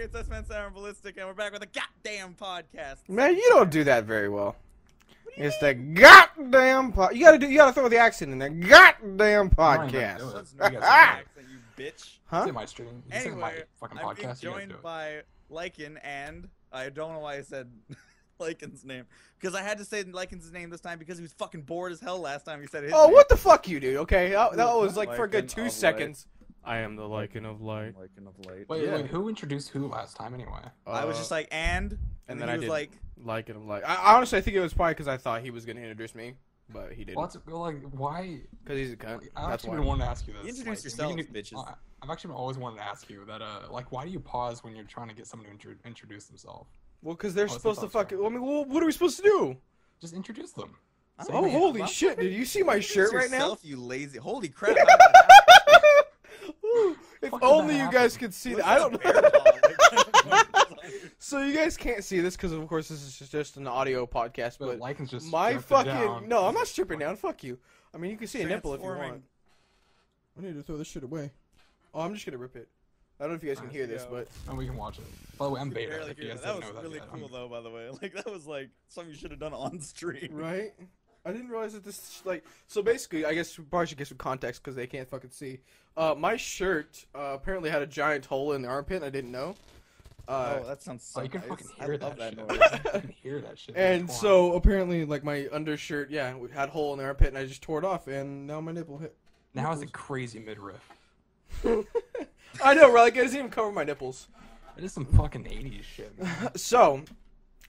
it's Smansam Ballistic, and we're back with a goddamn podcast. Man, you don't do that very well. It's the goddamn podcast. You gotta throw the accent in there. Goddamn podcast. Accent, you bitch. Huh? My stream. Anyway, my fucking I'm being podcast. joined by Lycan, and I don't know why I said Lycan's name, because I had to say Lycan's name this time because he was fucking bored as hell last time he said his name. What the fuck you do? Okay, that was like for a good 2 seconds. I am the Lycan of light. Lycan of light. Wait, who introduced who last time anyway? I was just like, and then I he was did like, Lycan of light. I honestly think it was probably because I thought he was gonna introduce me, but he didn't. Why? Because he's a cunt. I've actually been wanting to ask you this. You introduce yourselves, bitches. I've actually always wanted to ask you that. Why do you pause when you're trying to get someone to introduce themselves? Well, because they're supposed to fucking. I mean, what are we supposed to do? Just introduce them. Oh, holy shit! Did you see my shirt right now? You lazy. Holy crap! If only you guys could see that. I don't know. So you guys can't see this because, of course, this is just an audio podcast. But Lycan's just my fucking down. no, I'm not stripping down. Fuck you. I mean, you can see a nipple if you want. I need to throw this shit away. Oh, I'm just gonna rip it. I don't know if you guys can hear this, but we can watch it. By the way, I'm beta. If you guys that was really cool, though. By the way, like that was like something you should have done on stream. Right? I didn't realize that this so basically I guess we probably should get some context because they can't fucking see. My shirt apparently had a giant hole in the armpit and I didn't know. Oh, that sounds so you can nice. fucking hear that shit. noise. You can hear that shit. And so apparently like my undershirt, yeah, had a hole in the armpit and I just tore it off and now my nipple hit. Now it's a crazy midriff. I know, right? Like, it doesn't even cover my nipples. It is some fucking 80s shit, man. So,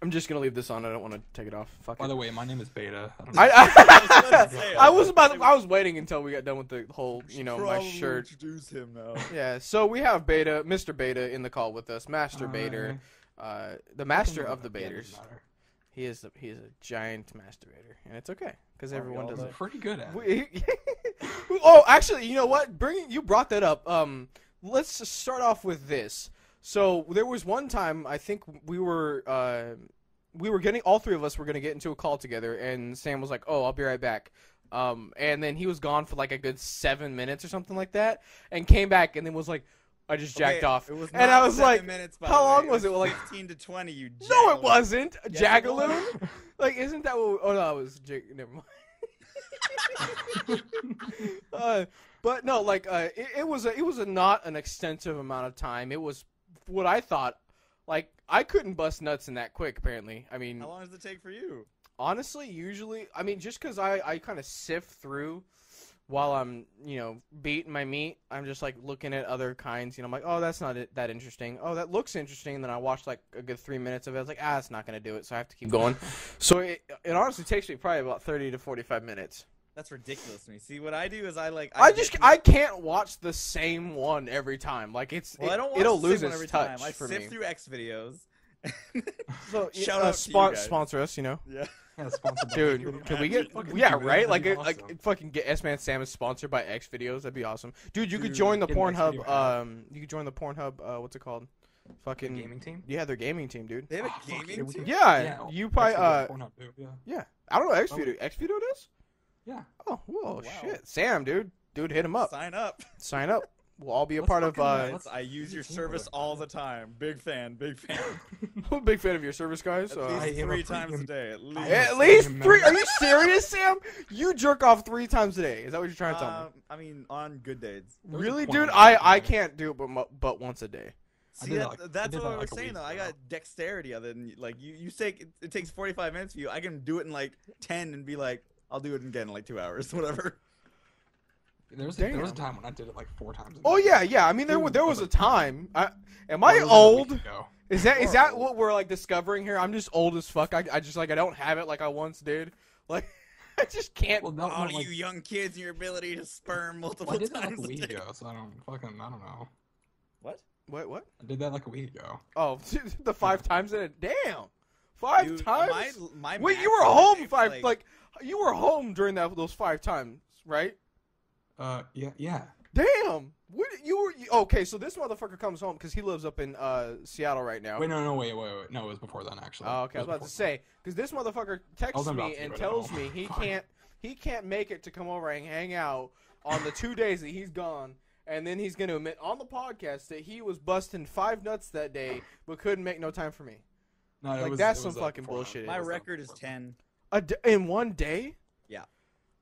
I'm just gonna leave this on. I don't want to take it off. Fuck By it. the way, my name is Beta. I was waiting until we got done with the whole, my shirt. Introduce him now. Yeah. So we have Beta, Mr. Beta, in the call with us. Master Baiter, the master of the Baiters. He is a giant masturbator, and it's okay because everyone does it. Pretty good at it. Oh, actually, you know what? You brought that up. Let's just start off with this. So there was one time I think we were getting, all three of us were gonna get into a call together, and Sam was like, "Oh, I'll be right back." And then he was gone for like a good 7 minutes or something like that, and came back and then was like, "I just jacked off." It was and I was like, minutes, "How long was it?" Well, like 15 to 20. You no, it wasn't. Yes, Jagaloon. Like, isn't that what? Oh no, it was. Never mind. But no, like it was not an extensive amount of time. It was what I thought. Like, I couldn't bust nuts in that quick. Apparently, I mean, how long does it take for you? Honestly, usually, I mean, just because I kind of sift through while I'm beating my meat. I'm just like looking at other kinds. I'm like, oh, that's not that interesting. Oh, that looks interesting. And then I watch like a good 3 minutes of it. I was like, it's not gonna do it. So I have to keep going. So it honestly takes me probably about 30 to 45 minutes. That's ridiculous to me. See, what I do is I can't watch the same one every time. Like it'll lose its touch for me. I sift through X videos. So shout out sponsor us, Yeah. Yeah, sponsor. Dude, can we get? Yeah, right. Like fucking get S-Man Sam is sponsored by X videos. That'd be awesome. Dude, you could join the Pornhub. You could join the Pornhub. What's it called? Fucking gaming team. Yeah, their gaming team, dude. They have a gaming team. Yeah, you probably Yeah. I don't know. X video does. Yeah. Oh, whoa, shit. Sam, dude, hit him up. Sign up. We'll all be a part of. I use your service all the time. Big fan. I'm a big fan of your service, guys. At least 3 times a day. At least. At least 3. Are you serious, Sam? You jerk off 3 times a day. Is that what you're trying to tell me? I mean, on good days. Really, dude? I can't do it, but once a day. See, that's what I was saying though. I got dexterity other than like you say it takes 45 minutes for you. I can do it in like 10 and be like, I'll do it again in like 2 hours, whatever. There was a time when I did it like 4 times. Oh yeah. I mean, there was a time. Am I old? Is that what we're like discovering here? I'm just old as fuck. I just like I don't have it like I once did. Like I just can't. Well, all you young kids and your ability to sperm multiple times. I did that like a week ago, so I don't know. What? What? I did that like a week ago. Oh, the 5 times in it. Damn. 5 times. My wait, you were home 5 like you were home during those 5 times, right? Yeah. Damn. Okay, so this motherfucker comes home because he lives up in Seattle right now. Wait. No, it was before then actually. Oh, okay, I was about to say because this motherfucker texts me and tells me he can't make it to come over and hang out on the 2 days that he's gone, and then he's gonna admit on the podcast that he was busting 5 nuts that day, but couldn't make no time for me. No, Like that's some fucking bullshit. My record is 10. In one day? Yeah.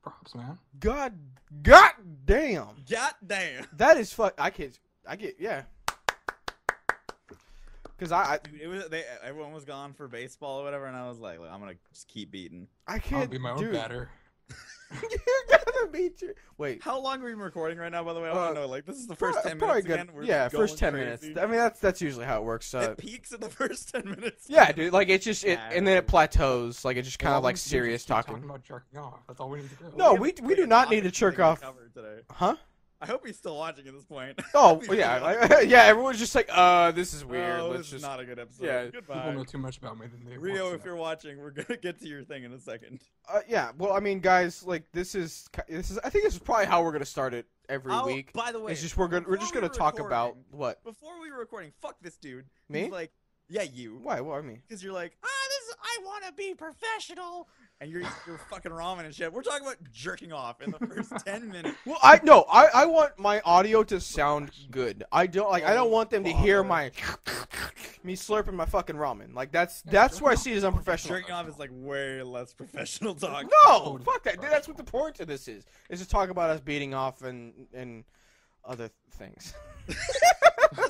Props, man. God damn. God damn. That is yeah. Because Dude, it was everyone was gone for baseball or whatever, and I was like, I'm gonna just keep beating. I I'll can't be my own dude. batter. You're gonna beat you. Wait. How long are we recording right now, by the way? I want to know. Like, this is the first 10 Probably minutes good. again? We're Yeah, going first 10 crazy. minutes. I mean, that's usually how it works. It peaks in the first 10 minutes. Yeah, dude. Like it just and then it plateaus. Like it just kind of like serious talking talking. about jerking off. That's all we need to do. No, have we a do not need to topic jerk thing off. covered today. Huh? I hope he's still watching at this point. Oh, well, yeah, yeah. Everyone's just like, this is weird. Oh, Let's this is just. not a good episode. Yeah. People Goodbye. know too much about me than they Rio, want if to you're know. watching, we're gonna get to your thing in a second. Yeah. Well, I mean, guys, like this is. I think this is probably how we're gonna start it every week. By the way, It's just we're just gonna talk about what Before we were recording, fuck this dude. Me? He's like, yeah, you. why? What I mean? Because you're like, I want to be professional, and you're fucking ramen and shit. We're talking about jerking off in the first 10 minutes. Well, I want my audio to sound good. I don't want them to hear me slurping my fucking ramen. Like that's where I see it as unprofessional. Jerking off is like way less professional talk. No, fuck that. Dude, that's what the point of this is. Is to talk about us beating off and other things.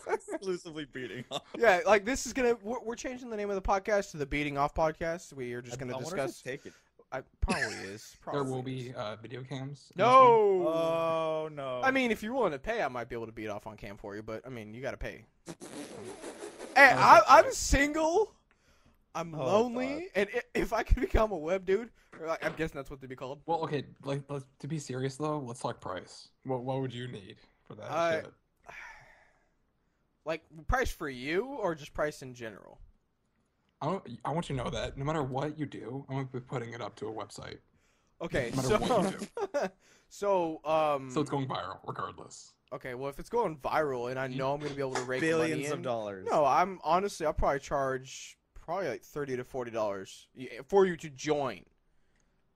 Exclusively beating off. Yeah, like this is gonna. We're changing the name of the podcast to the Beating Off Podcast. We are just gonna discuss. Take it. I probably is. Probably There will is. be video cams. in this one. No. Oh no. I mean, if you're willing to pay, I might be able to beat off on cam for you. But I mean, you gotta pay. Hey, I'm single. I'm lonely, and if I could become a web dude, or like, I'm guessing that's what they'd be called. Well, okay. Like, to be serious though, let's talk price. What would you need for that shit? Like price for you, or just price in general? I want you to know that no matter what you do, I'm gonna be putting it up to a website. Okay, No matter what you do. so So it's going viral regardless. okay, well if it's going viral and I know I'm gonna be able to rake billions money in, of dollars. no, I'll probably charge like $30 to $40 for you to join,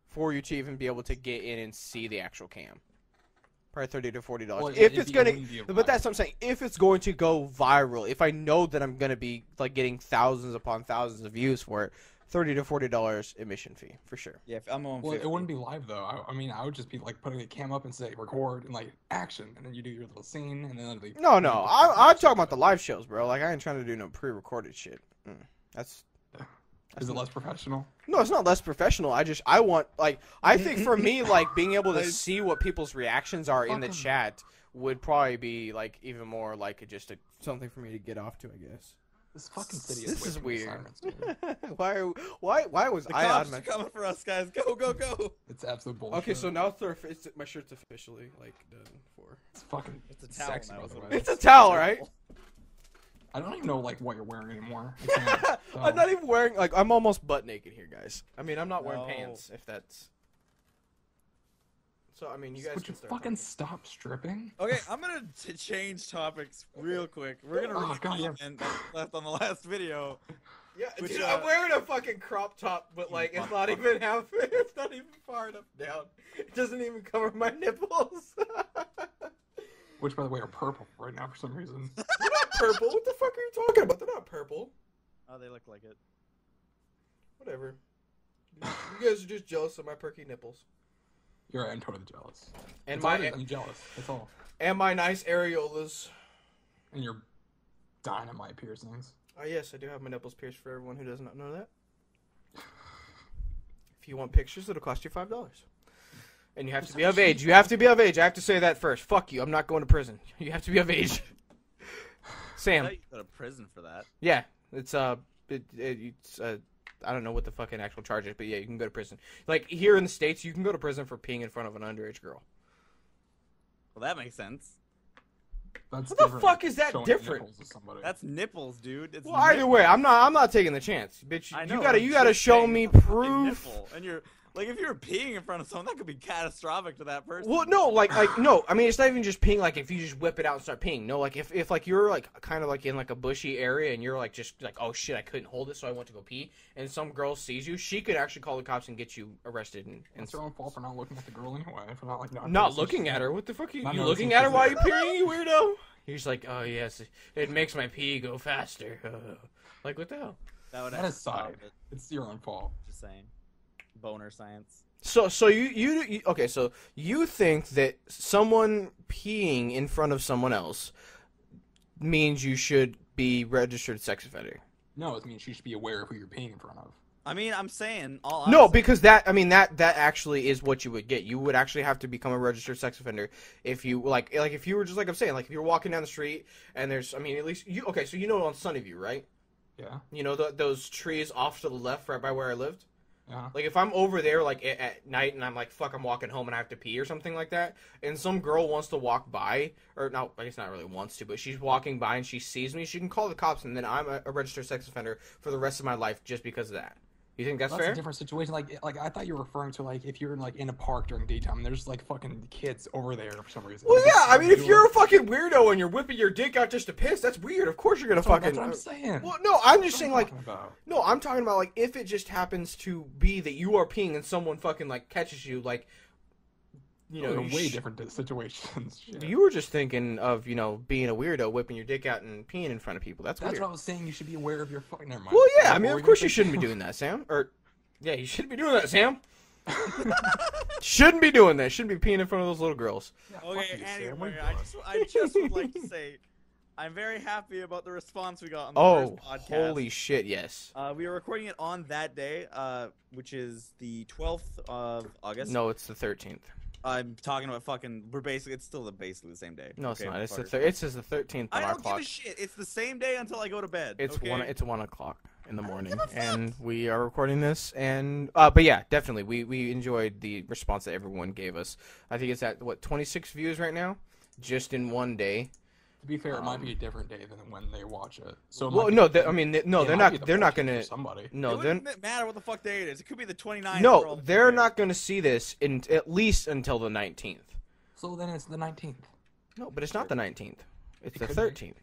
for you to even be able to get in and see the actual cam. Probably $30 to $40. Well, If it's gonna, wouldn't be a but that's viral. what I'm saying. If it's going to go viral, if I know that I'm gonna be like getting thousands upon thousands of views for it, $30 to $40 admission fee for sure. Yeah, if I'm on. Well, 50. it wouldn't be live though. I mean, I would just be like putting a cam up and say record and like action, and then you do your little scene, and then it'll be. No, I'm talking about the live shows, bro. Like I ain't trying to do no pre-recorded shit. That's Is it less professional? No, it's not less professional. I want, like, I think for me, like, being able to see what people's reactions are in the chat would probably be, like, even more, like, just something for me to get off to, I guess. This fucking city This is is weird. sirens, dude. Why was The I cops on are my... coming for us, guys. Go, go, go. It's absolute bullshit. Okay, so now my shirt's officially, like, done for... it's fucking. It's a towel sexy, now, by is the what way. it It's a towel, right? I don't even know like what you're wearing anymore. I can't tell. I'm not even wearing, like, I'm almost butt naked here, guys. I mean, I'm not wearing No. pants, if that's... So, I mean, you guys Would can you start fucking talking. stop stripping? Okay, I'm gonna change topics real quick. We're gonna Oh, read God, yeah. and left on the last video. Yeah, Which, dude, I'm wearing a fucking crop top, but like it's not even half. It's not even far enough down. It doesn't even cover my nipples. Which, by the way, are purple right now for some reason. They're not purple. What the fuck are you talking about? They're not purple. Oh, they look like it. Whatever. You guys are just jealous of my perky nipples. You're right, I'm totally jealous. And I'm jealous. That's all. and my nice areolas. And your dynamite piercings. Oh yes, I do have my nipples pierced for everyone who does not know that. If you want pictures, it'll cost you $5. And you have to be of age. You have to be of age. I have to say that first. Fuck you. I'm not going to prison. You have to be of age. I Sam. thought you go to prison for that. Yeah. It's I don't know what the fucking actual charge is, but yeah, you can go to prison. Like here in the States, you can go to prison for peeing in front of an underage girl. Well, that makes sense. That's What the different fuck than is that showing different? nipples to somebody. That's nipples, dude. It's Well, either way, I'm not taking the chance, bitch. I You know, gotta I'm you gotta just show saying me it's a fucking proof. nipple. And you're Like if you're peeing in front of someone, that could be catastrophic to that person. Well, no, no. I mean, it's not even just peeing. Like if you just whip it out and start peeing. No, like if like you're like kind of like in like a bushy area and you're like just like, oh shit, I couldn't hold it, so I went to go pee. And some girl sees you, she could actually call the cops and get you arrested. And it's your own fault for not looking at the girl anyway. For not like not looking at her. What the fuck are you looking at her while you're peeing, you weirdo? He's like, oh yes, it makes my pee go faster. Like what the hell? That is side. It's your own fault. Just saying. Boner science. So you okay? So you think that someone peeing in front of someone else means you should be registered sex offender? No, it means you should be aware of who you're peeing in front of. I mean, I'm saying because that actually is what you would get. You would actually have to become a registered sex offender if you like if you were just like I'm saying, like if you're walking down the street and there's at least you okay. So you know on Sunnyview, right? Yeah. You know those trees off to the left, right by where I lived. Yeah. Like if I'm over there like at night and I'm like fuck I'm walking home and I have to pee or something like that, and some girl wants to walk by, or no, I guess not really wants to, but she's walking by and she sees me, she can call the cops and then I'm a registered sex offender for the rest of my life just because of that. You think that's fair? That's a different situation. Like I thought you were referring to like if you're in a park during daytime and there's like fucking kids over there for some reason. Well, yeah. I mean, if you're a fucking weirdo and you're whipping your dick out just to piss, that's weird. Of course you're gonna fucking. That's what I'm saying. Well, no, I'm just saying like. No, I'm talking about like if it just happens to be that you are peeing and someone fucking like catches you, like. You know, way different situations. You were just thinking of, being a weirdo, whipping your dick out and peeing in front of people. That's weird. What I was saying. You should be aware of your fucking. Never mind. Well, yeah. I mean, of course you shouldn't be doing that, Sam. Yeah, you shouldn't be doing that, Sam. Shouldn't be doing that. Shouldn't be peeing in front of those little girls. Yeah, okay, anyway, I just would like to say, I'm very happy about the response we got on the first podcast. Holy shit, yes. We were recording it on that day, which is the 12th of August. No, it's the 13th. I'm talking about it's still basically the same day. No, it's not. It says the 13th on our clock. I don't give a shit. It's the same day until I go to bed. It's okay? It's 1 o'clock in the morning, and we are recording this. And but yeah, definitely, we enjoyed the response that everyone gave us. I think it's at 26 views right now, just in one day. To be fair, it might be a different day than when they watch it. So they're not gonna. Somebody. No, it wouldn't matter what the fuck day it is. It could be the 29th. No, they're not gonna see this at least until the 19th. So then it's the 19th. No, but it's not the 19th. It's the 13th.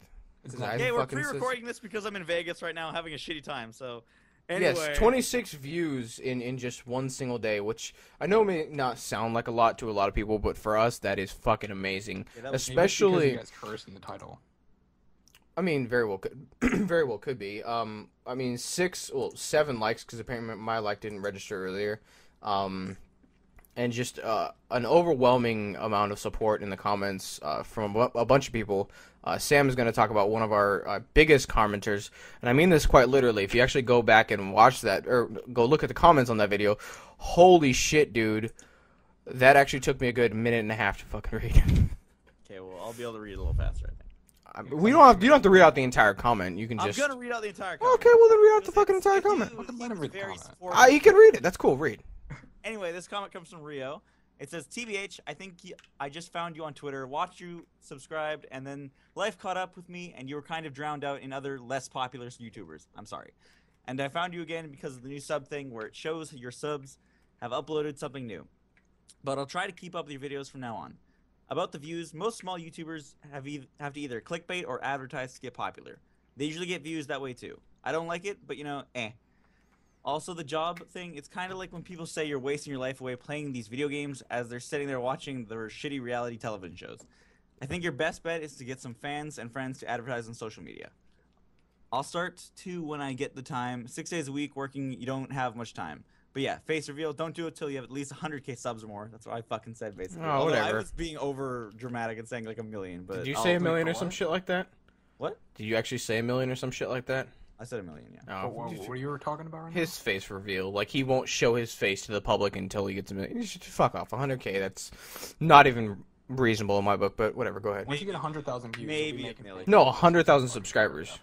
Okay, we're pre-recording this because I'm in Vegas right now having a shitty time. So, anyway. Yes, 26 views in just one single day, which I know may not sound like a lot to a lot of people, but for us, that is fucking amazing. Yeah, especially because you guys cursed in the title. I mean, very well could be. I mean, 7 likes because apparently my like didn't register earlier. And just an overwhelming amount of support in the comments from a bunch of people. Sam is going to talk about one of our biggest commenters, and I mean this quite literally. If you actually go back and watch that, or go look at the comments on that video, holy shit, dude. That actually took me a good minute and a half to fucking read. Okay, well, I'll be able to read a little faster, I think. You don't have to read out the entire comment. You can just. I'm gonna read out the entire comment. Okay, well then read out the fucking entire comment. You can read it. That's cool. Read. Anyway, this comment comes from Rio. It says, TBH, I think I just found you on Twitter, watched you, subscribed, and then life caught up with me, and you were kind of drowned out in other less popular YouTubers. I'm sorry. And I found you again because of the new sub thing where it shows your subs have uploaded something new. But I'll try to keep up with your videos from now on. About the views, most small YouTubers have to either clickbait or advertise to get popular. They usually get views that way too. I don't like it, but Also, the job thing, it's kind of like when people say you're wasting your life away playing these video games as they're sitting there watching their shitty reality television shows. I think your best bet is to get some fans and friends to advertise on social media. I'll start too when I get the time. 6 days a week working, you don't have much time. But yeah, face reveal, don't do it till you have at least 100k subs or more. That's what I fucking said, basically. Oh, whatever. I was being over dramatic and saying like a million, but... Did you say a million or some shit like that? What? Did you actually say a million or some shit like that? I said a million, yeah. Oh, what are you talking about right now? His face reveal. Like, he won't show his face to the public until he gets a million. You should fuck off. 100k, that's not even reasonable in my book, but whatever, go ahead. Once you get 100,000 views, maybe a million. No, 100,000 subscribers.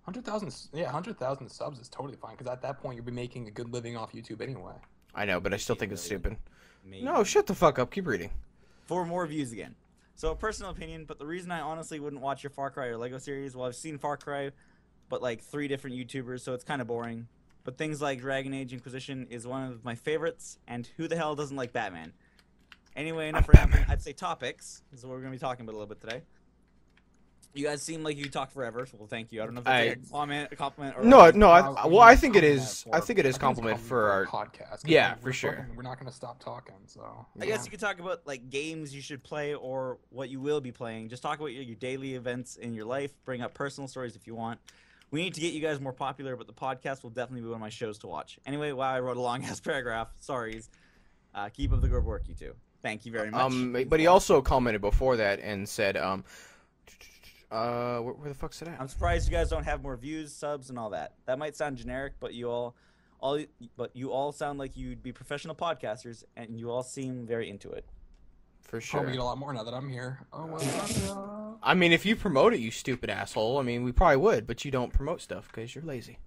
100,000 subs is totally fine, because at that point, you'll be making a good living off YouTube anyway. I know, but I still think it's stupid. Maybe. No, shut the fuck up. Keep reading. 4 more views again. So, a personal opinion, but the reason I honestly wouldn't watch your Far Cry or Lego series, well, I've seen Far Cry, but like 3 different YouTubers, so it's kind of boring. but things like Dragon Age Inquisition is one of my favorites, and who the hell doesn't like Batman? Anyway, enough rambling. I'd say topics. This is what we're going to be talking about a little bit today. You guys seem like you talk forever, so well, thank you. I don't know if that's a comment, a compliment, or... No, I think it is. I think it is compliment for our podcast. Yeah, for sure. We're not gonna stop talking, so. I guess you could talk about like games you should play or what you will be playing. Just talk about your daily events in your life. Bring up personal stories if you want. We need to get you guys more popular, but the podcast will definitely be one of my shows to watch. Anyway, wow, I wrote a long ass paragraph. Sorry. Keep up the good work, you two. Thank you very much. But he also commented before that and said, where the fuck's it at? I'm surprised you guys don't have more views, subs, and all that. That might sound generic, but you all sound like you'd be professional podcasters, and you all seem very into it. For sure. Probably get a lot more now that I'm here. Oh, well, I mean, if you promote it, you stupid asshole. I mean, we probably would, but you don't promote stuff because you're lazy.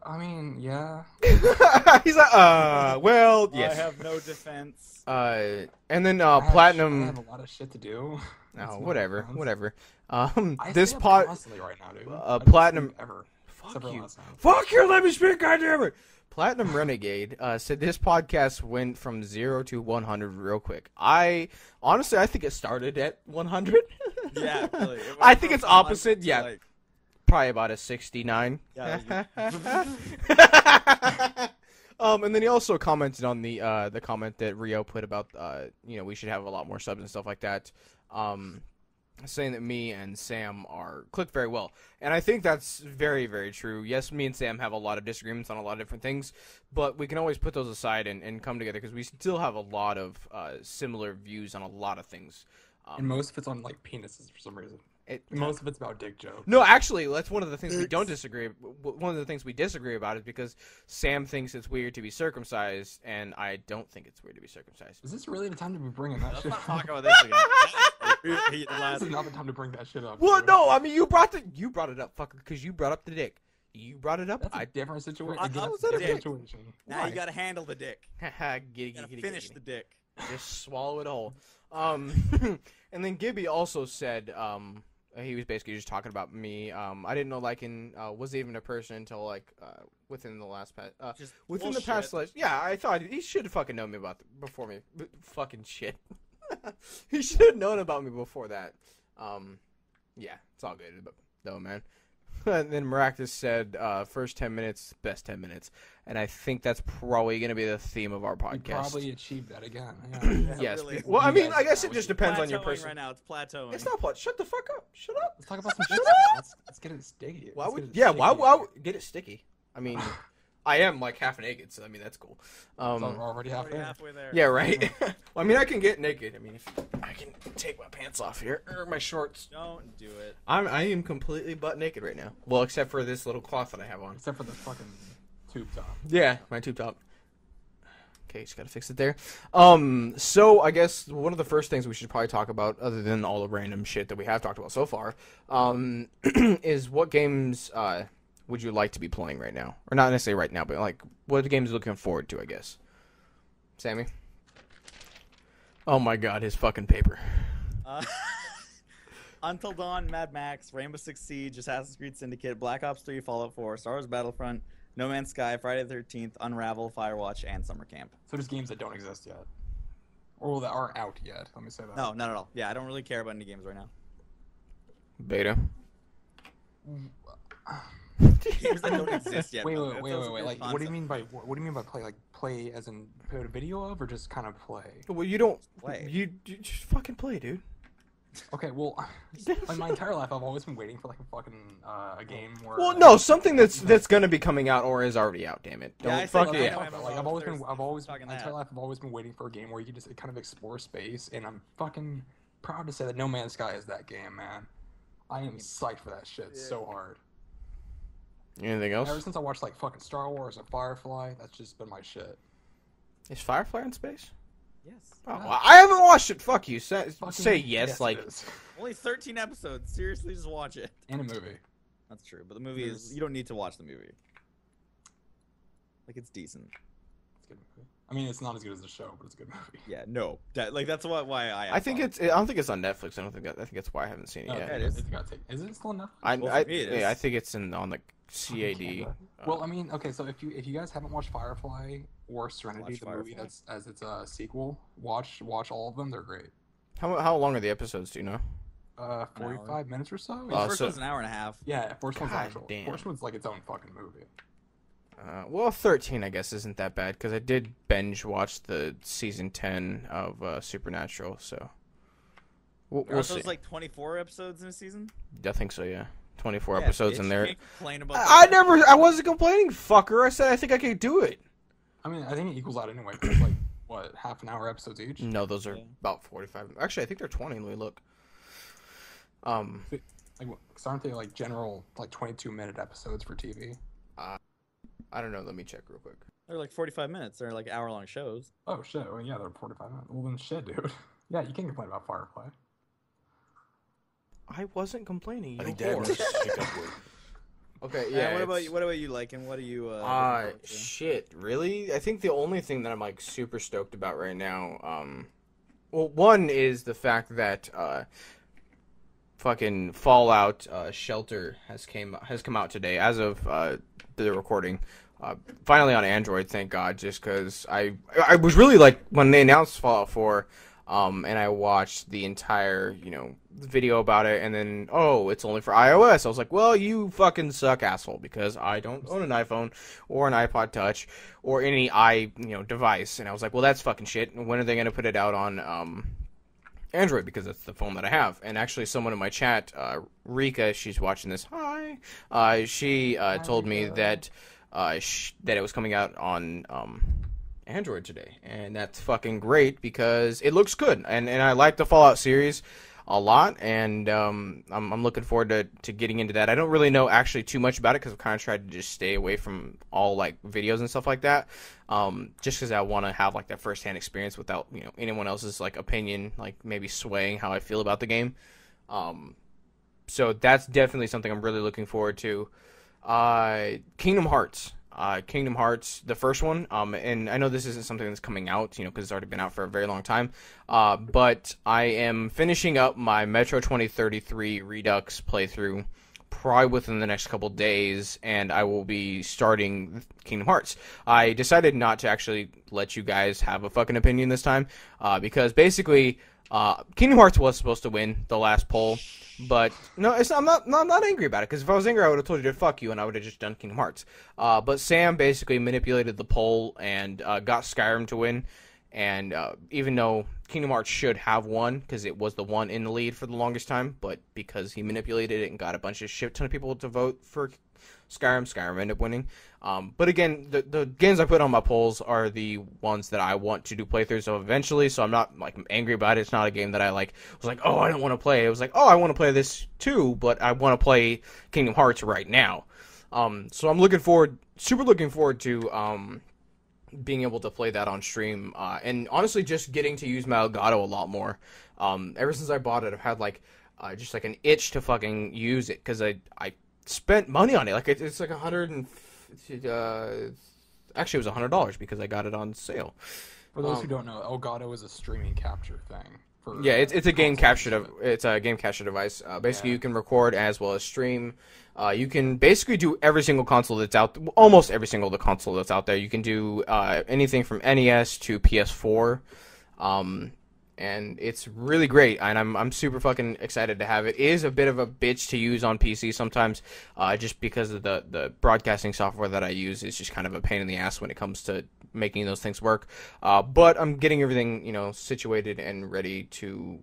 I mean, yeah. He's like, well, yes. I have no defense. And then Platinum. I Platinum. have a lot of shit to do. No, whatever. I This stay up pod. constantly right now, dude. Platinum. Ever. Fuck Except for you. last night. Fuck you. Let me speak. Goddamn it. Platinum Renegade said this podcast went from 0 to 100 real quick. Honestly, I think it started at 100. Yeah, really. I think it's opposite. Yeah. Like, Probably about a 69. yeah, And then he also commented on the comment that Rio put about we should have a lot more subs and stuff like that, saying that me and Sam click very well, and I think that's very, very true. Yes, me and Sam have a lot of disagreements on a lot of different things, but we can always put those aside and come together because we still have a lot of similar views on a lot of things. And most of it's on like penises for some reason. Most of it's about dick jokes. No, actually, that's one of the things we don't disagree. One of the things we disagree about is because Sam thinks it's weird to be circumcised, and I don't think it's weird to be circumcised. Is this really the time to be bringing that let's shit not up? talk about this again. This is not the time to bring that shit up. Well, dude. no, I mean you brought it up, fucker, because you brought up the dick. You brought it up. That's a different situation. How Again, is that's a that a different dick? situation. Now Why? you gotta handle the dick. Giddy, You gotta giddy, finish giddy. the dick. Just swallow it whole. And then Gibby also said, he was basically just talking about me. I didn't know Lycan was even a person until within the last within the past. Yeah, I thought he should have fucking known me before me. Fucking shit. He should have known about me before that. Yeah, it's all good though, man. And then Maractus said, first 10 minutes, best 10 minutes. And I think that's probably going to be the theme of our You podcast. probably achieved that again. Yeah. Yes. really. Well, I mean, You I guys guess know it just what depends on your Plateauing person. right now. It's plateauing. It's not plot. Shut the fuck up. Shut up. Let's talk about some shit. Let's get it sticky. Why Let's would? get it Yeah. sticky. Why would get it sticky? I mean, I am like half naked, so I mean that's cool. So we're already halfway. halfway there. Yeah. Right. Well, I mean, I can get naked. I mean, if I can take my pants off here or my shorts. Don't do it. I am completely butt naked right now. Well, except for this little cloth that I have on. Except for the fucking tube top. Yeah, my tube top. Okay, just gotta fix it there. So I guess one of the first things we should probably talk about, other than all the random shit that we have talked about so far, is what games would you like to be playing right now, or not necessarily right now, but like what games are you looking forward to? I guess. Sammy. Oh my God, his fucking paper. Until Dawn, Mad Max, Rainbow Six Siege, Assassin's Creed Syndicate, Black Ops 3, Fallout 4, Star Wars Battlefront, No Man's Sky, Friday the 13th, Unravel, Firewatch, and Summer Camp. So just games that don't exist yet. Or that aren't out yet. Let me say that. No, not at all. Yeah, I don't really care about any games right now. Beta. Games that don't exist yet. Wait. though. That sounds Like, a what do concept. you mean by play? Like play as in put a video of, or just kind of play? Well, you don't. Play. You just fucking play, dude. Okay, well, like my entire life I've always been waiting for like a fucking a game where. Well, no, something that's gonna be coming out or is already out. Damn it! Don't Yeah, I fuck said it. that. Yeah. Like I've always been, Talking my that. entire life I've always been waiting for a game where you can just kind of explore space, and I'm fucking proud to say that No Man's Sky is that game, man. I am psyched for that shit so hard. Anything else? Ever since I watched like fucking Star Wars and Firefly, that's just been my shit. Is Firefly in space? Yes. Oh, well, I haven't watched it. Fuck you. Say Fucking- yes. Like it is. Only 13 episodes. Seriously, just watch it. And a movie. That's true, but the movie is... You don't need to watch the movie. Like, it's decent. It's a good movie. I mean, it's not as good as the show, but it's a good movie. Yeah, no. That's why I... I think it's. I don't think it's on Netflix. I think that's why I haven't seen it No, yet. it is. It's gotta take. Is it still enough? I Well, for me it is. I think it's on the CAD. Well, I mean, okay, so if you guys haven't watched Firefly or Serenity, Watch the movie Firefly. that's as its a sequel, watch all of them. They're great. How long are the episodes? Do you know? 45 minutes or so. The first one's an hour and a half. Yeah, first one's God actual. damn. First one's like its own fucking movie. Well, 13 I guess isn't that bad because I did binge watch the season 10 of Supernatural, so we'll Aren't see. those like 24 episodes in a season? I think so, yeah. 24 Yeah, episodes bitch, in you there. can't complain about I wasn't complaining, fucker. I said I think I could do it. I mean, I think it equals out anyway. 'Cause it's like what, half an hour episodes each. No, those are Yeah. about 45. Actually, I think they're 20. Let me look. Like, cause aren't they like general like 22-minute episodes for TV? I don't know. Let me check real quick. They're like 45 minutes. They're like hour-long shows. Oh shit! Well, yeah, they're 45 minutes. Well then, shit, dude. Yeah, you can't complain about Firefly. I wasn't complaining. You I think whore. that was hiccup word. Okay, Yeah. yeah. What about it's- you? What about you like? And what are you? looking forward to? Shit, really? I think the only thing that I'm like super stoked about right now, well, one is the fact that fucking Fallout Shelter has come out today as of the recording. Finally on Android, thank God. Just because I was really like when they announced Fallout 4, and I watched the entire video about it, and then it's only for iOS. I was like, well, you fucking suck, asshole, because I don't own an iPhone or an iPod Touch or any device. And I was like, well, that's fucking shit. And when are they gonna put it out on Android, because that's the phone that I have? And actually, someone in my chat, Rika, she's watching this. Hi. She told me that that it was coming out on Android today, and that's fucking great because it looks good, and I like the Fallout series a lot, and I'm looking forward to getting into that. I don't really know actually too much about it because I've kind of tried to just stay away from all like videos and stuff like that, just because I want to have like that firsthand experience without anyone else's like opinion like maybe swaying how I feel about the game. So that's definitely something I'm really looking forward to. Kingdom Hearts, the first one, and I know this isn't something that's coming out, because it's already been out for a very long time, but I am finishing up my Metro 2033 Redux playthrough probably within the next couple days, and I will be starting Kingdom Hearts. I decided not to actually let you guys have a fucking opinion this time, because basically, Kingdom Hearts was supposed to win the last poll, but no, I'm not angry about it, because if I was angry, I would have told you to fuck you, and I would have just done Kingdom Hearts. But Sam basically manipulated the poll and got Skyrim to win, and even though Kingdom Hearts should have won, because it was the one in the lead for the longest time, but because he manipulated it and got a bunch of shit ton of people to vote for Skyrim ended up winning. But again, the games I put on my polls are the ones that I want to do playthroughs of eventually, so I'm not like angry about it. It's not a game that I was like, oh, I don't want to play. It was like, oh, I want to play this too, but I want to play Kingdom Hearts right now. So I'm super looking forward to being able to play that on stream, and honestly just getting to use my Elgato a lot more. Ever since I bought it, I've had just like an itch to fucking use it, because I spent money on it. Like it's like actually it was $100 because I got it on sale. For those who don't know, Elgato is a streaming capture thing. Yeah, it's a game consoles. capture device. Basically, you can record as well as stream. You can basically do every single console that's out, almost every single console that's out there. You can do anything from NES to PS4, and it's really great. And I'm super fucking excited to have it. It is a bit of a bitch to use on PC sometimes, just because of the broadcasting software that I use is just kind of a pain in the ass when it comes to making those things work. But I'm getting everything situated and ready to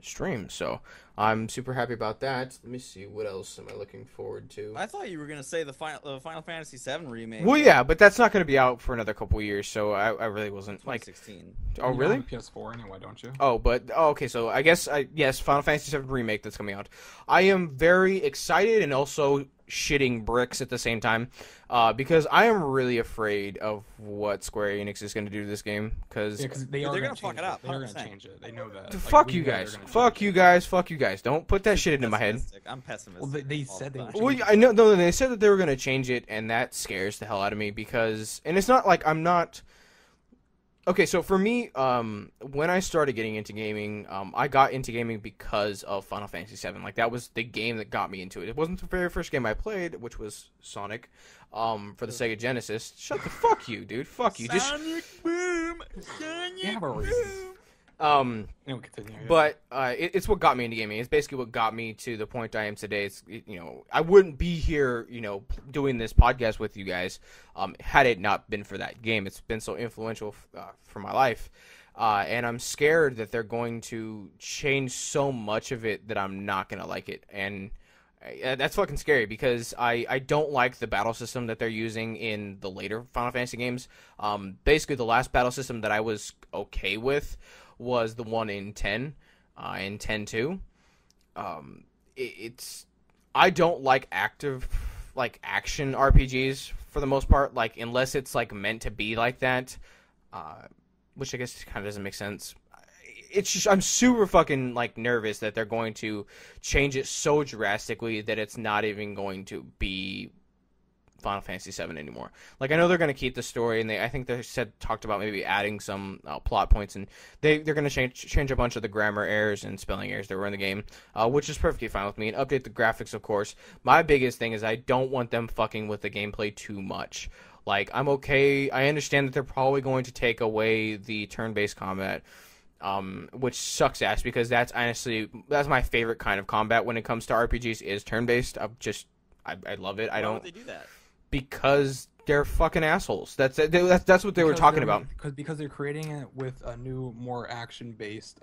stream. So I'm super happy about that. Let me see, what else am I looking forward to? I thought you were gonna say the Final Fantasy VII remake. Well, yeah, but that's not going to be out for another couple years, so I really wasn't like. 2016. Oh, You really? have a PS4 anyway, don't you? Okay, so I guess yes, Final Fantasy VII remake that's coming out. I am very excited and also shitting bricks at the same time, because I am really afraid of what Square Enix is going to do to this game. Because Yeah, because They're gonna fuck it up, They're gonna 100%. change it. They know that. fuck we you know they're guys, gonna fuck change you it. guys, fuck you guys. Don't put that shit into my head. Pessimistic. I'm pessimistic. Well, they all said the they time. would Well, I know. No, they said that they were going to change it, and that scares the hell out of me because, and it's not like I'm not. Okay, so for me, when I started getting into gaming, I got into gaming because of Final Fantasy VII. Like that was the game that got me into it. It wasn't the very first game I played, which was Sonic, for the Sega Genesis. Shut the fuck you, dude. Fuck you. Sonic Boom. Sonic You have a Boom. reason. Um, Anyway, continue. Yeah. But it's what got me into gaming. It's basically what got me to the point I am today. I wouldn't be here, doing this podcast with you guys, had it not been for that game. It's been so influential for my life, and I'm scared that they're going to change so much of it that I'm not gonna like it, and that's fucking scary because I don't like the battle system that they're using in the later Final Fantasy games. Basically, the last battle system that I was okay with was the one in 10, in 10-2. I don't like active, like, action RPGs for the most part, like, unless it's, like, meant to be like that, which I guess kind of doesn't make sense. It's just, I'm super fucking, like, nervous that they're going to change it so drastically that it's not even going to be Final Fantasy VII anymore. Like, I know they're going to keep the story, and I think they talked about maybe adding some plot points, and they're going to change a bunch of the grammar errors and spelling errors that were in the game, which is perfectly fine with me, and update the graphics, of course. My biggest thing is I don't want them fucking with the gameplay too much. Like, I'm okay. I understand that they're probably going to take away the turn-based combat, which sucks ass, because that's my favorite kind of combat when it comes to RPGs is turn-based. I love it. Why would they do that? Because they're fucking assholes. That's what they were talking about. Because they're creating it with a new, more action-based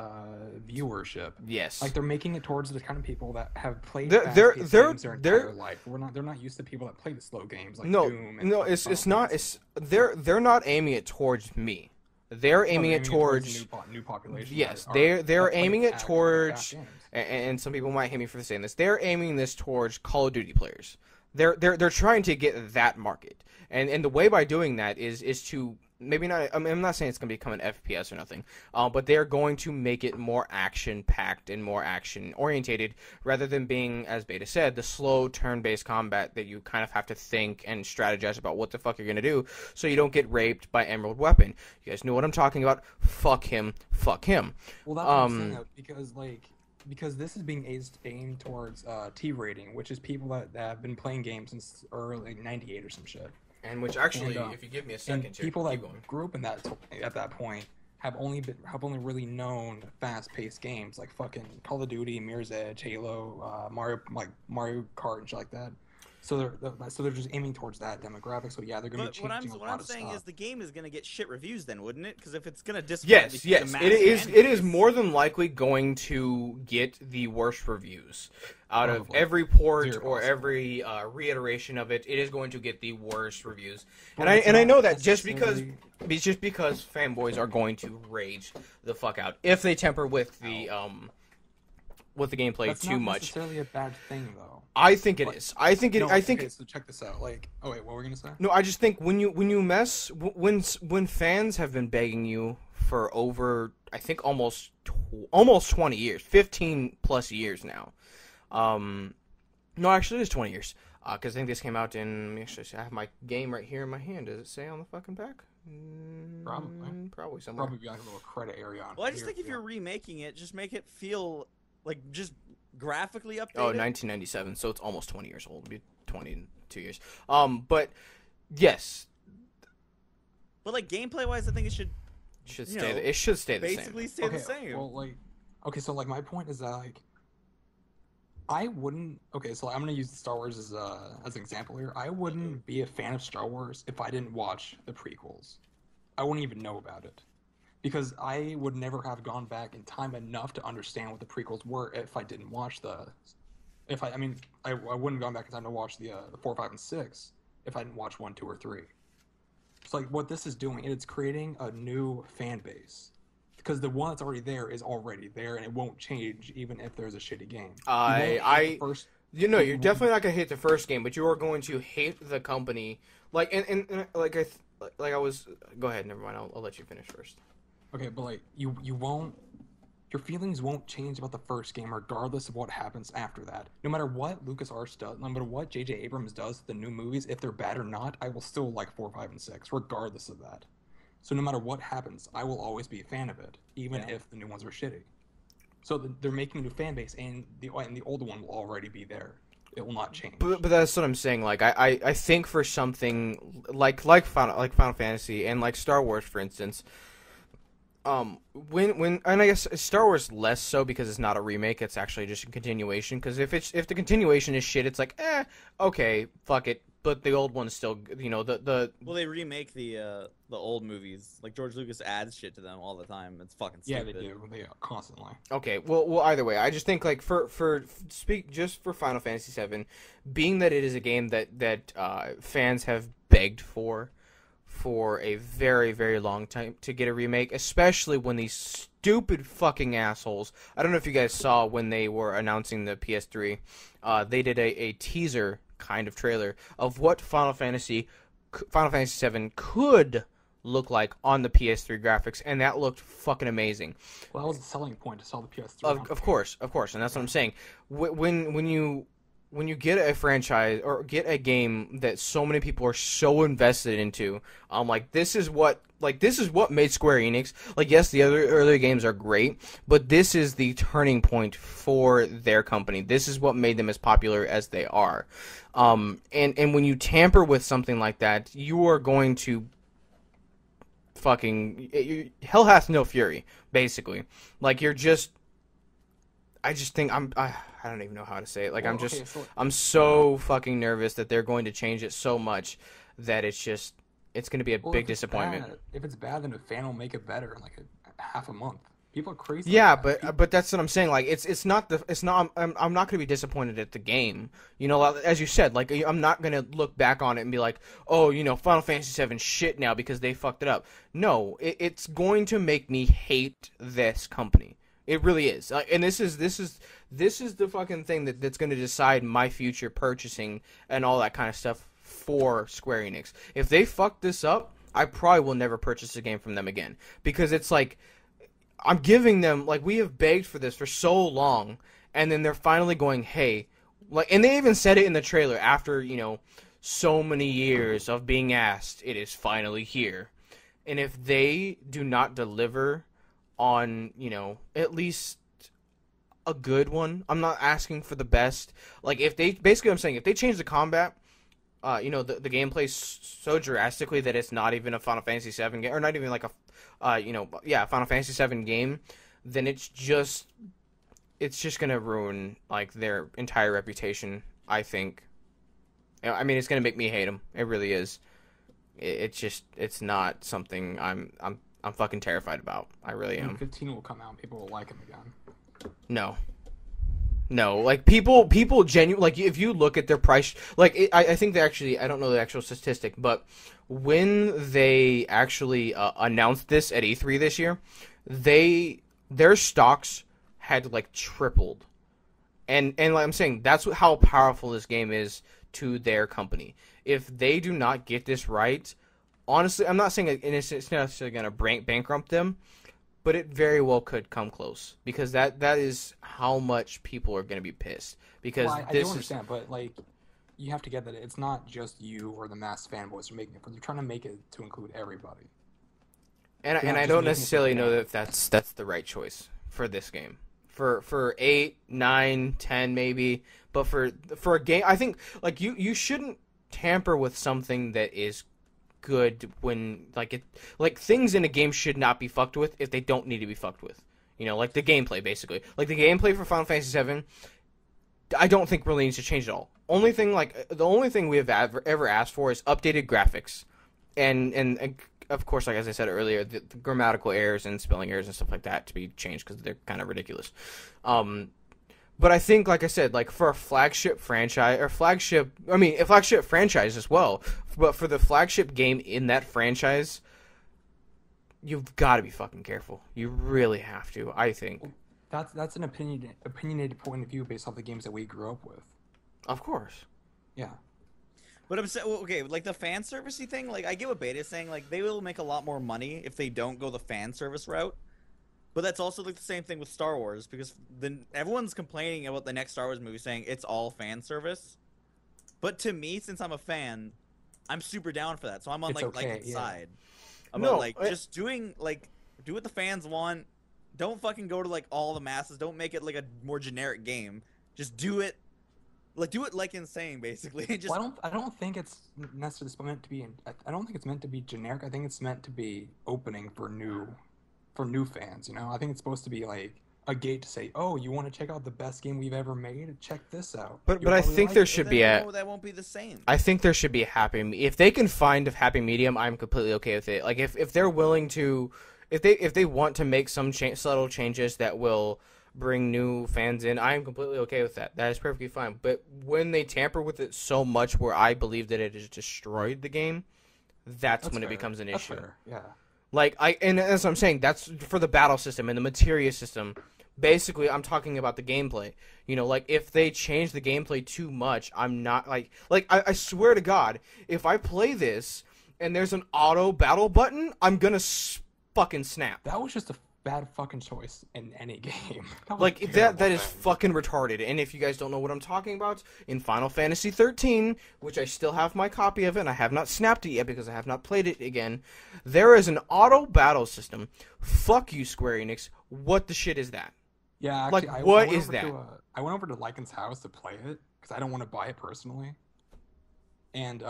viewership. Yes. Like they're making it towards the kind of people that have played They're- fast-paced they're- games their they're- entire life. They're not used to people that play the slow games like No, Doom. And no, it's not. They're not aiming it towards me. They're aiming it towards new population. yes. that They're that play aiming it action towards, games. and some people might hate me for saying this. They're aiming this towards Call of Duty players. They're trying to get that market, and the way by doing that is to maybe not. I mean, I'm not saying it's going to become an FPS or nothing, but they're going to make it more action packed and more action orientated, rather than being, as Beta said, the slow turn-based combat that you kind of have to think and strategize about what the fuck you're going to do, so you don't get raped by Emerald Weapon. You guys know what I'm talking about. Fuck him. Fuck him. Well, that's what I'm saying, though, because this is being aimed towards T rating, which is people that have been playing games since early '98 or some shit. And which actually, And, if you give me a And second, people that grew up in at that point have only really known fast-paced games like fucking Call of Duty, Mirror's Edge, Halo, Mario Kart and shit like that. So they're just aiming towards that demographic. So yeah, they're going to be But changing what a lot I'm of saying stuff. is the game is going to get shit reviews then, wouldn't it? Because if it's going to disappoint yes, the mass it is. fan It is base- more than likely going to get the worst reviews out of Probably. every port Very or possible. every reiteration of it. It is going to get the worst reviews, But and it's I not know that just because necessarily- fanboys are going to rage the fuck out if they temper with the gameplay That's too not much. necessarily a bad thing, though. I think it Like, is. I think it. No, I think. Okay, so check this out. Like, oh wait, what were we gonna say? No, I just think when fans have been begging you for over, I think almost 20 years, 15 plus years now. No, actually, it is 20 years. Because I think this came out in. Actually, I have my game right here in my hand. Does it say on the fucking back? Probably somewhere. Probably be like a little credit area on. Well, I just think if yeah. you're remaking it, just make it feel like just graphically updated. Oh, 1997, so it's almost 20 years old. It'll be 22 years. But yes, But like gameplay wise, I think it should it You know, should stay the same. basically stay the same. Well, so my point is that I wouldn't. Okay, so I'm gonna use Star Wars as an example here. I wouldn't be a fan of Star Wars if I didn't watch the prequels. I wouldn't even know about it, because I would never have gone back in time enough to understand what the prequels were if I didn't watch the. I wouldn't have gone back in time to watch the 4, 5, and 6 if I didn't watch 1, 2, or 3. It's like what this is doing. It's creating a new fan base. Because the one that's already there is already there, and it won't change even if there's a shitty game. You're definitely not gonna hate the first game, but you are going to hate the company. Like I was. Go ahead. Never mind. I'll let you finish first. Okay, but like you won't. Your feelings won't change about the first game, regardless of what happens after that. No matter what LucasArts does, no matter what J.J. Abrams does to the new movies, if they're bad or not, I will still like 4, 5, and 6, regardless of that. So no matter what happens, I will always be a fan of it, even if the new ones are shitty. So they're making a new fan base, and the old one will already be there. It will not change. But that's what I'm saying. Like I think for something like Final Fantasy and like Star Wars, for instance, when and I guess Star Wars less so because it's not a remake, it's actually just a continuation. Because if the continuation is shit, it's like okay, fuck it. But the old one's still, the Well, they remake the old movies. Like George Lucas adds shit to them all the time. It's fucking stupid. Yeah, they do. They constantly. Okay, well, either way, I just think like for Final Fantasy VII, being that it is a game that fans have begged for a very, very long time to get a remake, especially when these stupid fucking assholes. I don't know if you guys saw when they were announcing the PS3, they did a teaser kind of trailer of what Final Fantasy VII could look like on the PS3 graphics, and that looked fucking amazing. Well, that was the selling point to sell the PS3. Of course, and that's what I'm saying. When you get a franchise or get a game that so many people are so invested into, this is what made Square Enix. Like, yes, the other earlier games are great, but this is the turning point for their company. This is what made them as popular as they are. And when you tamper with something like that, you are going to hell hath no fury, basically. Like, I just think I don't even know how to say it. Like, Well, I'm so fucking nervous that they're going to change it so much that it's going to be a big disappointment. If it's bad, then a fan will make it better in like a half a month. People are crazy. Yeah, like that. but that's what I'm saying. Like, I'm not gonna be disappointed at the game. As you said, like, I'm not gonna look back on it and be like, oh, Final Fantasy VII shit now because they fucked it up. No, it's going to make me hate this company. It really is. And this is the fucking thing that's going to decide my future purchasing and all that kind of stuff for Square Enix. If they fuck this up, I probably will never purchase a game from them again, because it's like I'm giving them, like, we have begged for this for so long, and then they're finally going, hey, like, and they even said it in the trailer after, so many years of being asked, it is finally here. And if they do not deliver on, at least a good one, I'm not asking for the best. Like, I'm saying, if they change the combat, the gameplay so drastically that it's not even a Final Fantasy VII game, or not even like a, Final Fantasy VII game, then it's just gonna ruin, like, their entire reputation, I think. I mean, it's gonna make me hate them. It really is. It's not something I'm fucking terrified about. I really am. 15 will come out and people will like him again. No, like, people genuinely, like, if you look at their price, like, I think they actually, I don't know the actual statistic, but when they actually announced this at E3 this year, their stocks had, like, tripled. And like I'm saying, that's how powerful this game is to their company. If they do not get this right, honestly, I'm not saying it's necessarily going to bankrupt them, but it very well could come close, because that is how much people are going to be pissed. Because I don't understand, but, like, you have to get that it's not just you or the mass fanboys who are making it. They're trying to make it to include everybody. And I don't necessarily know that that's the right choice for this game. For 8, 9, 10 maybe, but for a game, I think, like, you shouldn't tamper with something that is good when, like, things in a game should not be fucked with if they don't need to be fucked with. Like the gameplay, basically. Like, the gameplay for Final Fantasy VII, I don't think really needs to change at all. The only thing we have ever asked for is updated graphics, and of course, like, as I said earlier, the grammatical errors and spelling errors and stuff like that to be changed, because they're kind of ridiculous. But I think, like I said, like, for a flagship franchise, a flagship franchise as well, but for the flagship game in that franchise, you've got to be fucking careful. You really have to, I think. That's an opinionated point of view based off the games that we grew up with. Of course. Yeah. But I'm saying, okay, like, the fan servicey thing, like, I get what Beta's saying, like, they will make a lot more money if they don't go the fan service route. But that's also, like, the same thing with Star Wars, because then everyone's complaining about the next Star Wars movie, saying it's all fan service. But to me, since I'm a fan, I'm super down for that, so I'm on, It's like okay, the yeah. side. about No, like just doing like do what the fans want. Don't fucking go to like all the masses. Don't make it like a more generic game. Just do it like Insane, basically. Just Well, I don't think it's necessarily meant to be. I don't think it's meant to be generic. I think it's meant to be opening for new fans. You know, I think it's supposed to be like a gate to say, oh, you want to check out the best game we've ever made? Check this out. But You'll I probably think like there it. should then be a. no, that won't be the same. I think there should be a happy. If they can find a happy medium, I'm completely okay with it. Like if they're willing to, if they want to make some subtle changes that will bring new fans in, I am completely okay with that. That is perfectly fine. But when they tamper with it so much, where I believe that it has destroyed the game, that's when fair. it becomes an That's issue. fair. Yeah. Like and that's what I'm saying. That's for the battle system and the materia system. Basically, I'm talking about the gameplay. You know, like if they change the gameplay too much, I'm not like I swear to God, if I play this and there's an auto battle button, I'm gonna fucking snap. That was just a bad fucking choice in any game. That was a Like terrible that is thing. fucking retarded. And if you guys don't know what I'm talking about, in Final Fantasy 13, which I still have my copy of it, and I have not snapped it yet because I have not played it again, there is an auto battle system. Fuck you, Square Enix. What the shit is that? Yeah, Like, actually, what I went is over that? To, I went over to Lycan's house to play it because I don't want to buy it personally, and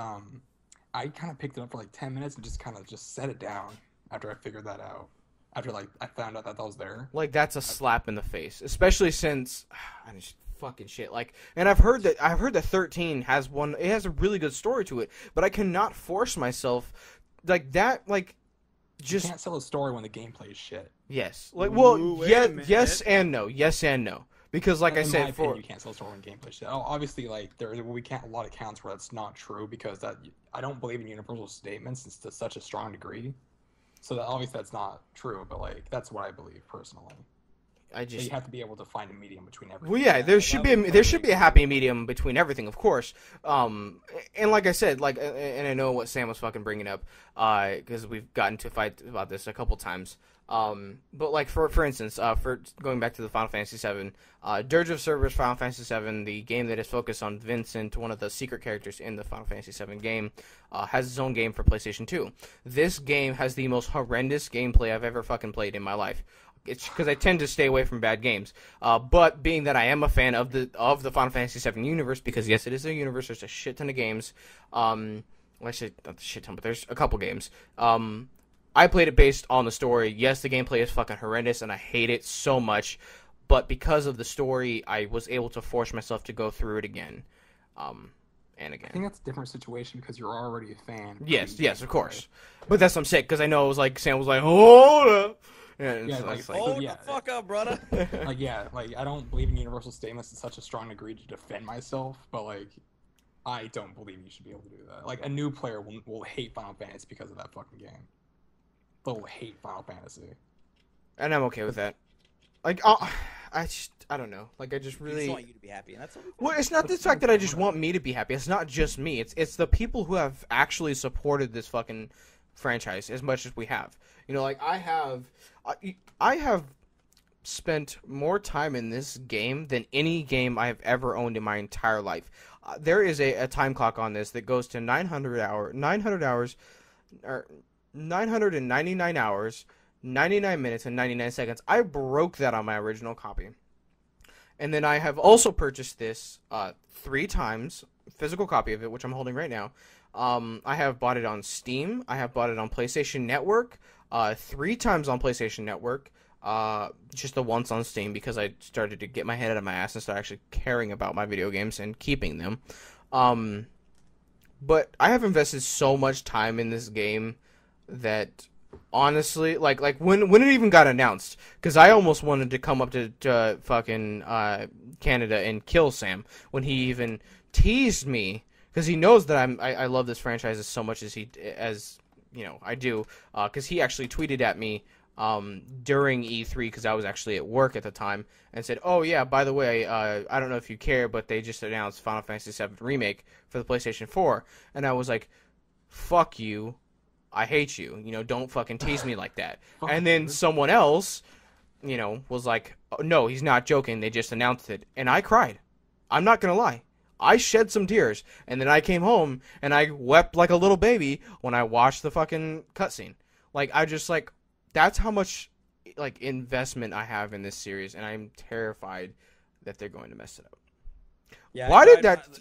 I kind of picked it up for like 10 minutes and just kind of just set it down after I figured that out. After like I found out that was there. Like that's a slap in the face, especially since I just fucking shit. Like, and I've heard that 13 has one. It has a really good story to it, but I cannot force myself like that. Like, just You can't sell a story when the gameplay is shit. yes. Like, well, Ooh, wait yeah, a minute. yes and no, yes and no. Because like I In my said, opinion, you can't sell a story when gameplay is shit. Oh, obviously, like we can't a lot of counts where that's not true because that I don't believe in universal statements to such a strong degree. So that obviously that's not true, but like that's what I believe personally. I So just you have to be able to find a medium between everything. well, yeah, there should be a happy medium between everything, of course. And like I said, like, and I know what Sam was fucking bringing up, because we've gotten to fight about this a couple times. But like for instance, for going back to the Final Fantasy VII, Dirge of Cerberus Final Fantasy VII, the game that is focused on Vincent, one of the secret characters in the Final Fantasy VII game, has its own game for PlayStation 2. This game has the most horrendous gameplay I've ever fucking played in my life. It's because I tend to stay away from bad games. But being that I am a fan of the Final Fantasy VII universe, because yes, it is a universe. There's a shit ton of games. Well, actually, not a shit ton, but there's a couple games. I played it based on the story. Yes, the gameplay is fucking horrendous, and I hate it so much. But because of the story, I was able to force myself to go through it again, and again. I think that's a different situation because you're already a fan. Yes, of course. But that's what I'm saying, because I know it was like Sam was like, hold up. And Yeah, it's like, like, so, Hold yeah. the fuck up, brother. Like yeah, like I don't believe in universal statements to such a strong degree to defend myself, but like I don't believe you should be able to do that. Like a new player will hate Final Fantasy because of that fucking game. They'll hate Final Fantasy. and I'm okay with that. Like, I don't know. Like, I just We really. just want you to be happy, and that's what we Well, it's not the fact that I just want me to be happy. It's not just me. It's the people who have actually supported this fucking franchise as much as we have. You know, like I have spent more time in this game than any game I have ever owned in my entire life. There is a time clock on this that goes to 900 hours, or 999 hours, 99 minutes, and 99 seconds. I broke that on my original copy. And then I have also purchased this 3 times, physical copy of it, which I'm holding right now. I have bought it on Steam. I have bought it on PlayStation Network, 3 times on PlayStation Network, just the once on Steam because I started to get my head out of my ass and start actually caring about my video games and keeping them. But I have invested so much time in this game that honestly, like when it even got announced, because I almost wanted to come up to fucking Canada and kill Sam when he even teased me, because he knows that I love this franchise as so much as I do, because he actually tweeted at me during E3, because I was actually at work at the time, and said, oh yeah, by the way, I don't know if you care, but they just announced Final Fantasy VII Remake for the PlayStation 4, and I was like, fuck you, I hate you, don't fucking tease me like that. And then someone else, was like, oh, no, he's not joking, they just announced it, and I cried. I'm not gonna lie. I shed some tears, and then I came home, and I wept like a little baby when I watched the fucking cutscene. Like I just like that's how much like investment I have in this series, and I'm terrified that they're going to mess it up. Yeah, Why did that?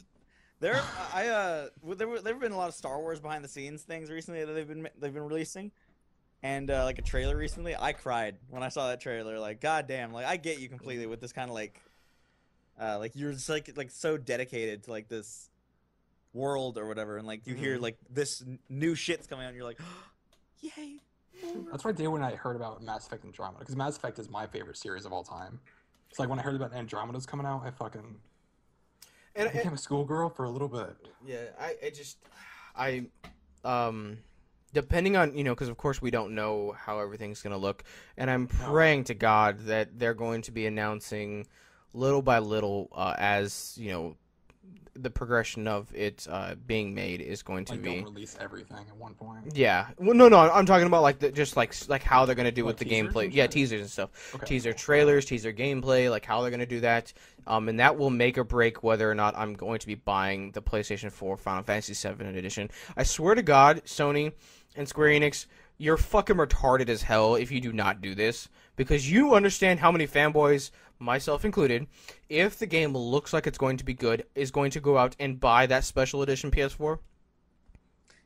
There've been a lot of Star Wars behind the scenes things recently that they've been releasing, and like a trailer recently. I cried when I saw that trailer. Like, goddamn, like I get you completely with this kind of like you're just like so dedicated to like this world or whatever, and like you hear like this new shit's coming out, and you're like, yay. That's what I did when I heard about Mass Effect Andromeda, because Mass Effect is my favorite series of all time. It's like when I heard about Andromeda's coming out, I became a schoolgirl for a little bit. Yeah, depending on, because of course we don't know how everything's going to look, and I'm praying to God that they're going to be announcing little by little as, the progression of it being made is going to be. Don't release everything at one point. Yeah. Well, no, I'm talking about like how they're going to do with the gameplay. Yeah, teasers and stuff. Okay. Teaser trailers, teaser gameplay, like how they're going to do that. And that will make or break whether or not I'm going to be buying the PlayStation 4 Final Fantasy 7 edition. I swear to God, Sony and Square Enix, you're fucking retarded as hell if you do not do this, because you understand how many fanboys, myself included, if the game looks like it's going to be good, is going to go out and buy that special edition PS4.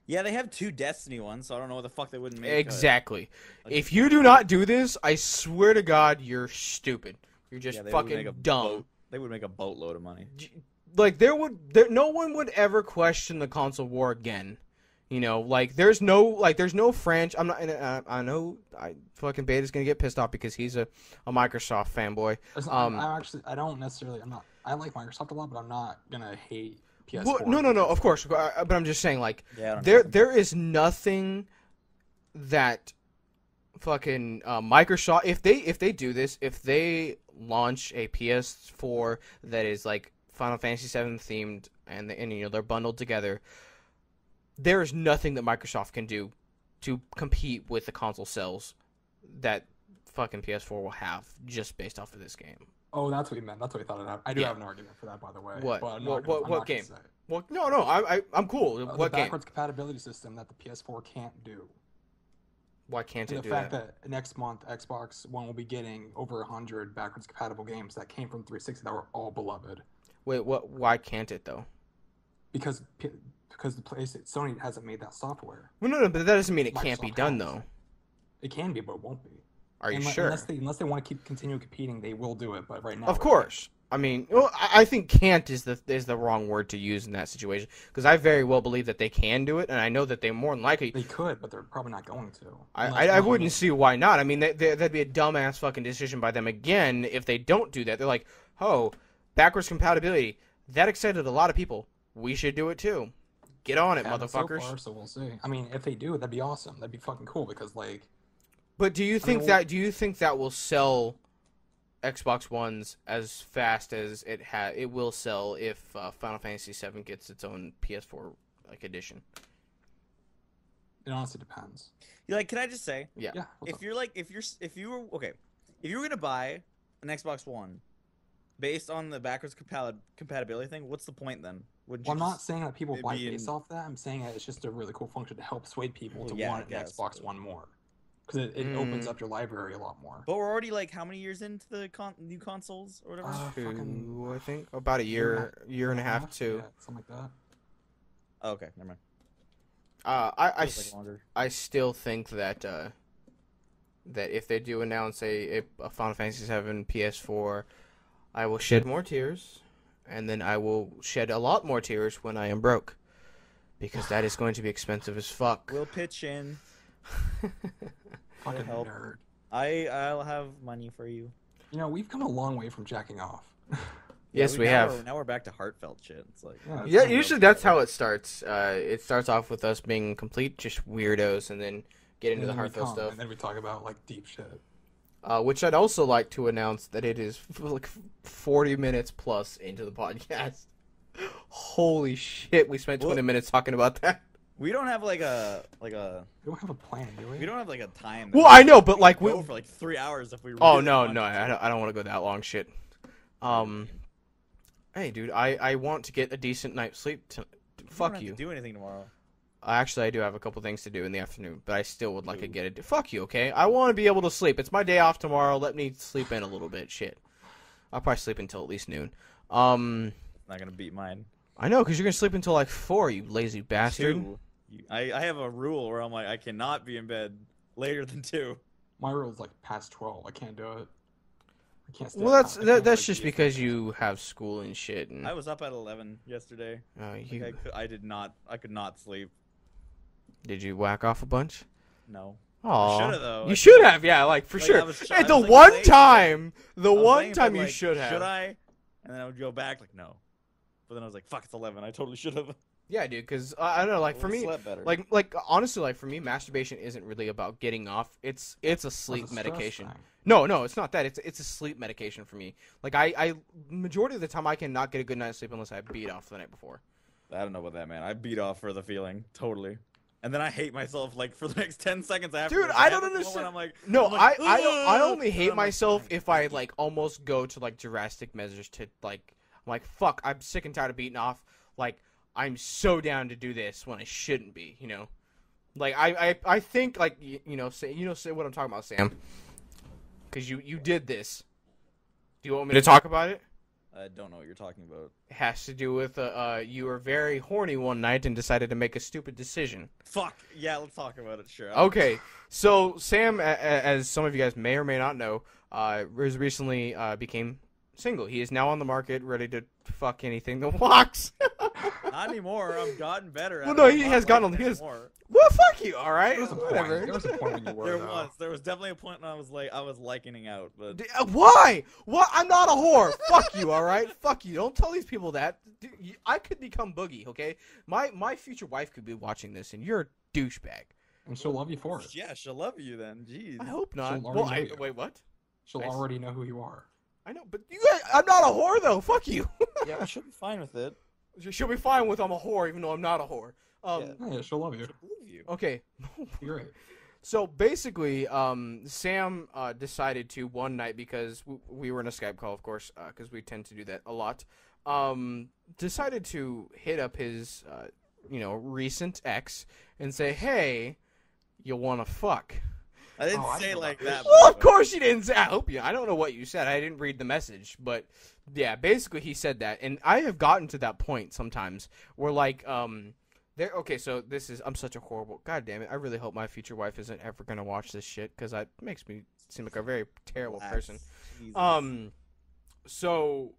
Yeah, they have 2 Destiny ones, so I don't know what the fuck they wouldn't make. Exactly. If you do not do this, I swear to God, you're stupid. You're just fucking dumb. They would make a boatload of money. Like no one would ever question the console war again. There's no franchise. I know fucking Beta's gonna get pissed off because he's a Microsoft fanboy. I like Microsoft a lot, but I'm not gonna hate PS4. Well, no, of course. But I'm just saying, there is nothing that fucking Microsoft, if they do this, if they launch a PS4 that is like Final Fantasy 7 themed and they're bundled together, there is nothing that Microsoft can do to compete with the console sales that fucking PS4 will have just based off of this game. Oh, that's what you meant. That's what you thought it had. I do have an argument for that, by the way. What? But What game? Well, no, I'm cool. What the game? backwards compatibility system that the PS4 can't do. Why can't it do that? The that? fact that next month Xbox One will be getting over 100 backwards compatible games that came from 360 that were all beloved. Wait, what? Why can't it though? Because the Sony hasn't made that software. Well, no, but that doesn't mean it can't Microsoft be done has. though. It can be, but it won't be. Are you sure? Unless they want to continue competing, they will do it. But right now, of course. I mean, well, I think can't is the wrong word to use in that situation, because I very well believe that they can do it, and I know that they more than likely they could, but they're probably not going to. I wouldn't see why not. I mean, that'd be a dumbass fucking decision by them again if they don't do that. They're like, oh, backwards compatibility, that excited a lot of people. We should do it too. Get on it, motherfuckers. So far, so we'll see. I mean, if they do, that'd be awesome. That'd be fucking cool because like. But do you think that will sell Xbox Ones as fast as it will sell if Final Fantasy VII gets its own PS4 edition? It honestly depends. Can I just say? Yeah. If you were gonna buy an Xbox One based on the backwards compatibility thing, what's the point then? I'm not saying that people buy based off that. I'm saying that it's just a really cool function to help sway people to want an Xbox One more. Because it opens up your library a lot more. But we're already how many years into the new consoles or whatever? 2, I think. About a year and a half, 2. Yeah, something like that. Oh, okay, never mind. I still think that if they do announce a Final Fantasy VII PS4, I will shed more tears, and then I will shed a lot more tears when I am broke, because that is going to be expensive as fuck. We'll pitch in. Fucking help. nerd. I'll have money for you. We've come a long way from jacking off. Yes, we have. Now we're back to heartfelt shit. It's like usually that's how it starts. It starts off with us being complete just weirdos, and then get into the heartfelt stuff. And then we talk about deep shit. Which I'd also like to announce that it is 40 minutes plus into the podcast. Holy shit, we spent 20 minutes talking about that. We don't have We don't have a plan, do we? We don't have a time. Well, I know, but we go for 3 hours if we. Really oh no, I don't want to go that long. Shit. Hey, dude, I want to get a decent night's sleep. Fuck you. Do anything tomorrow? Actually, I do have a couple things to do in the afternoon, but I still would like to get it. Fuck you, okay? I want to be able to sleep. It's my day off tomorrow. Let me sleep in a little bit. Shit. I'll probably sleep until at least noon. Not gonna beat mine. I know, because you're gonna sleep until like 4, you lazy bastard. 2. I have a rule where I'm like, I cannot be in bed later than 2. My rule is like past 12. I can't do it. I can't stay Well, up past- I can't, that's like, just be- because you have school and shit. And I was up at 11 yesterday. you I could not sleep. did you whack off a bunch? No. Oh, shoulda, though. You should have, yeah, like for Like, sure. I was And I the was, like, one saying, time, I was laying in bed, you like, should have. Should I? And then I would go back like no. But then I was like, fuck, it's 11. I totally should have. Yeah, dude, because I don't know, like for me, slept better. like honestly, like for me, masturbation isn't really about getting off. It's a It's sleep a stress medication. thing. No, it's not that. It's a sleep medication for me. Like I majority of the time I cannot get a good night's sleep unless I beat off the night before. I don't know about that, man. I beat off for the feeling totally. And then I hate myself like for the next 10 seconds after. Dude, I don't understand. I'm like, No, I'm like, I only "Ugh," hate and I'm like, myself "Fine, if I fuck you." like almost go to like drastic measures to like I'm like fuck, I'm sick and tired of beating off. Like I'm so down to do this when I shouldn't be, you know. Like I think like say what I'm talking about, Sam. Because you did this. Do you want me to talk about it? I don't know what you're talking about. It has to do with you were very horny one night and decided to make a stupid decision. Fuck. Yeah, let's talk about it. Sure. Okay, so Sam, as some of you guys may or may not know, recently became single. He is now on the market, ready to fuck anything that walks. Not anymore. I've gotten better. Well, at no, it. he I'm has not gotten. like He that has. anymore. Well, fuck you. All right, There was a point. whatever. There was a point when you were. There was definitely a point when I was like, I was likening out, but Why? What? I'm not a whore. Fuck you. All right. Fuck you. Don't tell these people that. Dude, I could become Boogie. Okay. My future wife could be watching this, and you're a douchebag. And she'll love you for it. yeah, she'll love you then. Jeez. I hope not. She'll Well, already know you. wait. What? She'll I s- already know who you are. I know, but you guys, I'm not a whore though. Fuck you. Yeah, she'll be fine with it. She'll be fine with I'm a whore, even though I'm not a whore. Yeah. Yeah, she'll love you. Believe you. Okay. You're right. So basically, Sam decided to one night because we were in a Skype call, of course, because we tend to do that a lot. Decided to hit up his, recent ex and say, "Hey, you want to fuck?" I didn't Oh, I say it know like that. that. Well, of but- course you didn't say. I hope you. I don't know what you said. I didn't read the message, but yeah, basically he said that, and I have gotten to that point sometimes where like there. Okay, so this is. I'm such a horrible. God damn it! I really hope my future wife isn't ever gonna watch this shit because that makes me seem like a very terrible person. Jesus. So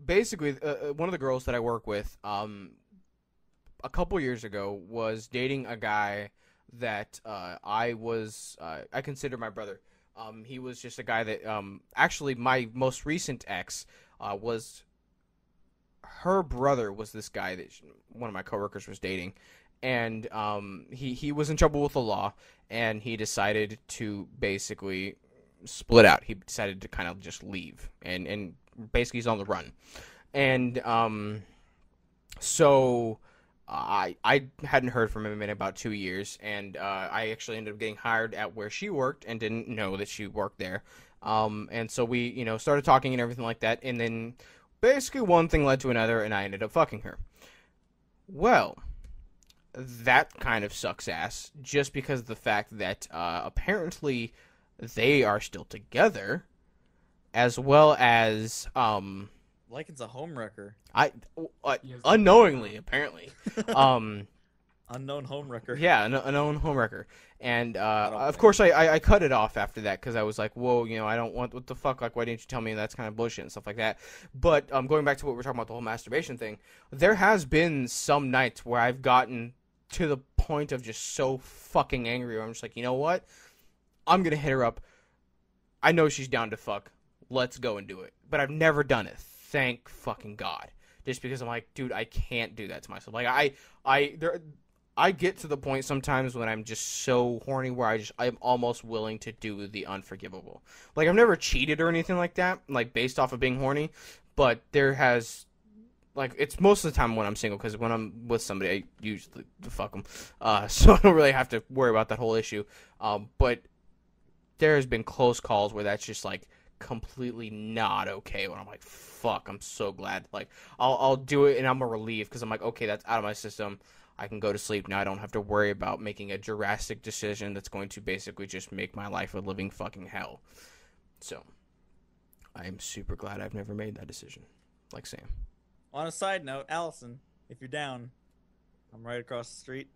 basically, one of the girls that I work with, a couple years ago, was dating a guy that I consider my brother. He was just a guy that actually my most recent ex was her brother was this guy that one of my coworkers was dating, and he was in trouble with the law, and he decided to basically split out. He decided to kind of just leave, and basically he's on the run, and so I hadn't heard from him in about 2 years, and I actually ended up getting hired at where she worked and didn't know that she worked there, and so we started talking and everything like that, and then basically one thing led to another, and I ended up fucking her. Well, that kind of sucks ass, just because of the fact that apparently they are still together, as well as Like it's a homewrecker. Yes. unknowingly, apparently. Unknown homewrecker. Yeah, an unknown homewrecker. And don't of blame course I cut it off after that because I was like, whoa, I don't want, what the fuck, like, why didn't you tell me? That's kind of bullshit and stuff like that. But going back to what we're talking about, the whole masturbation thing, there has been some nights where I've gotten to the point of just so fucking angry where I'm just like, you know what? I'm going to hit her up. I know she's down to fuck. Let's go and do it. But I've never done it. Thank fucking God. Just because I'm like, dude, I can't do that to myself. Like, I get to the point sometimes when I'm just so horny where I'm almost willing to do the unforgivable. Like, I've never cheated or anything like that, like, based off of being horny, but there has, like, it's most of the time when I'm single, because when I'm with somebody, I usually fuck them, so I don't really have to worry about that whole issue, but there has been close calls where that's just, like, completely not okay, when I'm like, fuck, I'm so glad, like, I'll do it, and I'm relieved, because I'm like, okay, that's out of my system. I can go to sleep now. I don't have to worry about making a drastic decision that's going to basically just make my life a living fucking hell. So, I'm super glad I've never made that decision, like Sam. On a side note, Allison, if you're down, I'm right across the street.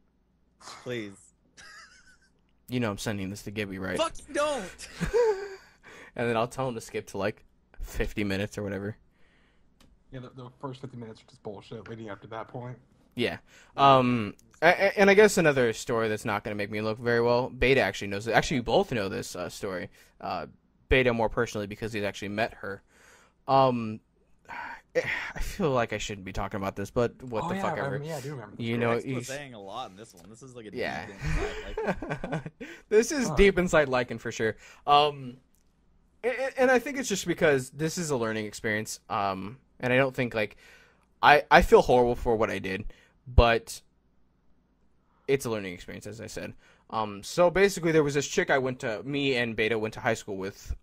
Please. You know I'm sending this to Gibby, right? Fucking don't! And then I'll tell him to skip to like 50 minutes or whatever. Yeah, the first 50 minutes are just bullshit leading up to that point. Yeah. And I guess another story that's not going to make me look very well, Beta actually knows it. Actually, you both know this story. Beta more personally because he's actually met her. I feel like I shouldn't be talking about this, but what the fuck ever. Yeah, I do remember. You know, He's saying a lot in this one. This is like a deep yeah. inside, like... This is deep inside liking for sure. And I think it's just because this is a learning experience. And I don't think like I feel horrible for what I did, but it's a learning experience, as I said. So basically, there was this chick me and Beta went to high school with.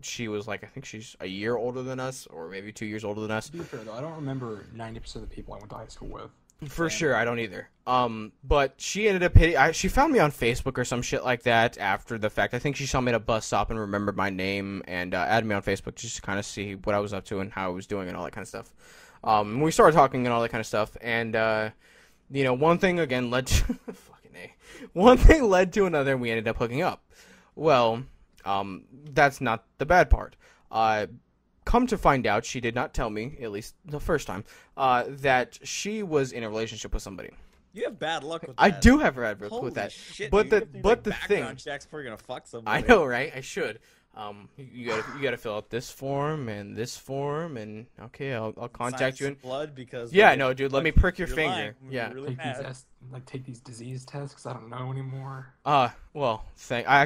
She was like, I think she's a year older than us, or maybe 2 years older than us. To be fair, though, I don't remember 90% of the people I went to high school with. For sure, I don't either. But she ended up she found me on Facebook or some shit like that after the fact. I think she saw me at a bus stop and remembered my name and added me on Facebook just to kind of see what I was up to and how I was doing and all that kind of stuff. We started talking and all that kind of stuff, and one thing again led to fucking A. One thing led to another, and we ended up hooking up. Well, that's not the bad part. Come to find out, she did not tell me, at least the first time, that she was in a relationship with somebody. You have bad luck with that. I do have bad luck with that. Shit, but dude. the thing, background checks before you're gonna fuck somebody. I know, right? I should. You gotta fill out this form, and okay, I'll contact you. Blood because yeah, no, dude, let me prick your finger. Yeah, really take these disease tests because I don't know anymore. Well, I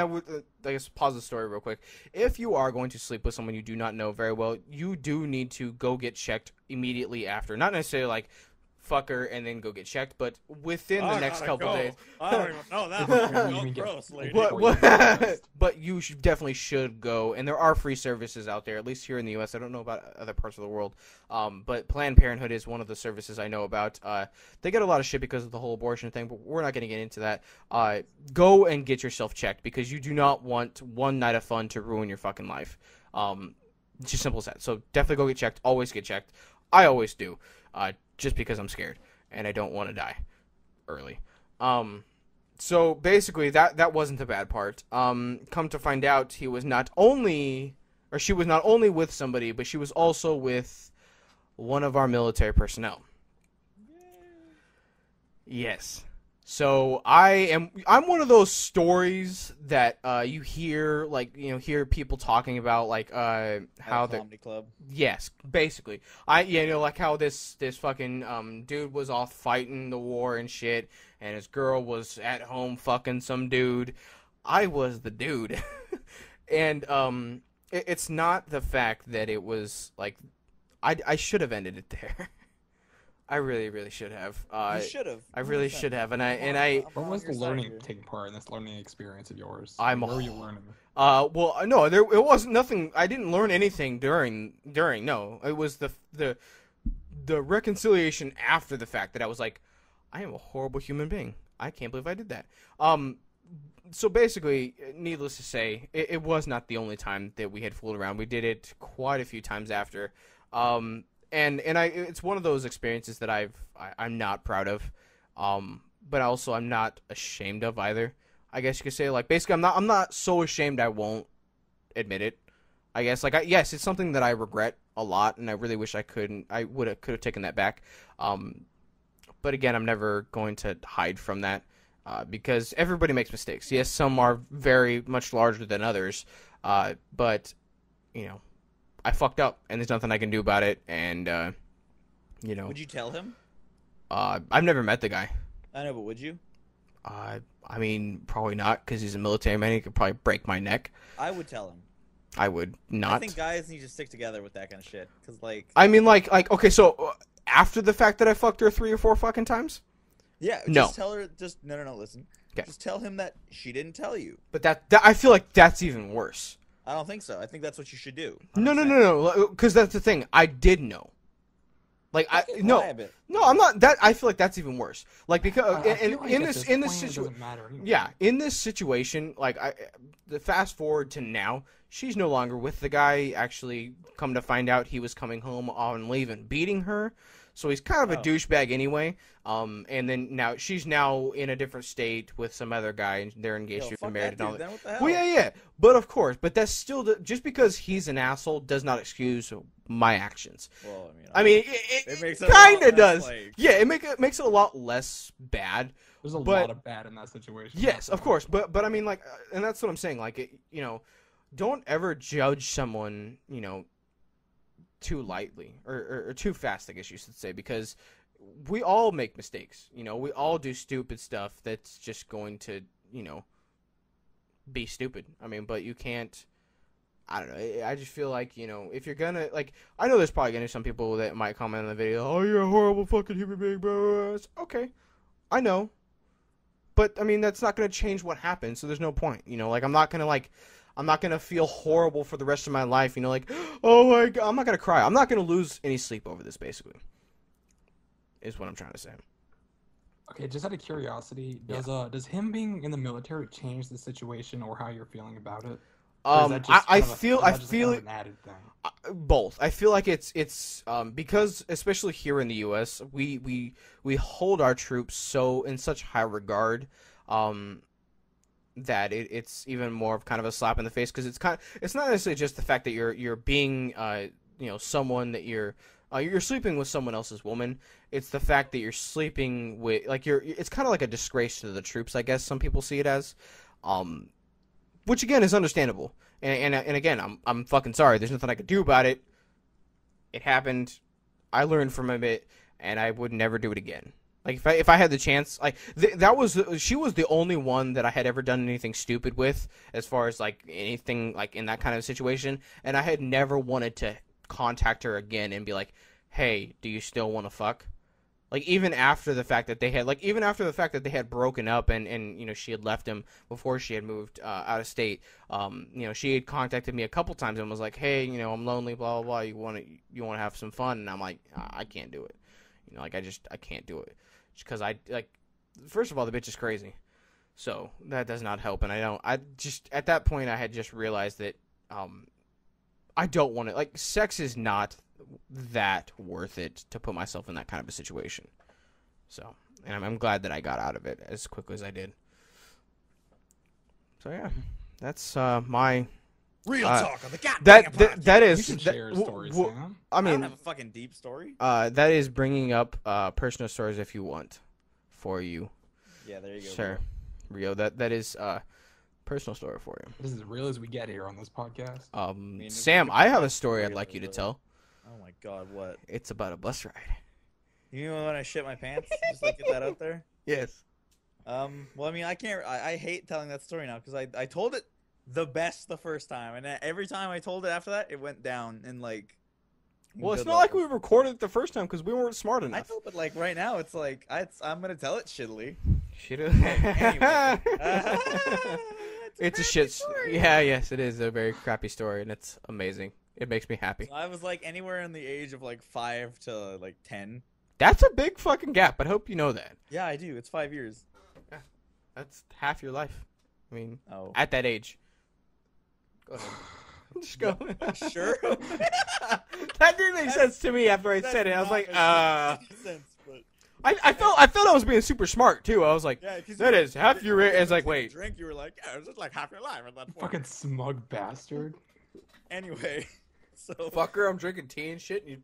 would I guess pause the story real quick. If you are going to sleep with someone you do not know very well, you do need to go get checked immediately after. Not necessarily like fuck her and then go get checked, but within the next couple days. I don't even know that. Gross, lady. But you definitely should go, and there are free services out there, at least here in the U.S. I don't know about other parts of the world, but Planned Parenthood is one of the services I know about. They get a lot of shit because of the whole abortion thing, but we're not going to get into that. Go and get yourself checked because you do not want one night of fun to ruin your fucking life. It's just simple as that. So definitely go get checked. Always get checked. I always do. Just because I'm scared and I don't want to die early. So basically that wasn't the bad part. Come to find out she was not only with somebody, but she was also with one of our military personnel. Yes. So I'm one of those stories that you hear hear people talking about how the comedy club. Yes, basically. Like how this fucking dude was off fighting the war and shit, and his girl was at home fucking some dude. I was the dude, and it's not the fact that it was like I should have ended it there. I really, really should have. You should have. I really should have, and I. What was the learning taking part in this learning experience of yours? Where were you learning? Well, no, it wasn't nothing. I didn't learn anything during. No, it was the reconciliation after the fact that I was like, I am a horrible human being. I can't believe I did that. So basically, needless to say, it was not the only time that we had fooled around. We did it quite a few times after. And it's one of those experiences that I'm not proud of, but also I'm not ashamed of either. I guess you could say, like, basically I'm not so ashamed I won't admit it. I guess yes, it's something that I regret a lot, and I really wish I could have taken that back. But again, I'm never going to hide from that because everybody makes mistakes. Yes, some are very much larger than others, but I fucked up, and there's nothing I can do about it, and, Would you tell him? I've never met the guy. I know, but would you? I mean, probably not, because he's a military man. He could probably break my neck. I would tell him. I would not. I think guys need to stick together with that kind of shit, because, like... I mean, okay, so, after the fact that I fucked her 3 or 4 fucking times? Yeah, no. Just tell her, no, listen. Okay. Just tell him that she didn't tell you. But that I feel like that's even worse. I don't think so. I think that's what you should do. 100%. No. Because that's the thing. I did know. Like Lie no, a bit. no, I'm not. That I feel like that's even worse. Like because I feel like in at this point, it situation, doesn't matter anyway. yeah, in this situation, like the fast forward to now, she's no longer with the guy. Actually, come to find out, he was coming home on leave and beating her. So he's kind of a douchebag anyway. And then now she's now in a different state with some other guy, and they're engaged to be married and all that. Then what the hell? Well, yeah. But of course, that's still just because he's an asshole does not excuse my actions. Well, I mean, it makes it it a lot kind of less, does. like- Yeah, it makes it a lot less bad. There's a But- lot of bad in that situation. Yes, of course. But I mean, like, and that's what I'm saying. Like, don't ever judge someone, too lightly or too fast, I guess you should say, because we all make mistakes. We all do stupid stuff that's just going to, be stupid. I mean, but you can't. I don't know. I just feel like, if you're gonna, like, I know there's probably gonna be some people that might comment on the video, oh, you're a horrible fucking human being, bro. Okay, I know. But, I mean, that's not gonna change what happened, so there's no point. Like, I'm not gonna feel horrible for the rest of my life, like, oh my God, I'm not gonna cry. I'm not gonna lose any sleep over this, basically, is what I'm trying to say. Okay, just out of curiosity, does him being in the military change the situation or how you're feeling about it? Or is that just I kind of a- feel is that just kind of it an added thing. both. I feel like it's because especially here in the U.S. we hold our troops so in such high regard, that it's even more of kind of a slap in the face, because it's not necessarily just the fact that you're being someone that you're sleeping with someone else's woman. It's the fact that you're sleeping with, like, it's kind of like a disgrace to the troops, I guess some people see it as, which again is understandable. And again, I'm fucking sorry. There's nothing I could do about it. It happened. I learned from it, and I would never do it again. Like, if I had the chance, like, she was the only one that I had ever done anything stupid with, as far as, like, anything, like, in that kind of situation, and I had never wanted to contact her again and be like, hey, do you still want to fuck? Like, even after the fact that they had broken up and she had left him before she had moved out of state, she had contacted me a couple times and was like, hey, I'm lonely, blah, blah, blah, you want to have some fun? And I'm like, I can't do it. I can't do it. Just because first of all, the bitch is crazy. So that does not help. And at that point, I had just realized that I don't want to, like, sex is not that worth it to put myself in that kind of a situation. So, and I'm glad that I got out of it as quickly as I did. So yeah, that's my real talk on the goddamn podcast. that You is can share stories, Sam. I I mean, don't have a fucking deep story. that is bringing up personal stories if you want for you. Yeah, there you go. Sure, Rio. That is personal story for you. This is as real as we get here on this podcast. Sam, I have a story I'd like you to tell. Oh my God, what? It's about a bus ride. You know when I shit my pants? Just like get that out there. Yes. Well, I mean, I can't. I hate telling that story now because I told it the best the first time, and every time I told it after that, it went down in like. Well, it's good not like levels. we recorded it the first time because we weren't smart I enough. know, but like right now, it's like I'm gonna tell it shittily. It's a crappy shit. story. Yeah, yes, it is a very crappy story, and it's amazing. It makes me happy. So I was like anywhere in the age of like 5 to like 10. That's a big fucking gap. I hope you know that. Yeah, I do. It's 5 years. That's half your life. I mean, Oh, at that age. Go ahead. Just go. sure. That didn't make sense to me after I said it. I was like, Sense, but I felt I was being super smart too. I was like, yeah, 'cause that you- is half your. It's like, wait. Drink. You were like, yeah, it's just like half your life at that point. Fucking smug bastard. Anyway, so Fucker, I'm drinking tea and shit. And you...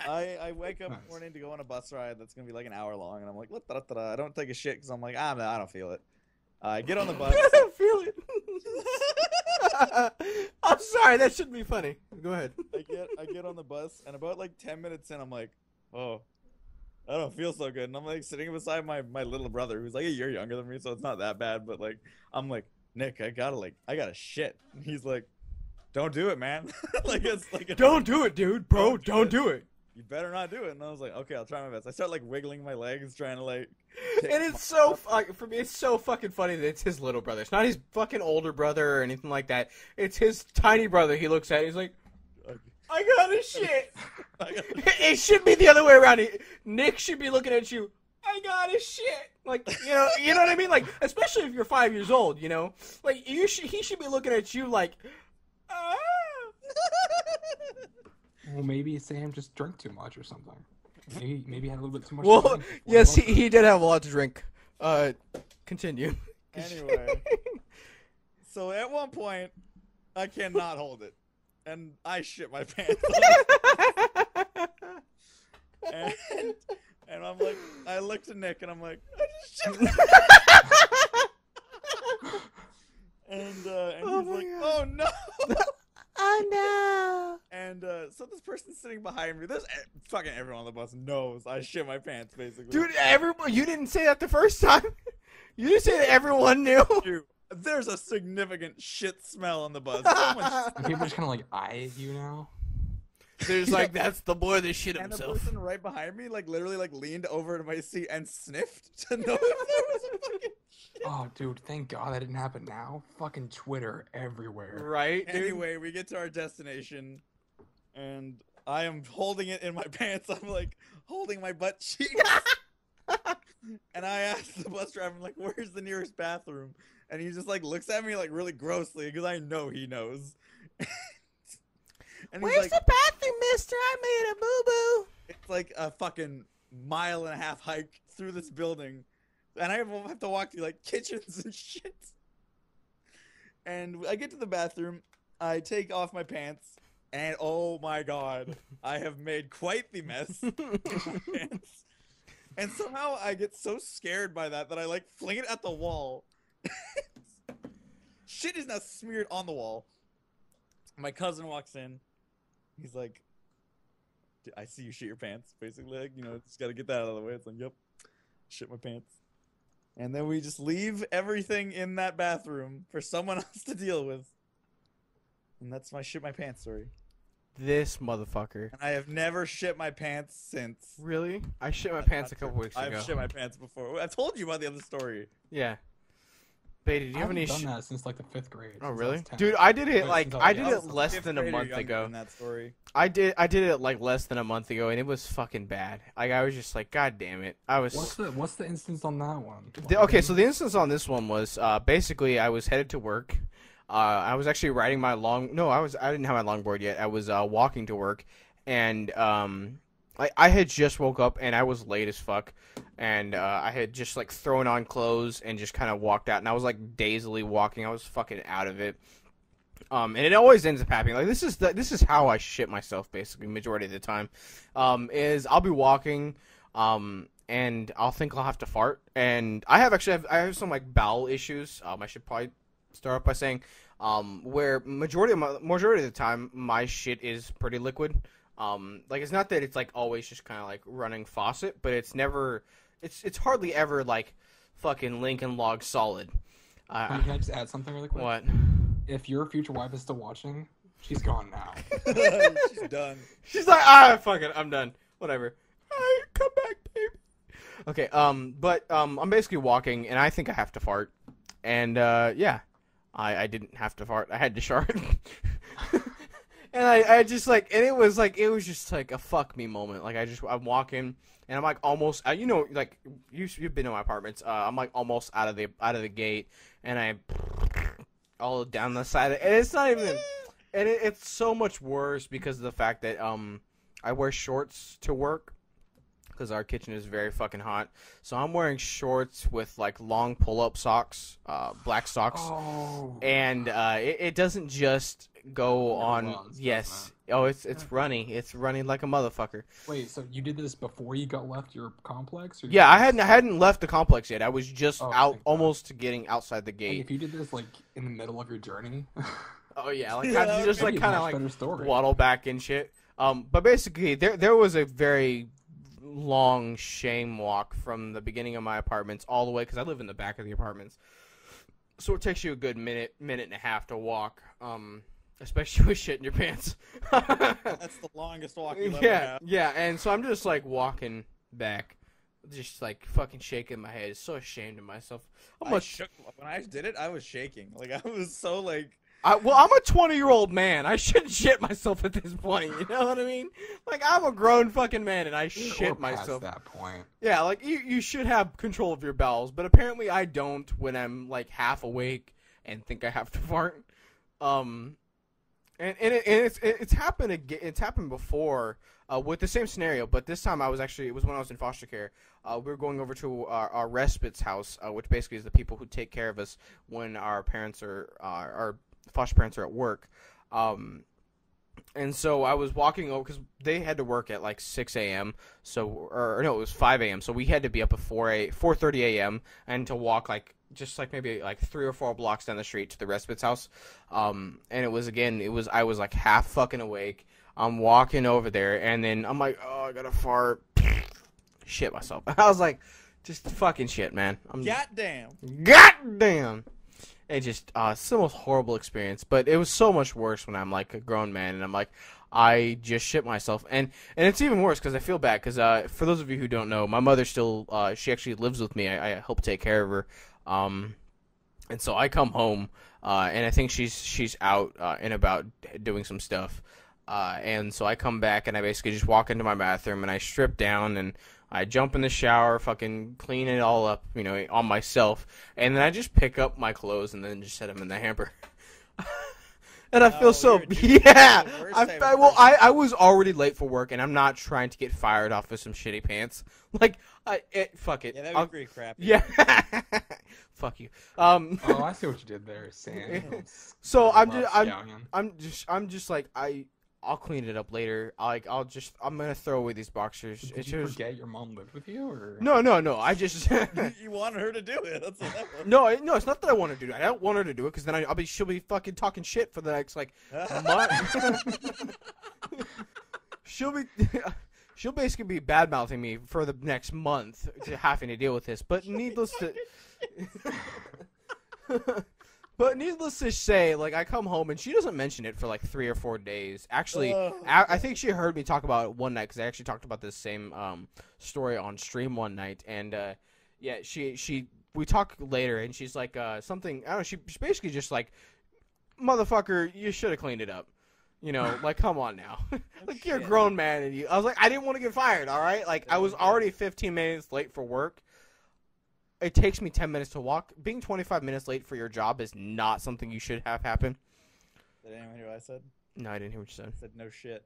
I wake up in Nice. the morning to go on a bus ride that's gonna be like an hour long, and I'm like, I don't take a shit because I'm like, I don't feel it. I get on the bus. I don't feel it. I'm sorry, that shouldn't be funny. Go ahead. I get on the bus, and about like 10 minutes in, I'm like, oh, I don't feel so good. And I'm like sitting beside my little brother, who's like a year younger than me, so it's not that bad. But like, I'm like, Nick, I gotta shit. And he's like, don't do it, man. Like it's like Don't do it, dude. Bro, don't do it. You better not do it. And I was like, okay, I'll try my best. I start like wiggling my legs, trying to like. And it's so for me, it's so fucking funny that it's his little brother. It's not his fucking older brother or anything like that. It's his tiny brother. He looks at it, he's like, I gotta shit. It should be the other way around. Nick should be looking at you. I gotta shit. Like, you know what I mean? Like, especially if you're 5 years old, you know? Like, he should be looking at you like, ah. Well, maybe Sam just drank too much or something. Maybe had a little bit too much. Well, yes, he did have a lot to drink. Continue. Anyway, so at one point, I cannot hold it, and I shit my pants. and I'm like, I look to Nick, and I'm like, I just shit my pants. And he's like, God. Oh no. Oh no! And so this person sitting behind me, fucking everyone on the bus knows I shit my pants, basically. Dude, you didn't say that the first time. You didn't say that everyone knew. Dude, there's a significant shit smell on the bus. People just kind of like eye you now. There's like, that's the boy that shit And the himself. person right behind me, like, literally, like, leaned over to my seat and sniffed to know if there was a fucking shit. Oh, dude, thank God that didn't happen now. Fucking Twitter everywhere. Right? Dude? Anyway, we get to our destination, and I am holding it in my pants. I'm, like, holding my butt cheeks. And I asked the bus driver, I'm like, where's the nearest bathroom? And he just, like, looks at me, like, really grossly, because I know he knows. And he's Where's like, the bathroom, mister? I made a boo-boo. it's like a fucking 1.5 mile hike through this building. And I have to walk through, like, kitchens and shit. And I get to the bathroom. I take off my pants. And, oh, my God. I have made quite the mess in my pants. And somehow I get so scared by that I, like, fling it at the wall. Shit is now smeared on the wall. My cousin walks in. He's like, I see you shit your pants, basically. Like, just gotta get that out of the way. It's like, yep, shit my pants. And then we just leave everything in that bathroom for someone else to deal with. And that's my shit my pants story. This motherfucker. And I have never shit my pants since. Really? I shit my pants a couple weeks ago. I've shit my pants before. I've told you about the other story. Yeah. Beta, do you have any? I've done that since like the 5th grade. Oh since I really? was 10. Dude, I did it Wait, like since I I did was it less Fifth than a grade or month younger ago. in that story. I did it like less than a month ago, and it was fucking bad. Like I was just like, God damn it! I was. What's the instance on that one? Okay, so the instance on this one was basically I was headed to work. I was actually riding my I didn't have my longboard yet. I was walking to work, and I had just woke up and I was late as fuck, and I had just like thrown on clothes and just kind of walked out, and I was like dazedly walking. I was fucking out of it. And it always ends up happening. Like this is how I shit myself basically majority of the time. Is I'll be walking, and I'll think I'll have to fart, and I have some like bowel issues. I should probably start off by saying, where majority of the time my shit is pretty liquid. Like it's not that it's like always just kind of like running faucet, but it's hardly ever like fucking Lincoln Log solid. Can I just add something really quick? What? If your future wife is still watching, she's gone now. She's done. She's like, fuck it, I'm done. Whatever. Alright, come back, baby. Okay, but I'm basically walking, and I think I have to fart, and yeah, I didn't have to fart. I had to shart. And I just like, and it was just like a fuck me moment. Like I'm walking, and I'm like almost, like you've been to my apartments. I'm like almost out of the gate, and I all down the side, and it's not even, and it's so much worse because of the fact that I wear shorts to work. Because our kitchen is very fucking hot, so I'm wearing shorts with like long pull-up socks, black socks, and it doesn't just go on. Yes, it's runny. It's running like a motherfucker. Wait, so you did this before you left your complex? Or Yeah, I hadn't left the complex yet. I was just out, thank God. almost getting outside the Like, gate. if you did this like in the middle of your journey, Oh yeah, like Yeah, I just like maybe kind a of much like better story. waddle back and shit. But basically, there was a very long shame walk from the beginning of my apartments all the way, because I live in the back of the apartments, so it takes you a good minute and a half to walk, especially with shit in your pants. That's the longest walk you'll ever have. Yeah, and so I'm just like walking back, just like fucking shaking my head, so ashamed of myself. When I did it, I was shaking. Like I was so like, I'm a 20-year-old man. I shouldn't shit myself at this point. You know what I mean? Like, I'm a grown fucking man, and I shit myself. Past that point. Yeah, like, you should have control of your bowels, but apparently I don't when I'm, like, half awake and think I have to fart. It's happened again. It's happened before with the same scenario, but this time it was when I was in foster care. We were going over to our respite's house, which basically is the people who take care of us when our parents our foster parents are at work. And so I was walking over because they had to work at like 6 a.m. It was 5 a.m. So we had to be up at 4:30 a.m. and to walk maybe 3 or 4 blocks down the street to the respite's house. And I was like half fucking awake. I'm walking over there, and then I'm like, oh, I gotta fart. Shit myself. I was like, just fucking shit, man. Goddamn. It just, it's the most horrible experience, but it was so much worse when I'm like a grown man, and I'm like, I just shit myself. And it's even worse because I feel bad, because for those of you who don't know, my mother still, she actually lives with me. I help take care of her. And so I come home, and I think she's out and about doing some stuff. And so I come back, and I basically just walk into my bathroom, and I strip down, and I jump in the shower, fucking clean it all up, on myself, and then I just pick up my clothes and then just set them in the hamper. And I feel so, yeah. I was already late for work, and I'm not trying to get fired off of some shitty pants. Like, fuck it. Yeah, that'd be pretty crappy. Yeah. Fuck you. Oh, I see what you did there, Sam. So I'm just like, I'll clean it up later. I'm gonna throw away these boxers. Did you forget your mom lived with you, or? No. I just You wanted her to do it. That's what that was. No, it's not that I want to do it. I don't want her to do it because then she'll be fucking talking shit for the next month. She'll basically be bad mouthing me for the next month, having to deal with this. But needless to say, like, I come home and she doesn't mention it for like 3 or 4 days. Actually, I think she heard me talk about it one night because I actually talked about this same story on stream one night. And we talk later, and she's like something. I don't know. She's basically just like, motherfucker, you should have cleaned it up. Like, come on now. Like, you're a grown man, and I was like, I didn't want to get fired. All right, like I was already 15 minutes late for work. It takes me 10 minutes to walk. Being 25 minutes late for your job is not something you should have happen. Did anyone hear what I said? No, I didn't hear what you said. I said no shit.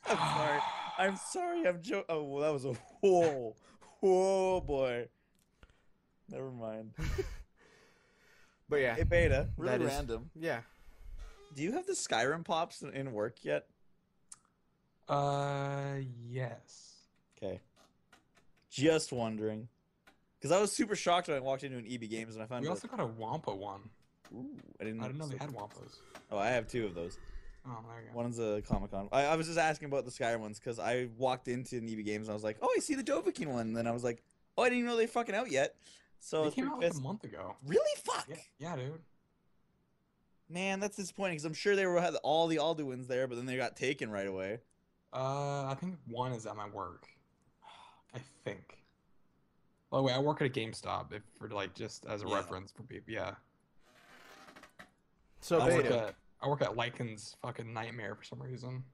I'm sorry. I'm joking. Oh, well, that was a whoa, boy. Never mind. But yeah. Hey, Beta. Really random. Yeah. Do you have the Skyrim pops in work yet? Yes. Okay. Just wondering, because I was super shocked when I walked into an EB Games and I found. We also got a Wampa one. Ooh, I didn't know they had Wampas. Oh, I have 2 of those. Oh, there you go. One's a Comic-Con. I was just asking about the Skyrim ones because I walked into an EB Games and I was like, oh, I see the Dovahkiin one. And then I was like, oh, I didn't even know they fucking out yet. So they came out like a month ago. Really? Fuck. Yeah, dude. Man, that's disappointing because I'm sure they had all the Alduins there, but then they got taken right away. I think one is at my work. I think. By the way, I work at a GameStop, just as a reference for people. Yeah. So I work at Lycan's fucking nightmare for some reason.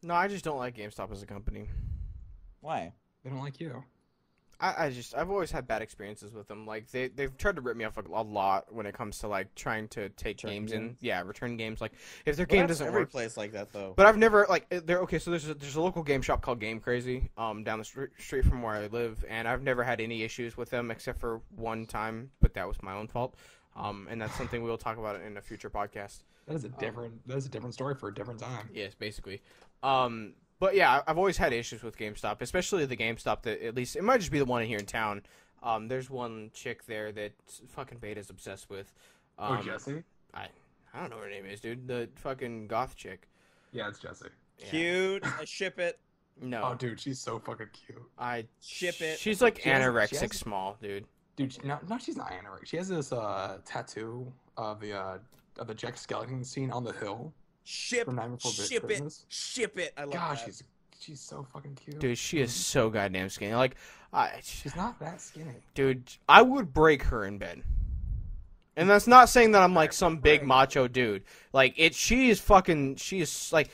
No, I just don't like GameStop as a company. Why? They don't like you. I've always had bad experiences with them. Like they've tried to rip me off a lot when it comes to like trying to take games in. Yeah, return games. Like if their game doesn't every work. Place like that though. But I've never okay. So there's a local game shop called Game Crazy down the street from where I live, and I've never had any issues with them except for one time, but that was my own fault. And that's something we'll talk about in a future podcast. That is a different story for a different time. Yes, basically. But yeah, I've always had issues with GameStop, especially the GameStop that at least it might just be the one here in town. There's one chick there that fucking Beta's obsessed with. Jessie? I don't know what her name is, dude. The fucking goth chick. Yeah, it's Jessie. Yeah. Cute. I ship it. No. Oh, dude, she's so fucking cute. I ship it. She's like anorexic small, dude. Dude, no, she's not anorexic. She has this tattoo of the Jack Skellington scene on the hill. Ship it. I love Gosh, that. she's so fucking cute. Dude, she is so goddamn skinny. Like, she's not that skinny. Dude, I would break her in bed. And that's not saying that I'm like some big macho dude. Like she's like,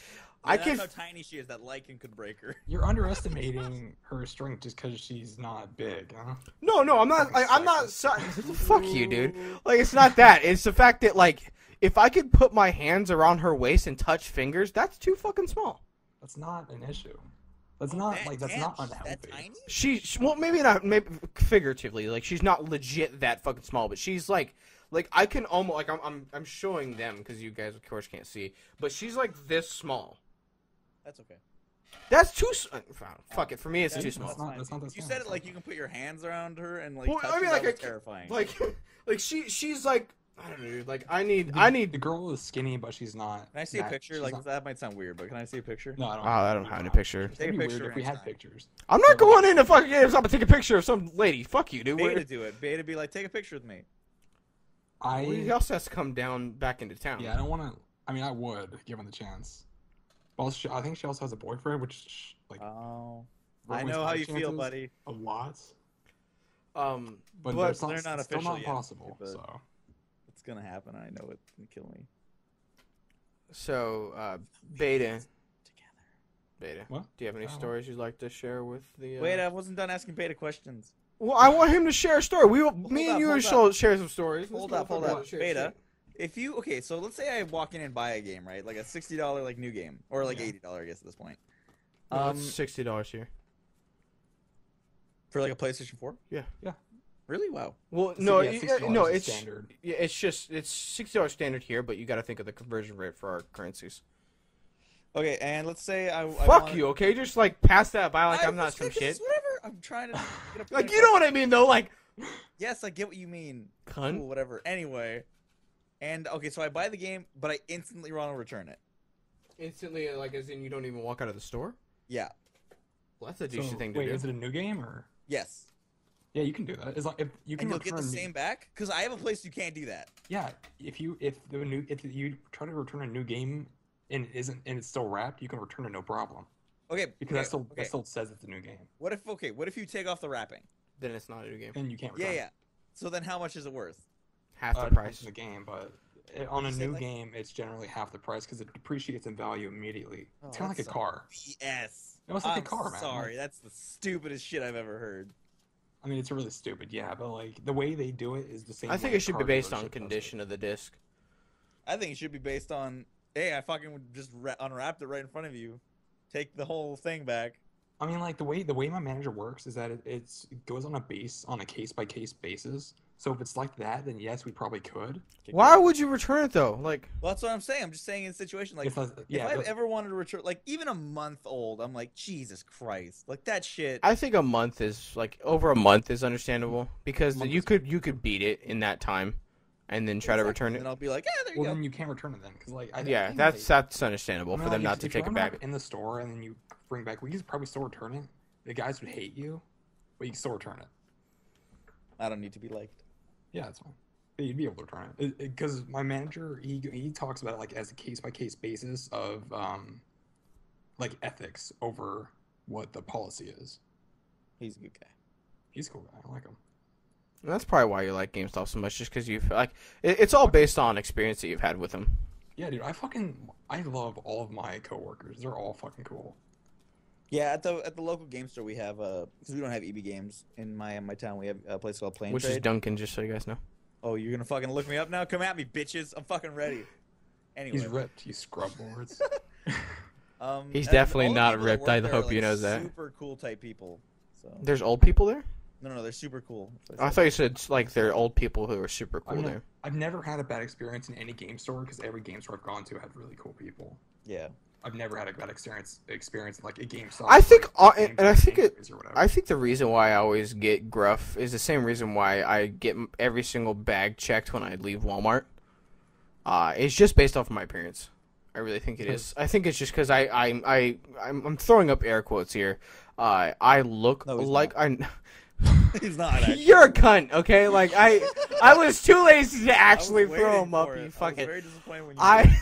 I That's can. how tiny she is. That lichen could break her. You're underestimating her strength just because she's not big, huh? No, I'm not. I'm not. Fuck you, dude. Like it's not that. It's the fact that like if I could put my hands around her waist and touch fingers, that's too fucking small. That's not an issue. That's not that's not unhealthy. That tiny? She well maybe not, maybe figuratively, like she's not legit that fucking small, but she's like I can almost like I'm showing them because you guys of course can't see, but she's like this small. That's okay. That's too. Fuck it. For me, it's too small. That's not that You small. said it like you can put your hands around her and like. Well, touch I mean, her. like That was terrifying. like she's like I don't know, dude. Like I need. The girl is skinny, but she's not. Can I see a picture? Like that might sound weird, but can I see a picture? No, I don't. I don't have any picture. Take a It'd be picture weird if we next had time. pictures. I'm not going into fucking games. I'm gonna take a picture of some lady. Fuck you, dude. Beta do it. Beta be like, take a picture with me. He also has to come down back into town. Yeah, I don't want to. I mean, I would given the chance. But also, I think she also has a boyfriend, which like. Oh. I ruins know how my you feel, chances buddy. A lot. But But they're not it's still official not yet, possible. but- So. It's gonna happen. I know it's gonna kill me. so Beta. Beta. What? Do you have any What? stories you'd like to share with the? Wait, I wasn't done asking Beta questions. Well, I want him to share a story. Me and you will share some stories. Hold Let's up. go share Beta, shit. if you so let's say I walk in and buy a game, right? Like a $60 like new game, or like Yeah. $80, I guess at this point. No, it's $60 here. For like a PlayStation 4. Yeah. Yeah. Really? Wow. Well, So, no, yeah, $60 is it's standard. Yeah, it's $60 standard here, but you got to think of the conversion rate for our currencies. Okay, and let's say I Fuck wanna- you, okay? Just like pass that by like I'm not just- some this shit. is whatever. I'm trying to get a Like you know what I mean though, like Yes, I get what you mean. cunt. Cool, whatever. Anyway, and okay, so I buy the game, but I instantly want to return it. Instantly, like as in you don't even walk out of the store. Yeah. Well, that's a decent So, thing to wait, do. is it a new game or? Yes. Yeah, you can do that. As long if you can And you'll get the return same back? Because I have a place you can't do that. Yeah, if you try to return a new game and it's still wrapped, you can return it no problem Okay. because okay, that still says it's a new game. What if you take off the wrapping? Then it's not a new game. Then you can't return Yeah, yeah. So then how much is it worth? Half the Depends price. on the game, but on a You said, new like- game, it's generally half the price because it depreciates in value immediately. Oh, It's kind of like a that's car. BS. It was like a I'm car, man. Sorry, Like- that's the stupidest shit I've ever heard. I mean, it's really stupid, yeah, but like the way they do it is the same. I think way it should be car based dealership on does it. condition of the disc. I think it should be based on, hey, I fucking just unwrapped it right in front of you. Take the whole thing back. I mean, like the way my manager works is that it goes on a case by case basis. So if it's like that, then yes, we probably could. Why would you return it though? Like, Well, that's what I'm saying. I'm just saying in a situation like If I- if yeah, I've but- ever wanted to return, like even a month old, I'm like, Jesus Christ, like that shit. I think a month is like over a month is understandable because Month you is- could beat it in that time, and then try to return And it. I'll be like, yeah, there you Well, go. then you can't return it then, because like Yeah, think, that's understandable I mean, for them like, not to if you take it unwrap back. in the store and then you bring back. We could probably still return it. The guys would hate you, but you can still return it. I don't need to be liked. Yeah, that's fine. But you'd be able to return it because my manager he talks about it like as a case by case basis of like ethics over what the policy is. He's a good guy. He's a cool guy. I like him. And that's probably why you like GameStop so much, just because you feel like it's all based on experience that you've had with them. Yeah, dude. I love all of my coworkers. They're all fucking cool. Yeah, at the local game store we have because we don't have EB games in my town. We have a place called Plane Which Trade. is Duncan, just so you guys know. Oh, you're gonna fucking look me up now? Come at me, bitches! I'm fucking ready. Anyway, He's ripped. You scrub boards. He's and definitely all the not people that ripped. work I there hope are, you like, knows that. Super cool type people. So There's old people there? no, they're super cool. I thought you said like they're old people who are super cool there. I've never had a bad experience in any game store because every game store I've gone to had really cool people. Yeah. I've never had a bad experience in like a game store. I think, or and I think it. or whatever. I think the reason why I always get gruff is the same reason why I get every single bag checked when I leave Walmart. It's just based off of my appearance. I really think it is. I think it's just because I'm throwing up air quotes here. I look No, he's like I. He's not. Actually. You're a cunt, okay? Like I was too lazy to actually I was throw waiting him up. for it. You I was fucking. very disappointed when you.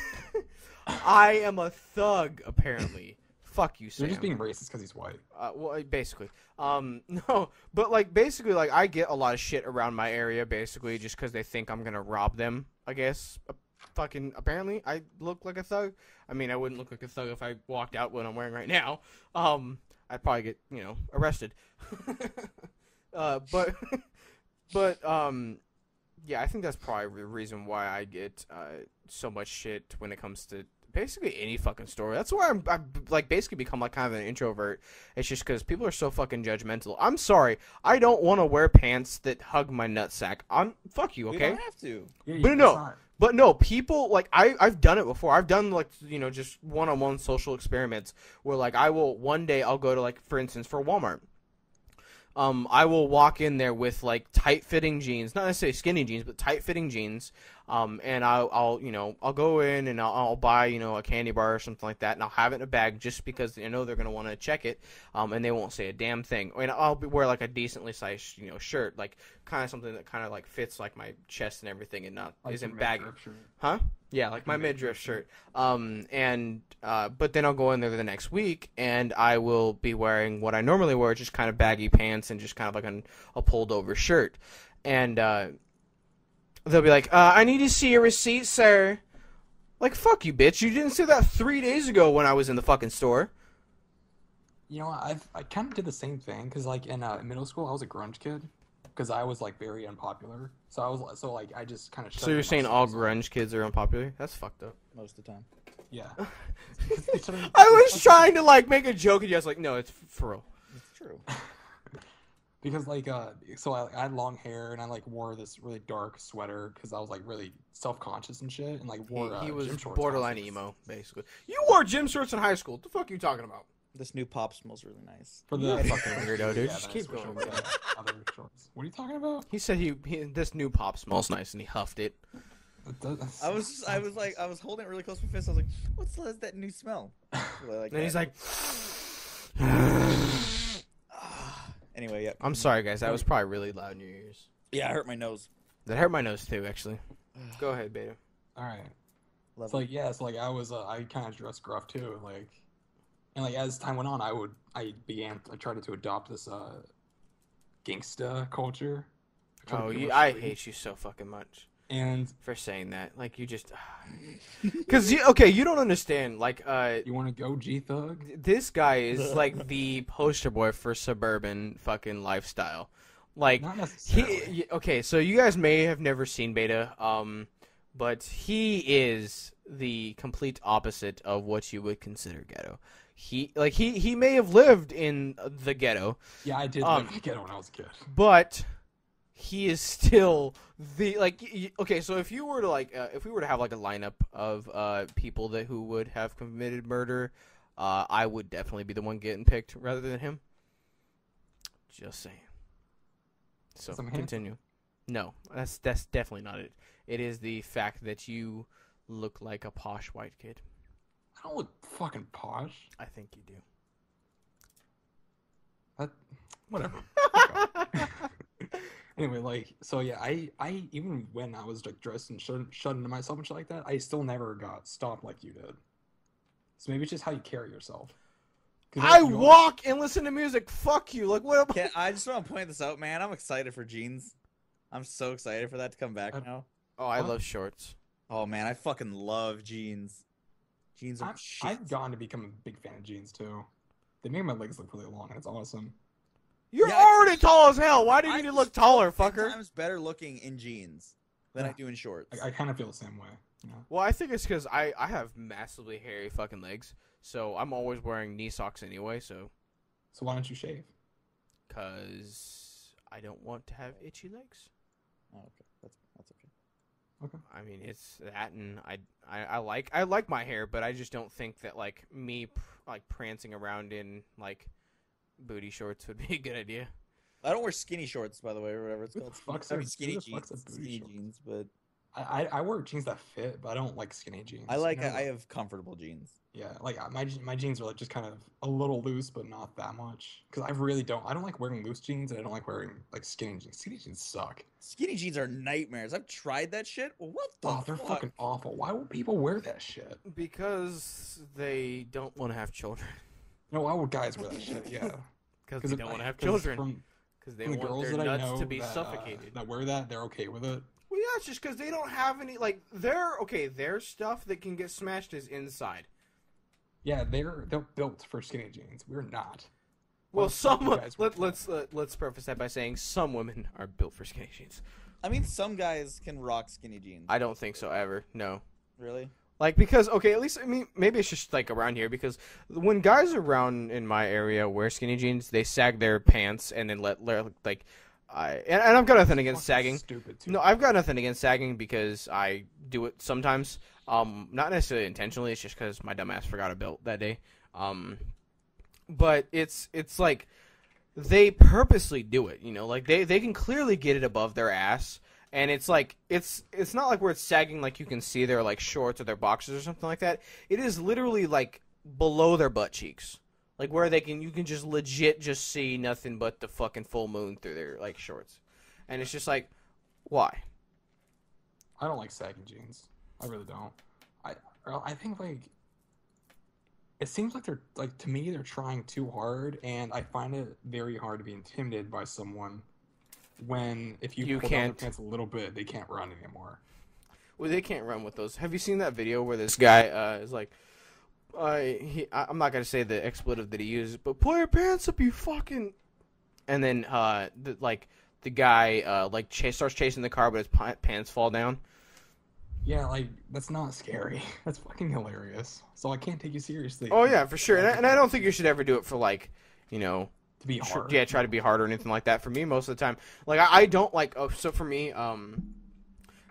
I am a thug apparently. Fuck you, Sam. You're just being racist because he's white. Well, basically. No, but like basically, like I get a lot of shit around my area, basically, just because they think I'm gonna rob them. I guess. Fucking apparently, I look like a thug. I mean, I wouldn't look like a thug if I walked out what I'm wearing right now. I'd probably get arrested. But yeah, I think that's probably the reason why I get so much shit when it comes to basically any fucking story. That's why I've like basically become like kind of an introvert. It's just because people are so fucking judgmental. I'm sorry, I don't want to wear pants that hug my nutsack. Fuck you, okay? We don't have to. Yeah, But it's no. not- But no, people like I've done it before. I've done like just one-on-one social experiments where like one day I'll go to like for instance for Walmart. I will walk in there with like tight-fitting jeans, not necessarily skinny jeans, but tight-fitting jeans. And I'll go in and I'll buy a candy bar or something like that, and I'll have it in a bag just because I know they're gonna want to check it. And they won't say a damn thing. And I'll wear like a decently sized shirt, like kind of something that kind of like fits like my chest and everything, and not like isn't your baggy. midriff shirt. Huh? Yeah, like my midriff shirt. But then I'll go in there the next week, and I will be wearing what I normally wear, just kind of baggy pants and just kind of like a pulled over shirt. And they'll be like, I need to see your receipt, sir. Like, fuck you, bitch. You didn't say that 3 days ago when I was in the fucking store. I kind of did the same thing because like in middle school I was a grunge kid because I was like very unpopular. So I just kind of. So you're saying all grunge kids are unpopular? That's fucked up. Most of the time. Yeah. I was trying to like make a joke, and you guys like, no, it's for real. It's true. Because like so I had long hair and I like wore this really dark sweater because I was like really self-conscious and shit and like wore He was gym shorts borderline constantly. emo, basically. You wore gym shorts in high school. What the fuck are you talking about? This new pop smells really nice. For You're the a fucking weirdo, dude. Yeah, Just then I keep switched going. over to other shorts. What are you talking about? He said he this new pop smells nice, and he huffed it. I was holding it really close to my fist. I was like, "What's that new smell?" And then he's like, Anyway, yeah. I'm sorry, guys. That was probably really loud in your ears. Yeah, I hurt my nose. That hurt my nose too, actually. Go ahead, Beta. All right. Love So like yeah, so like I was I kind of dressed gruff too, and like as time went on, I tried to adopt this gangsta culture. I hate you so fucking much And for saying that. Like you just, because you don't understand. Like you want to go G Thug? this guy is like the poster boy for suburban fucking lifestyle. Like Not necessarily. okay, so you guys may have never seen Beta, but he is the complete opposite of what you would consider ghetto. He may have lived in the ghetto, Yeah, I did live in the ghetto when I was a kid. but he is still the okay. So if you were to if we were to have like a lineup of people who would have committed murder, I would definitely be the one getting picked rather than him. Just saying. So Some handsome. continue. No, that's definitely not it. It is the fact that you look like a posh white kid. I don't look fucking posh. I think you do. Whatever. Anyway, so yeah, I even when I was like dressed and shut into myself and shit like that, I still never got stopped like you did. So maybe it's just how you carry yourself. 'Cause, like, I you walk and listen to music. Fuck you. Like what? I just want to point this out, man. I'm excited for jeans. I'm so excited for that to come back now. Oh, I What? love shorts. Oh man, I fucking love jeans. Jeans are shit. I've gotten to become a big fan of jeans too. They make my legs look really long, and it's awesome. You're Yeah, already tall as hell. Why do you I need to just look taller, feel fucker? 10 times better looking in jeans than I Yeah. do in shorts. I kind of feel the same way. You know? Well, I think it's because I have massively hairy fucking legs, so I'm always wearing knee socks anyway. So, So why don't you shave? because I don't want to have itchy legs. Oh, okay, that's okay. Okay. I mean, it's that, and I like my hair, but I just don't think that like me prancing around in like booty shorts would be a good idea. I don't wear skinny shorts, by the way, or whatever it's Who called. the fuck's I mean, are- skinny who the fuck's jeans. a booty Skinny short? jeans, but I wear jeans that fit, but I don't like skinny jeans. I like. You know? I have comfortable jeans. Yeah, like my jeans are like just kind of a little loose, but not that much. Because I really don't. I don't like wearing loose jeans, and I don't like wearing like skinny jeans. Skinny jeans suck. Skinny jeans are nightmares. I've tried that shit. What the Oh, they're fuck? fucking awful. Why would people wear that shit? Because they don't want to have children. No, why would guys wear that shit? Yeah. Because they don't want to have 'cause children. Because they from the want girls their that I nuts know to be that, suffocated. that wear that, they're okay with it. Well, yeah, it's just because they don't have any, like, their stuff that can get smashed is inside. Yeah, they're built for skinny jeans. We're not. Well, Some guys wear let's preface that by saying some women are built for skinny jeans. I mean, some guys can rock skinny jeans. I don't think so ever. No. Really? Like, because, okay, at least, I mean, maybe it's just, like, around here, because when guys around in my area wear skinny jeans, they sag their pants and then like, and I've got nothing against sagging. Stupid too. No, I've got nothing against sagging because I do it sometimes. Not necessarily intentionally, it's just because my dumbass forgot a belt that day. But it's like, they purposely do it, you know, like, they can clearly get it above their ass. And it's like, it's not like where it's sagging like you can see their, like, shorts or their boxers or something like that. It is literally, like, below their butt cheeks. Like, where you can just legit just see nothing but the fucking full moon through their, like, shorts. And it's just like, why? I don't like sagging jeans. I really don't. I think, like, it seems like to me, they're trying too hard, and I find it very hard to be intimidated by someone when if you pull down their pants a little bit, they can't run anymore. Well, they can't run with those. Have you seen that video where this guy is like, I'm not gonna say the expletive that he uses, but pull your pants up, you fucking. And then the guy starts chasing the car, but his pants fall down. Yeah, like, that's not scary. That's fucking hilarious. So I can't take you seriously. Oh yeah, for sure. And I don't think you should ever do it for, like, you know, to be hard. Yeah, try to be hard or anything like that. For me, most of the time, like, I don't like. Oh, so for me, and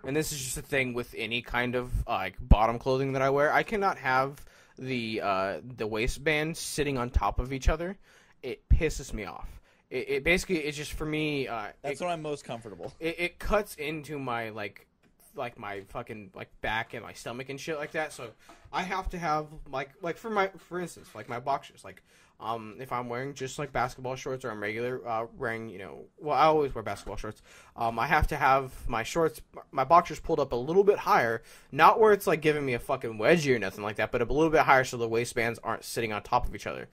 this is just a thing with any kind of like bottom clothing that I wear. I cannot have the waistband sitting on top of each other. It pisses me off. It basically, it's just for me. That's when I'm most comfortable. It cuts into my like my fucking like back and my stomach and shit like that. So I have to have like for instance, like my boxers, like. If I'm wearing just like basketball shorts or I'm wearing, you know, well, I always wear basketball shorts. I have to have my boxers pulled up a little bit higher, not where it's like giving me a fucking wedgie or nothing like that, but a little bit higher so the waistbands aren't sitting on top of each other.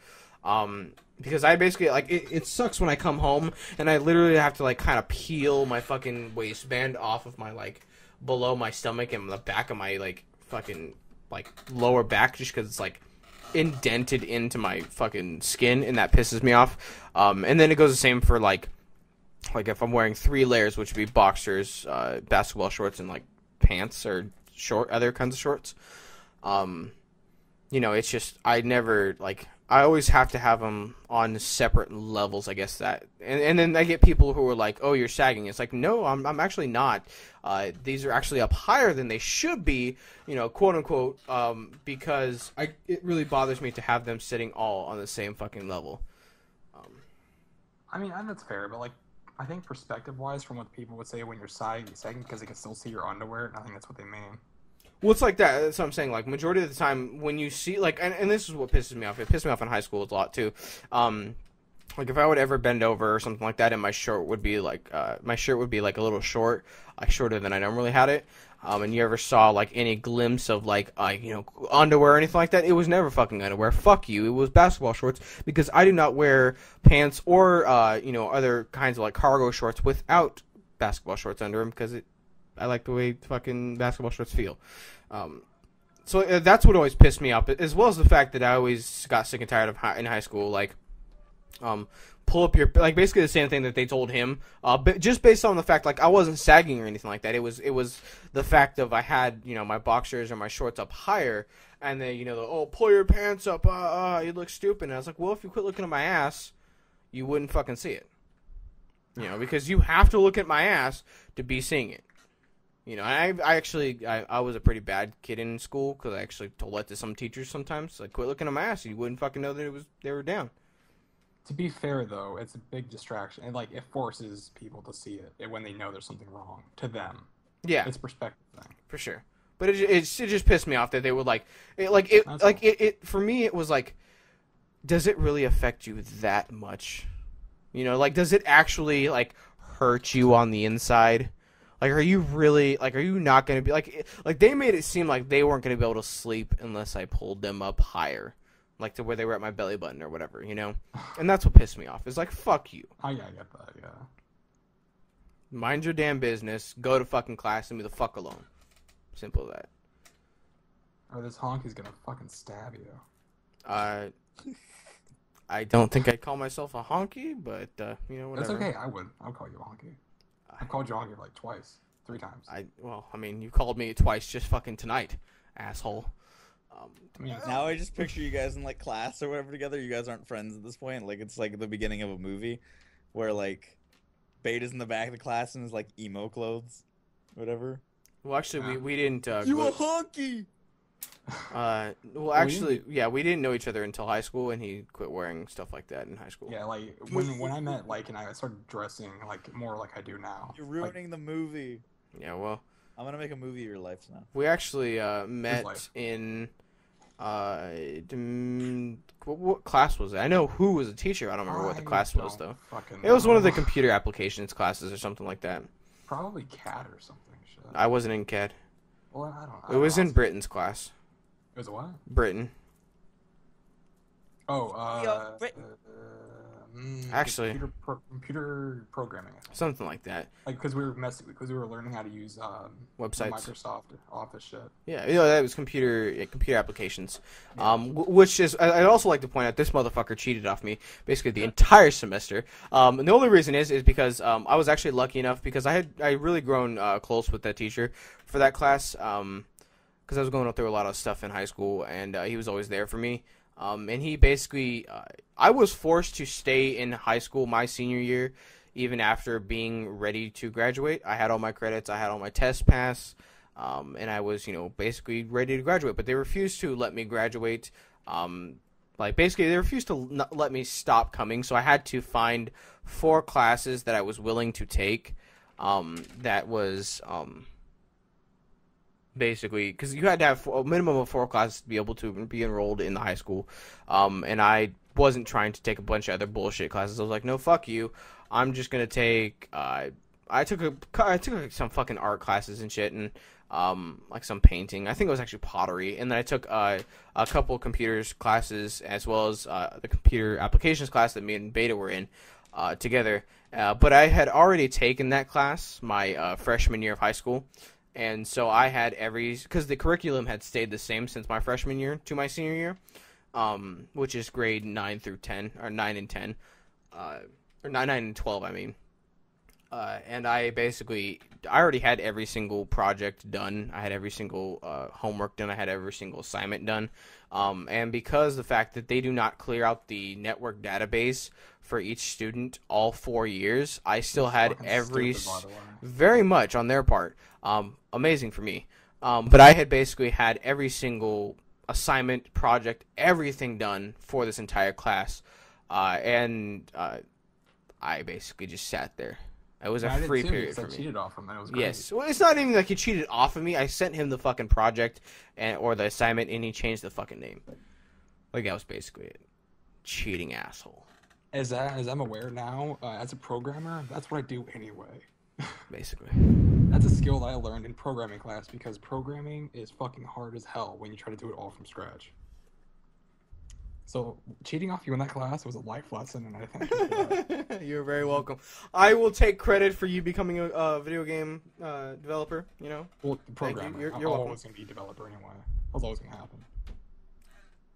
Because I basically, like, it sucks when I come home and I literally have to, like, kind of peel my fucking waistband off of my, like, below my stomach and the back of my, like, fucking, like, lower back just because it's, like, indented into my fucking skin, and that pisses me off. And then it goes the same for like if I'm wearing 3 layers, which would be boxers, basketball shorts, and like pants or other kinds of shorts. You know, it's just I always have to have them on separate levels, I guess that. And then I get people who are like, "Oh, you're sagging." It's like, no, I'm actually not. These are actually up higher than they should be, you know, quote unquote, because it really bothers me to have them sitting all on the same fucking level. I mean, and that's fair, but like, I think perspective-wise, from what people would say when you're sagging, because they can still see your underwear, and I think that's what they mean. Well, it's like that. That's what I'm saying. Like, majority of the time, when you see, like, and this is what pisses me off. It pissed me off in high school a lot, too. Like, if I would ever bend over or something like that, and my shirt would be, like, a little short, like, shorter than I normally had it, and you ever saw, like, any glimpse of, like, you know, underwear or anything like that, it was never fucking underwear. Fuck you. It was basketball shorts, because I do not wear pants or, you know, other kinds of, like, cargo shorts without basketball shorts under them, because I like the way fucking basketball shorts feel. So that's what always pissed me off, as well as the fact that I always got sick and tired of in high school, like, pull up your, like, basically the same thing that they told him, but just based on the fact, like, I wasn't sagging or anything like that. It was the fact of I had, you know, my boxers or my shorts up higher, and they, you know, pull your pants up, you look stupid. And I was like, well, if you quit looking at my ass, you wouldn't fucking see it. You know, because you have to look at my ass to be seeing it. You know, I was a pretty bad kid in school because I actually told that to some teachers sometimes. Like, quit looking at my ass, you wouldn't fucking know that they were down. To be fair, though, it's a big distraction, and like it forces people to see it when they know there's something wrong to them. Yeah, it's a perspective thing for sure. But it just pissed me off that they would it for me. It was like, does it really affect you that much? You know, like, does it actually like hurt you on the inside? Like, are you really, like, are you not going to be, like, they made it seem like they weren't going to be able to sleep unless I pulled them up higher. like to where they were at my belly button or whatever, you know. And that's what pissed me off. It's like, fuck you. I get that. Yeah. Mind your damn business. Go to fucking class and be the fuck alone. Simple as that. Or this honky's gonna fucking stab you. I don't think I'd call myself a honky, but you know, whatever. That's okay. I would call you a honky. I've called you a honky like twice, 3 times. I mean, you called me twice just fucking tonight, asshole. I mean, Now I just picture you guys in like class or whatever together. You guys aren't friends at this point. Like it's like the beginning of a movie where like Beta's in the back of the class in his like emo clothes, whatever. Well, actually, we didn't. You a honky? Well, actually, yeah, we didn't know each other until high school, and he quit wearing stuff like that in high school. yeah, like when I met like and I started dressing like more like I do now. You're ruining the movie. Yeah, well, I'm gonna make a movie of your life now. we actually met life? in what class was it? I know who was a teacher. I don't remember what the class was though. It was one of the computer applications classes or something like that. Probably CAD or something. Shit. I wasn't in CAD. Well, I don't. It was in Britain's class. It was a what? Britain. Oh, Britain. Actually. computer programming. I think. Something like that. Like because we were learning how to use Websites. Microsoft Office shit. Yeah, you know, that was computer applications. Which is, I'd also like to point out, this motherfucker cheated off me basically the entire semester. And the only reason is because I was actually lucky enough because I really grown close with that teacher for that class. Because I was going through a lot of stuff in high school, and he was always there for me. And he basically, I was forced to stay in high school my senior year, even after being ready to graduate. I had all my credits, I had all my tests passed, and I was, you know, basically ready to graduate. But they refused to let me graduate. Like, basically, they refused to not let me stop coming, so I had to find 4 classes that I was willing to take. That was, basically, because you had to have a minimum of 4 classes to be able to be enrolled in the high school, and I wasn't trying to take a bunch of other bullshit classes. I was like, no, fuck you. I'm just gonna take. I took like, some fucking art classes and shit, and like some painting. I think it was actually pottery, and then I took a couple computers classes as well as the computer applications class that me and Beta were in together. But I had already taken that class my freshman year of high school. And so I had because the curriculum had stayed the same since my freshman year to my senior year, which is grade 9 through 10, or 9 and 10, or 9 and 12, I mean. And I already had every single project done. I had every single homework done. I had every single assignment done. And because the fact that they do not clear out the network database for each student all 4 years, I still had very much on their part. Amazing for me. But I had basically had every single assignment, project, everything done for this entire class. And I basically just sat there. It was a free period for me. I cheated off him. That was great. Yes. Well, it's not even like he cheated off of me. I sent him the fucking project or the assignment, and he changed the fucking name. Like, that was basically it. Cheating asshole. As I'm aware now, as a programmer, that's what I do anyway. Basically. That's a skill that I learned in programming class because programming is fucking hard as hell when you try to do it all from scratch. So cheating off you in that class was a life lesson, and I thank you for that. You're very welcome. I will take credit for you becoming a video game developer. You know. Well, programmer. You're I'm welcome. always gonna be a developer anyway. That's always gonna happen.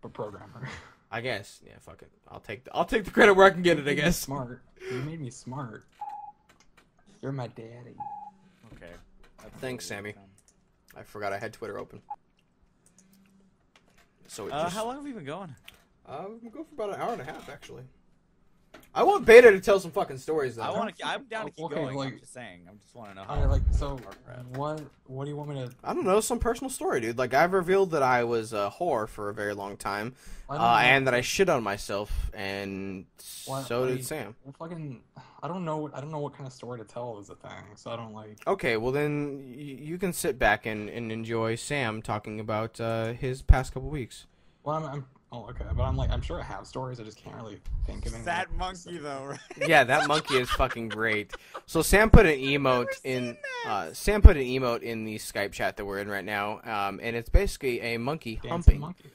But programmer. I guess. Yeah. Fuck it. I'll take the credit where I can get it. I guess. Smart. You made me smart. You're my daddy. Okay. Thanks, Sammy. I forgot I had Twitter open. So How long have we been going? We can go for about an hour and a half, actually. I want Beta to tell some fucking stories, though. I'm down to keep Okay, going. like- I'm just saying. I just want to know how. Alright, like, so, Crap. what do you want me to... I don't know, some personal story, dude. Like, I've revealed that I was a whore for a very long time, I don't know. and that I shit on myself, and What- so did like, Sam. well, fucking... I don't know what kind of story to tell is the thing, so I don't, like... Okay, well then, you can sit back and enjoy Sam talking about his past couple weeks. Well, oh, okay, but I'm sure I have stories, I just can't really think of any. That monkey though, right? Yeah, that monkey is fucking great. So Sam put an emote in. Sam put an emote in the Skype chat that we're in right now, and it's basically a monkey Dancing humping. monkey.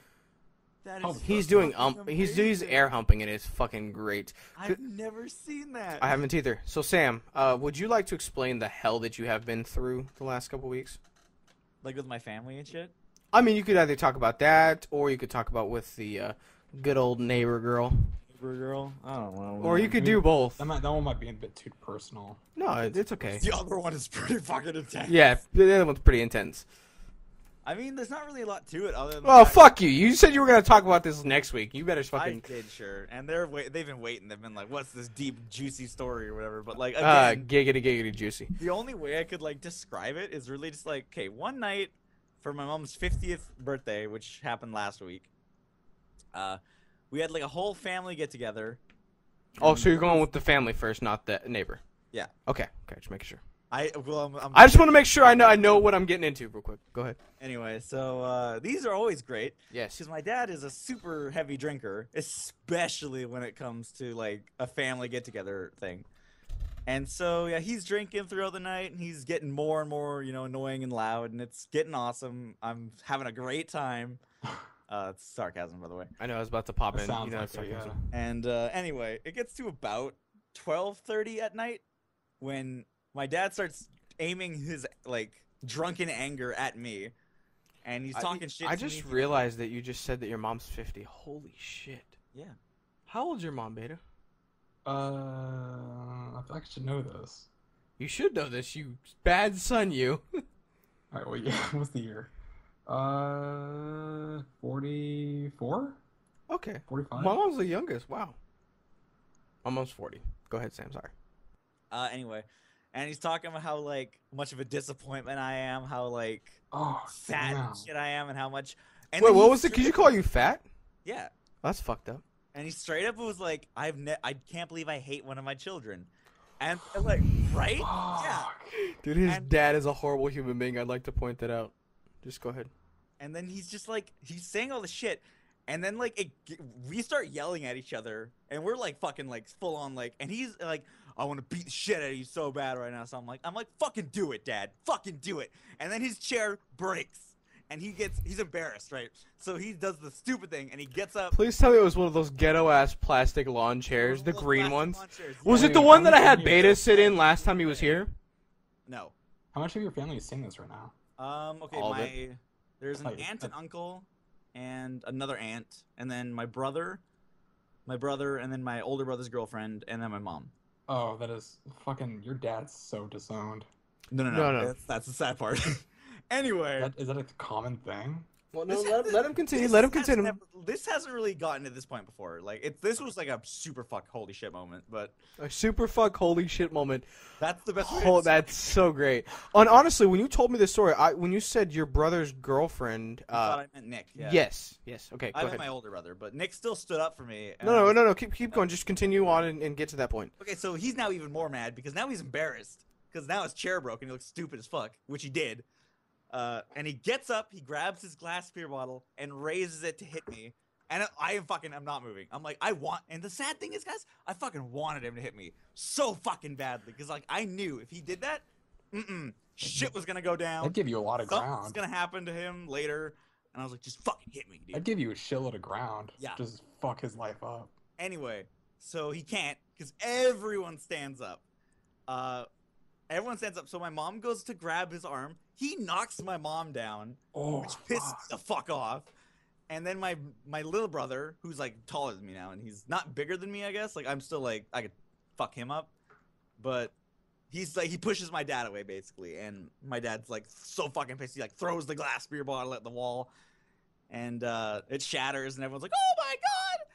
That Oh, is He's fucking doing he's amazing. air humping and it's fucking great. I've never seen that. I haven't either. So Sam, would you like to explain the hell that you have been through the last couple weeks? Like with my family and shit. I mean, you could either talk about that, or you could talk about with the good old neighbor girl, Girl, I don't know. or you could do both. That one might be a bit too personal. No, it's okay. The other one is pretty fucking intense. Yeah, the other one's pretty intense. I mean, there's not really a lot to it other than. Oh, the fact fuck you! You said you were gonna talk about this next week. You better I fucking. did, sure, and they've been waiting. They've been like, "What's this deep, juicy story or whatever?" But like, again, Giggity juicy. the only way I could like describe it is really just like, okay, one night for my mom's 50th birthday, which happened last week. We had like a whole family get together. Oh, so you're going with the family first, not the neighbor? Yeah. Okay, just making sure. I'm I just want to make sure I know what I'm getting into real quick. Go ahead. Anyway, so these are always great Yes. because my dad is a super heavy drinker, especially when it comes to like a family get together thing. And so yeah, he's drinking throughout the night, and he's getting more and more, annoying and loud, and it's getting awesome. I'm having a great time. It's sarcasm, by the way. I know I was about to pop That in. sounds It's like it, yeah. sarcasm. And anyway, it gets to about 12:30 at night when my dad starts aiming his like drunken anger at me, and he's talking shit. I to just me. realized that you just said that your mom's 50. Holy shit. Yeah. How old's your mom, Beta? I feel like I should know this. You should know this, you bad son, you. All right, well, yeah. What's the year? 44, Okay. 45. My mom's the youngest. Wow. My mom's 40. Go ahead, Sam. Sorry. Anyway, and he's talking about how like much of a disappointment I am, how like Oh, fat damn. and shit I am, and how much. And Wait, then what he was it? Could you straight- call you fat? Yeah. That's fucked up. And he straight up was like, I can't believe I hate one of my children. And I'm like, right? Yeah. Fuck. Dude, his And- dad is a horrible human being. I'd like to point that out. Just go ahead. And then he's just like, he's saying all the shit. And then like we start yelling at each other, and we're like fucking like full on like, and he's like, I want to beat the shit out of you so bad right now. So I'm like, fucking do it, Dad, fucking do it. And then his chair breaks, and he's embarrassed, right? So he does the stupid thing, and he gets up. Please tell me it was one of those ghetto-ass plastic lawn chairs, the Those green plastic ones. lawn chairs. Was Yeah. it the Wait, one how that I many had of your- Beta sit in last time he was here? No. How much of your family is seeing this right now? Okay, All of it. there's an Like, aunt and uncle, and another aunt, and then my brother, and then my older brother's girlfriend, and then my mom. Oh, that is fucking. Your dad's so disowned. No. No. That's the sad part. Anyway, Is that a common thing? Well, This no, has- let him continue. this Let him has continue. never- this hasn't really gotten to this point before. Like, this was like a super fuck holy shit moment, but A super fuck holy shit moment. that's the best way to Oh, describe that's so great. And honestly, when you told me this story, when you said your brother's girlfriend, it. I thought I meant Nick. Yeah. yes. Okay, I go meant ahead. my older brother, but Nick still stood up for me. and No. Keep going. Just continue on and get to that point. Okay, so he's now even more mad because now he's embarrassed because now his chair broke and he looks stupid as fuck, which he did. And he gets up, he grabs his glass beer bottle and raises it to hit me. And I'm not moving. I'm like, and the sad thing is, guys, I fucking wanted him to hit me so fucking badly because like I knew if he did that, shit was gonna go down. That'd give you a lot of Something's ground. gonna happen to him later. And I was like, just fucking hit me, dude. I'd give you a shitload of ground. Yeah. Just fuck his life up. Anyway, so he can't because everyone stands up. Everyone stands up. So my mom goes to grab his arm. He knocks my mom down, Oh, which pisses fuck. the fuck off. And then my little brother, who's like taller than me now, and he's not bigger than me, I guess. Like I'm still like I could fuck him up, but he's like he pushes my dad away basically, and my dad's like so fucking pissed. He like throws the glass beer bottle at the wall, and it shatters, and everyone's like, "Oh my god!"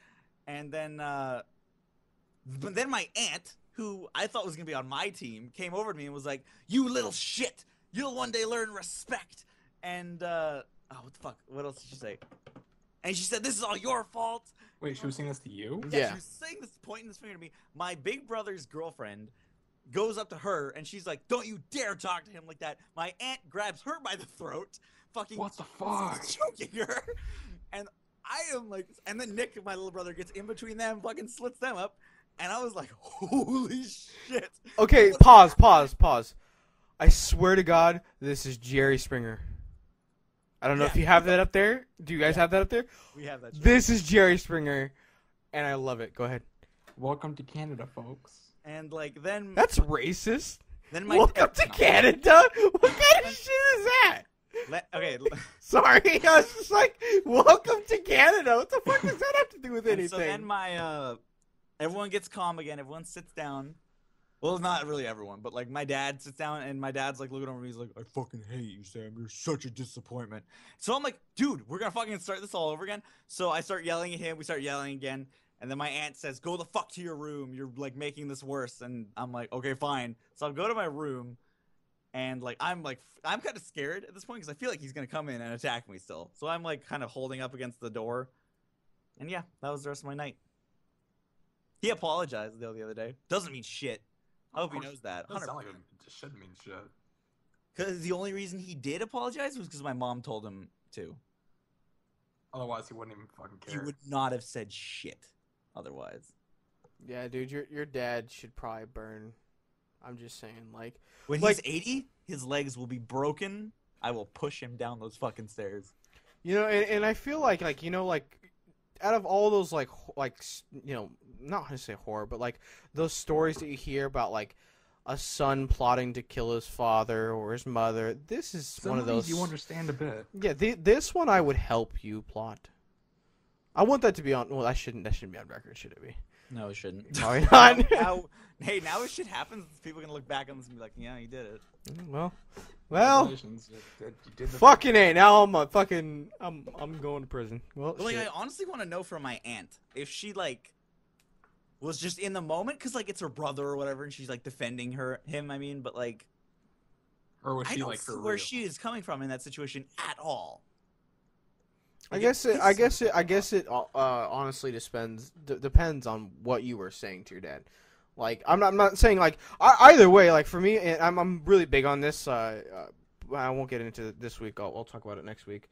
And then, but then my aunt, who I thought was gonna be on my team, came over to me and was like, "You little shit, you'll one day learn respect." And oh, what the fuck? What else did she say? And she said, "This is all your fault." Wait, she was saying this to you? Yeah. She was saying this, pointing this finger at me. My big brother's girlfriend goes up to her and she's like, "Don't you dare talk to him like that." My aunt grabs her by the throat, fucking What the fuck? choking her, and I am like, and then Nick, my little brother, gets in between them, fucking slits them up, and I was like, "Holy shit!" Okay, pause. I swear to God, this is Jerry Springer. I don't know if Yeah. you have that up there. Do you guys have that up there? We have that. Shit. This is Jerry Springer, and I love it. Go ahead. Welcome to Canada, folks. And like then That's racist. then my Welcome to Canada? What kind of shit is that? okay. Sorry, I was just like, welcome to Canada. What the fuck does that have to do with And anything? so then my everyone gets calm again. Everyone sits down. Well, not really everyone, but like my dad sits down and my dad's like looking over me. He's like, "I fucking hate you, Sam. You're such a disappointment." So I'm like, "Dude, we're gonna fucking start this all over again." So I start yelling at him. We start yelling again, and then my aunt says, "Go the fuck to your room. You're like making this worse." And I'm like, "Okay, fine." So I go to my room, and I'm kind of scared at this point because I feel like he's gonna come in and attack me still. So I'm like kind of holding up against the door, and yeah, that was the rest of my night. He apologized though the other day. Doesn't mean shit. I hope he knows that. Doesn't sound like it just shouldn't mean shit. Because the only reason he did apologize was because my mom told him to. Otherwise, he wouldn't even fucking He care. would not have said shit otherwise. Yeah, dude, your dad should probably burn. I'm just saying, like, When Like- he's 80, his legs will be broken. I will push him down those fucking stairs. you know, and I feel like out of all those not to say horror, but like those stories that you hear about like a son plotting to kill his father or his mother, this is Some one of those. you understand a bit. Yeah, this one I would help you plot. I want that to be on. Well, that shouldn't be on record, should it be? No, it shouldn't. Probably not. now, hey, now if shit happens, people are gonna look back on this and be like, "Yeah, he did it." Well, Congratulations, you did the fucking A. Now I'm I'm going to prison. Well, But like, shit. I honestly want to know from my aunt if she like was just in the moment because like it's her brother or whatever, and she's like defending him. I mean, but like. Or was I she don't like see for where real? she is coming from in that situation at all. I guess it honestly depends on what you were saying to your dad. Like I'm not saying like either way. Like for me, and I'm really big on this. I won't get into it this week. I'll talk about it next week.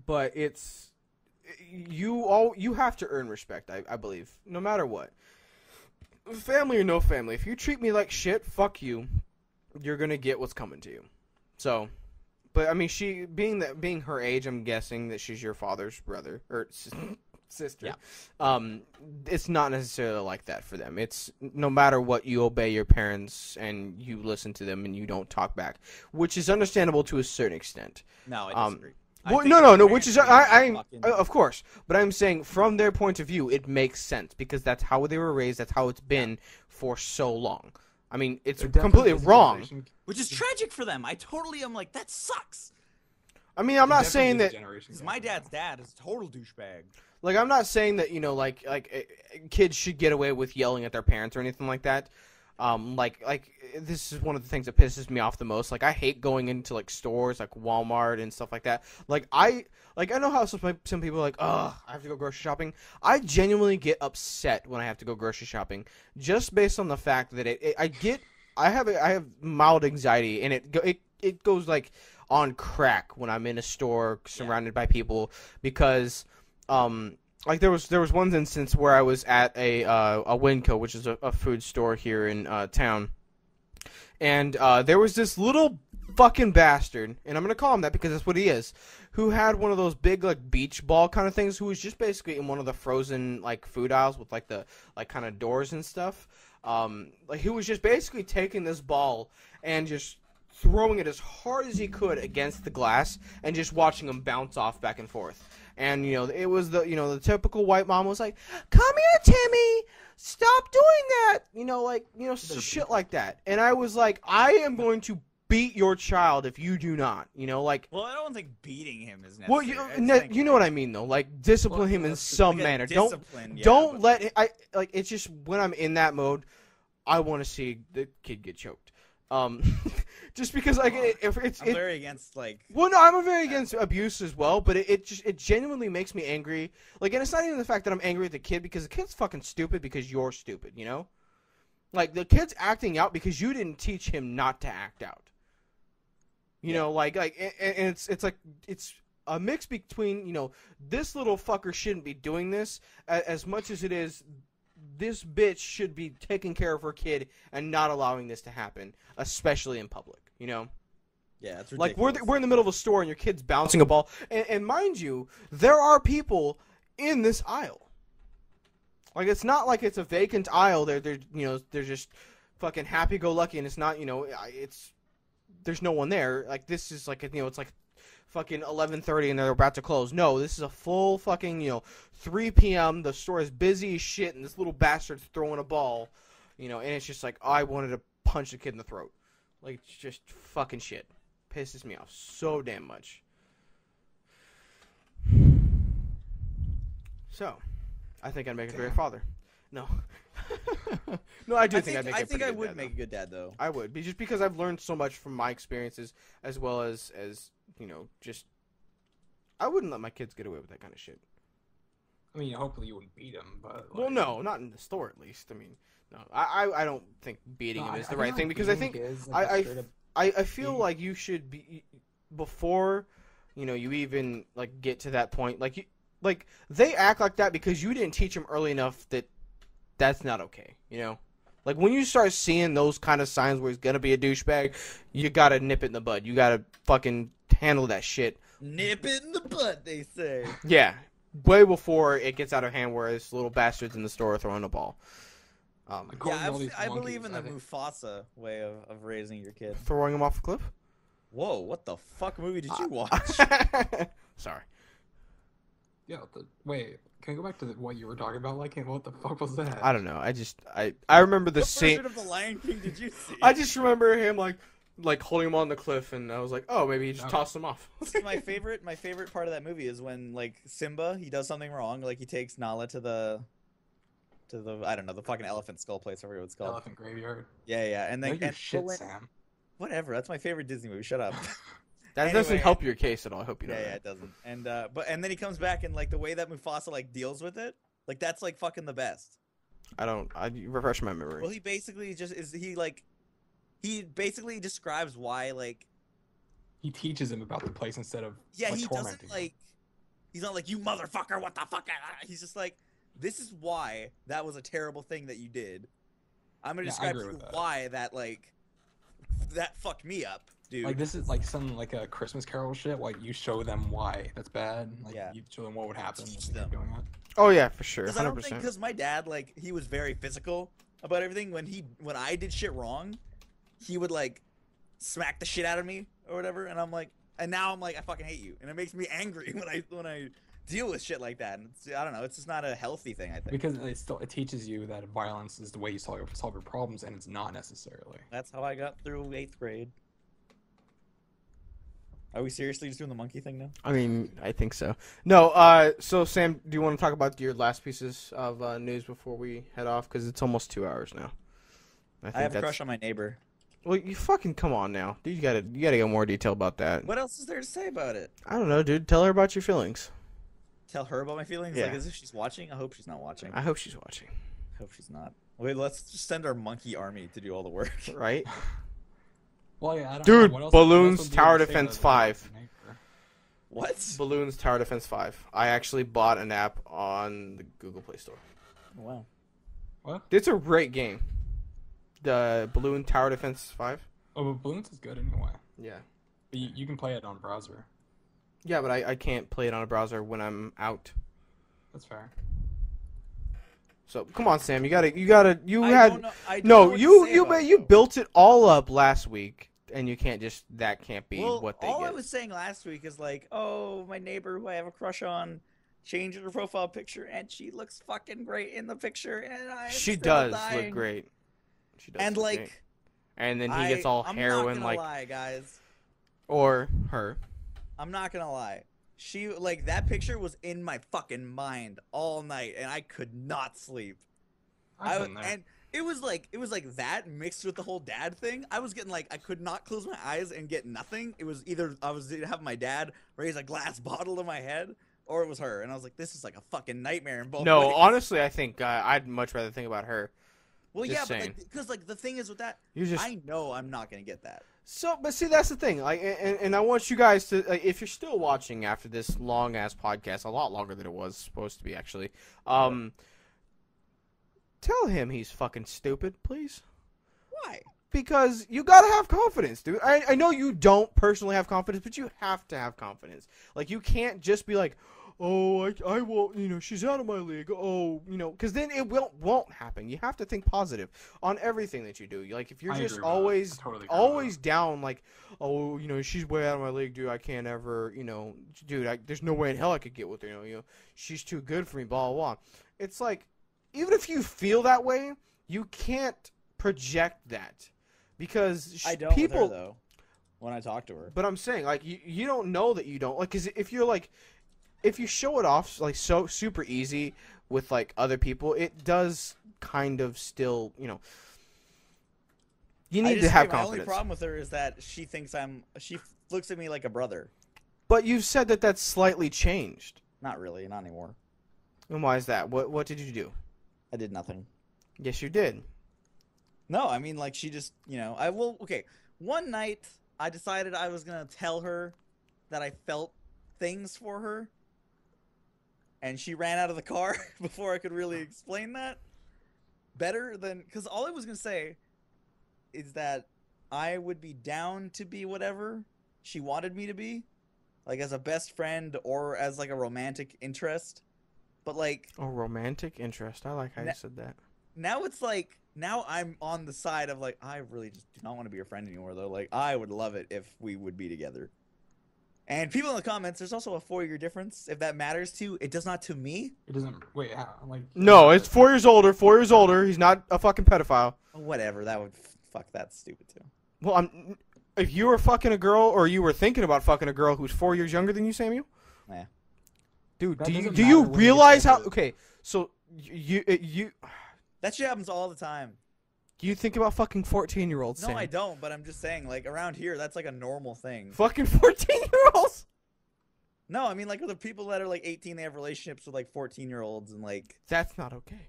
But it's you have to earn respect. I believe no matter what, family or no family. If you treat me like shit, fuck you. You're gonna get what's coming to you. So. But I mean, she being her age, I'm guessing that she's your father's brother or sister. Yeah. It's not necessarily like that for them. It's no matter what, you obey your parents and you listen to them and you don't talk back, which is understandable to a certain extent. No, I disagree. I Well, think no, my which is parents of course, but I'm saying from their point of view, it makes sense because that's how they were raised. That's how it's been for so long. I mean, it's There definitely completely is a wrong. generation- which is tragic for them. I totally am like, that sucks. I mean, I'm there not saying definitely is that. a generation Because gap my in dad's that. dad is a total douchebag. Like, I'm not saying that, kids should get away with yelling at their parents or anything like that. This is one of the things that pisses me off the most. Like, I hate going into, like, stores, like Walmart and stuff like that. I know how some people are like, ugh, I have to go grocery shopping. I genuinely get upset when I have to go grocery shopping just based on the fact that I have mild anxiety, and it goes, like, on crack when I'm in a store surrounded by people because there was one instance where I was at a Winco, which is a food store here in town, and there was this little fucking bastard, and I'm gonna call him that because that's what he is, who had one of those big like beach ball kind of things, who was just basically in one of the frozen like food aisles with like the like kind of doors and stuff. He was just basically taking this ball and just throwing it as hard as he could against the glass and just watching him bounce off back and forth. And, it was the typical white mom was like, come here, Timmy, stop doing that. Shit like that. And I was like, I am going to beat your child if you do not, Well, I don't think beating him is necessary. Well, you know what I mean, though. Like, discipline him in some like a manner. discipline, yeah, Don't but- let it's just when I'm in that mode, I want to see the kid get choked. Just because if it's I'm very against well, no, I'm very against abuse as well, but it genuinely makes me angry. Like, and it's not even the fact that I'm angry at the kid because the kid's fucking stupid because you're stupid, Like, the kid's acting out because you didn't teach him not to act out. And it's a mix between, this little fucker shouldn't be doing this as much as it is this bitch should be taking care of her kid and not allowing this to happen, especially in public, Yeah, it's Like ridiculous. we're in the middle of a store and your kid's bouncing a ball, and mind you, there are people in this aisle. Like it's not like it's a vacant aisle. They're just fucking happy-go-lucky, and it's not there's no one there. Like this is like it's like fucking 11:30 and they're about to close. No, this is a full fucking 3 p.m. The store is busy as shit, and this little bastard's throwing a ball, and it's just like I wanted to punch the kid in the throat. Like it's just fucking shit. Pisses me off so damn much. So, I think I'd make a great father. No. No, I do think I'd make a pretty I good would dad, make a good dad though. I would, just because I've learned so much from my experiences, as well as just I wouldn't let my kids get away with that kind of shit. I mean, hopefully you wouldn't beat him, but Well, no, not in the store at least. I mean, no, I don't think beating him is the right thing because I think I feel like you should be before you even like get to that point. Like they act like that because you didn't teach them early enough that that's not okay. Like when you start seeing those kind of signs where he's gonna be a douchebag, you gotta nip it in the bud. You gotta fucking handle that shit. Nip it in the butt, they say. Yeah, way before it gets out of hand where this little bastard's in the store throwing a ball. I believe in the Mufasa way of raising your kid. Throwing him off a cliff? Whoa, what the fuck movie did you watch? Sorry. Yeah, wait, can I go back to what you were talking about? Like, what the fuck was that? I don't know. I remember the What scene. version of The Lion King did you see? I just remember him like holding him on the cliff, and I was like, oh, maybe he just tossed him off. my favorite part of that movie is when like Simba, he does something wrong, like he takes Nala to the I don't know, the fucking elephant skull place, I forget what it's called. Elephant Graveyard. Yeah, and then shit, Sam. Whatever, that's my favorite Disney movie. Shut up. That doesn't help your case at all. I hope you know. Yeah, it doesn't. And and then he comes back and like the way that Mufasa like deals with it, like that's like fucking the best. I refresh my memory. Well, he basically he basically describes why like he teaches him about the place instead of he doesn't tormenting like he's not like you motherfucker, what the fuck? He's just like this is why that was a terrible thing that you did. I'm gonna describe to you why that like that fucked me up. Dude. Like this is like some like a Christmas Carol shit. Like you show them why that's bad. Like you show them what would happen. Going on. Oh yeah, for sure. 100%. I don't think because my dad like he was very physical about everything. When I did shit wrong, he would like smack the shit out of me or whatever, and now I'm like I fucking hate you, and it makes me angry when I deal with shit like that. And I don't know, it's just not a healthy thing. I think because it teaches you that violence is the way you solve your problems, and it's not necessarily. That's how I got through 8th grade. Are we seriously just doing the monkey thing now? I mean, I think so. No, so Sam, do you want to talk about your last pieces of news before we head off? Because it's almost 2 hours now. I have a crush on my neighbor. Well, you fucking come on now, dude. You gotta get more detail about that. What else is there to say about it? I don't know, dude. Tell her about your feelings. Tell her about my feelings? Yeah. Like as if she's watching? I hope she's not watching. I hope she's watching. I hope she's not. Wait, let's just send our monkey army to do all the work. Right? Well, yeah, I don't Dude, know. What else, Balloons Tower Defense 5. What? Balloons Tower Defense 5. I actually bought an app on the Google Play Store. Wow. What? It's a great game. The Balloon Tower Defense 5. Oh, but Balloons is good anyway. Yeah. But you can play it on browser. Yeah, but I can't play it on a browser when I'm out. That's fair. So come on, Sam. You built it all up last week, and you can't just that can't be what they all get. I was saying last week is like, oh, my neighbor who I have a crush on changed her profile picture, and she looks fucking great in the picture, and she does look great. She does, and look like, great. And then he gets all heroin, I'm not gonna lie, guys. Or her. I'm not gonna lie. She like that picture was in my fucking mind all night, and I could not sleep. And it was like that mixed with the whole dad thing. I was getting like I could not close my eyes and get nothing. It was either I was gonna have my dad raise a glass bottle to my head, or it was her, and I was like, this is like a fucking nightmare in both ways. Honestly, I think I'd much rather think about her. Well, yeah, but because like the thing is with that, I know I'm not gonna get that. So, but see, that's the thing. Like, and I want you guys to, like, if you're still watching after this long ass podcast, a lot longer than it was supposed to be, actually. Tell him he's fucking stupid, please. Why? Because you gotta have confidence, dude. I know you don't personally have confidence, but you have to have confidence. Like, you can't just be like, oh, I won't, she's out of my league. Oh, because then it won't happen. You have to think positive on everything that you do. Like, if you're just always down, like, oh, she's way out of my league, dude. I can't ever, dude, there's no way in hell I could get with her. She's too good for me, blah, blah, blah. It's like, even if you feel that way, you can't project that. Because I don't people, with her, though, when I talk to her. But I'm saying, like, you don't know that you don't. Like, because if you're, like, if you show it off, like, so super easy with, like, other people, it does kind of still, you need to have confidence. My only problem with her is that she thinks she looks at me like a brother. But you've said that that's slightly changed. Not really, not anymore. And why is that? What did you do? I did nothing. Yes, you did. No, I mean, like, she just, okay. One night, I decided I was going to tell her that I felt things for her. And she ran out of the car before I could really explain that. Because all I was going to say is that I would be down to be whatever she wanted me to be. Like, as a best friend or as, like, a romantic interest. But, like... Oh, romantic interest. I like how you said that. Now it's like... Now I'm on the side of, like, I really just do not want to be your friend anymore, though. Like, I would love it if we would be together. And people in the comments, there's also a 4-year difference. If that matters to you, it does not to me. It doesn't... Wait, like... No, it's 4 years older. 4 years older. He's not a fucking pedophile. Whatever. That would... Fuck, that's stupid, too. Well, if you were fucking a girl, or you were thinking about fucking a girl who's 4 years younger than you, Samuel? Yeah. Dude, do you realize how... Okay, so you... That shit happens all the time. You think about fucking 14-year-olds, No, I don't, but I'm just saying, like, around here, that's, like, a normal thing. Fucking 14-year-olds? No, I mean, like, the people that are, like, 18, they have relationships with, like, 14-year-olds, and, like... That's not okay.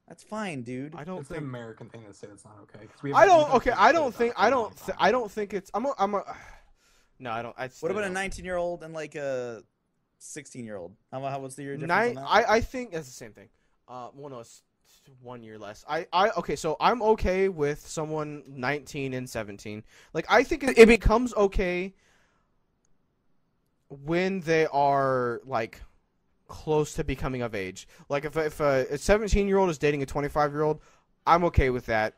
That's fine, dude. It's an American thing to say that's not okay. I don't think it's... No, I don't... What about a 19-year-old and, like, a 16-year-old? What's the year difference on that? I think that's the same thing. Well, no, it's 1 year less. Okay, so I'm okay with someone 19 and 17. Like, I think it becomes okay when they are, like, close to becoming of age. Like, if a 17-year-old is dating a 25-year-old, I'm okay with that.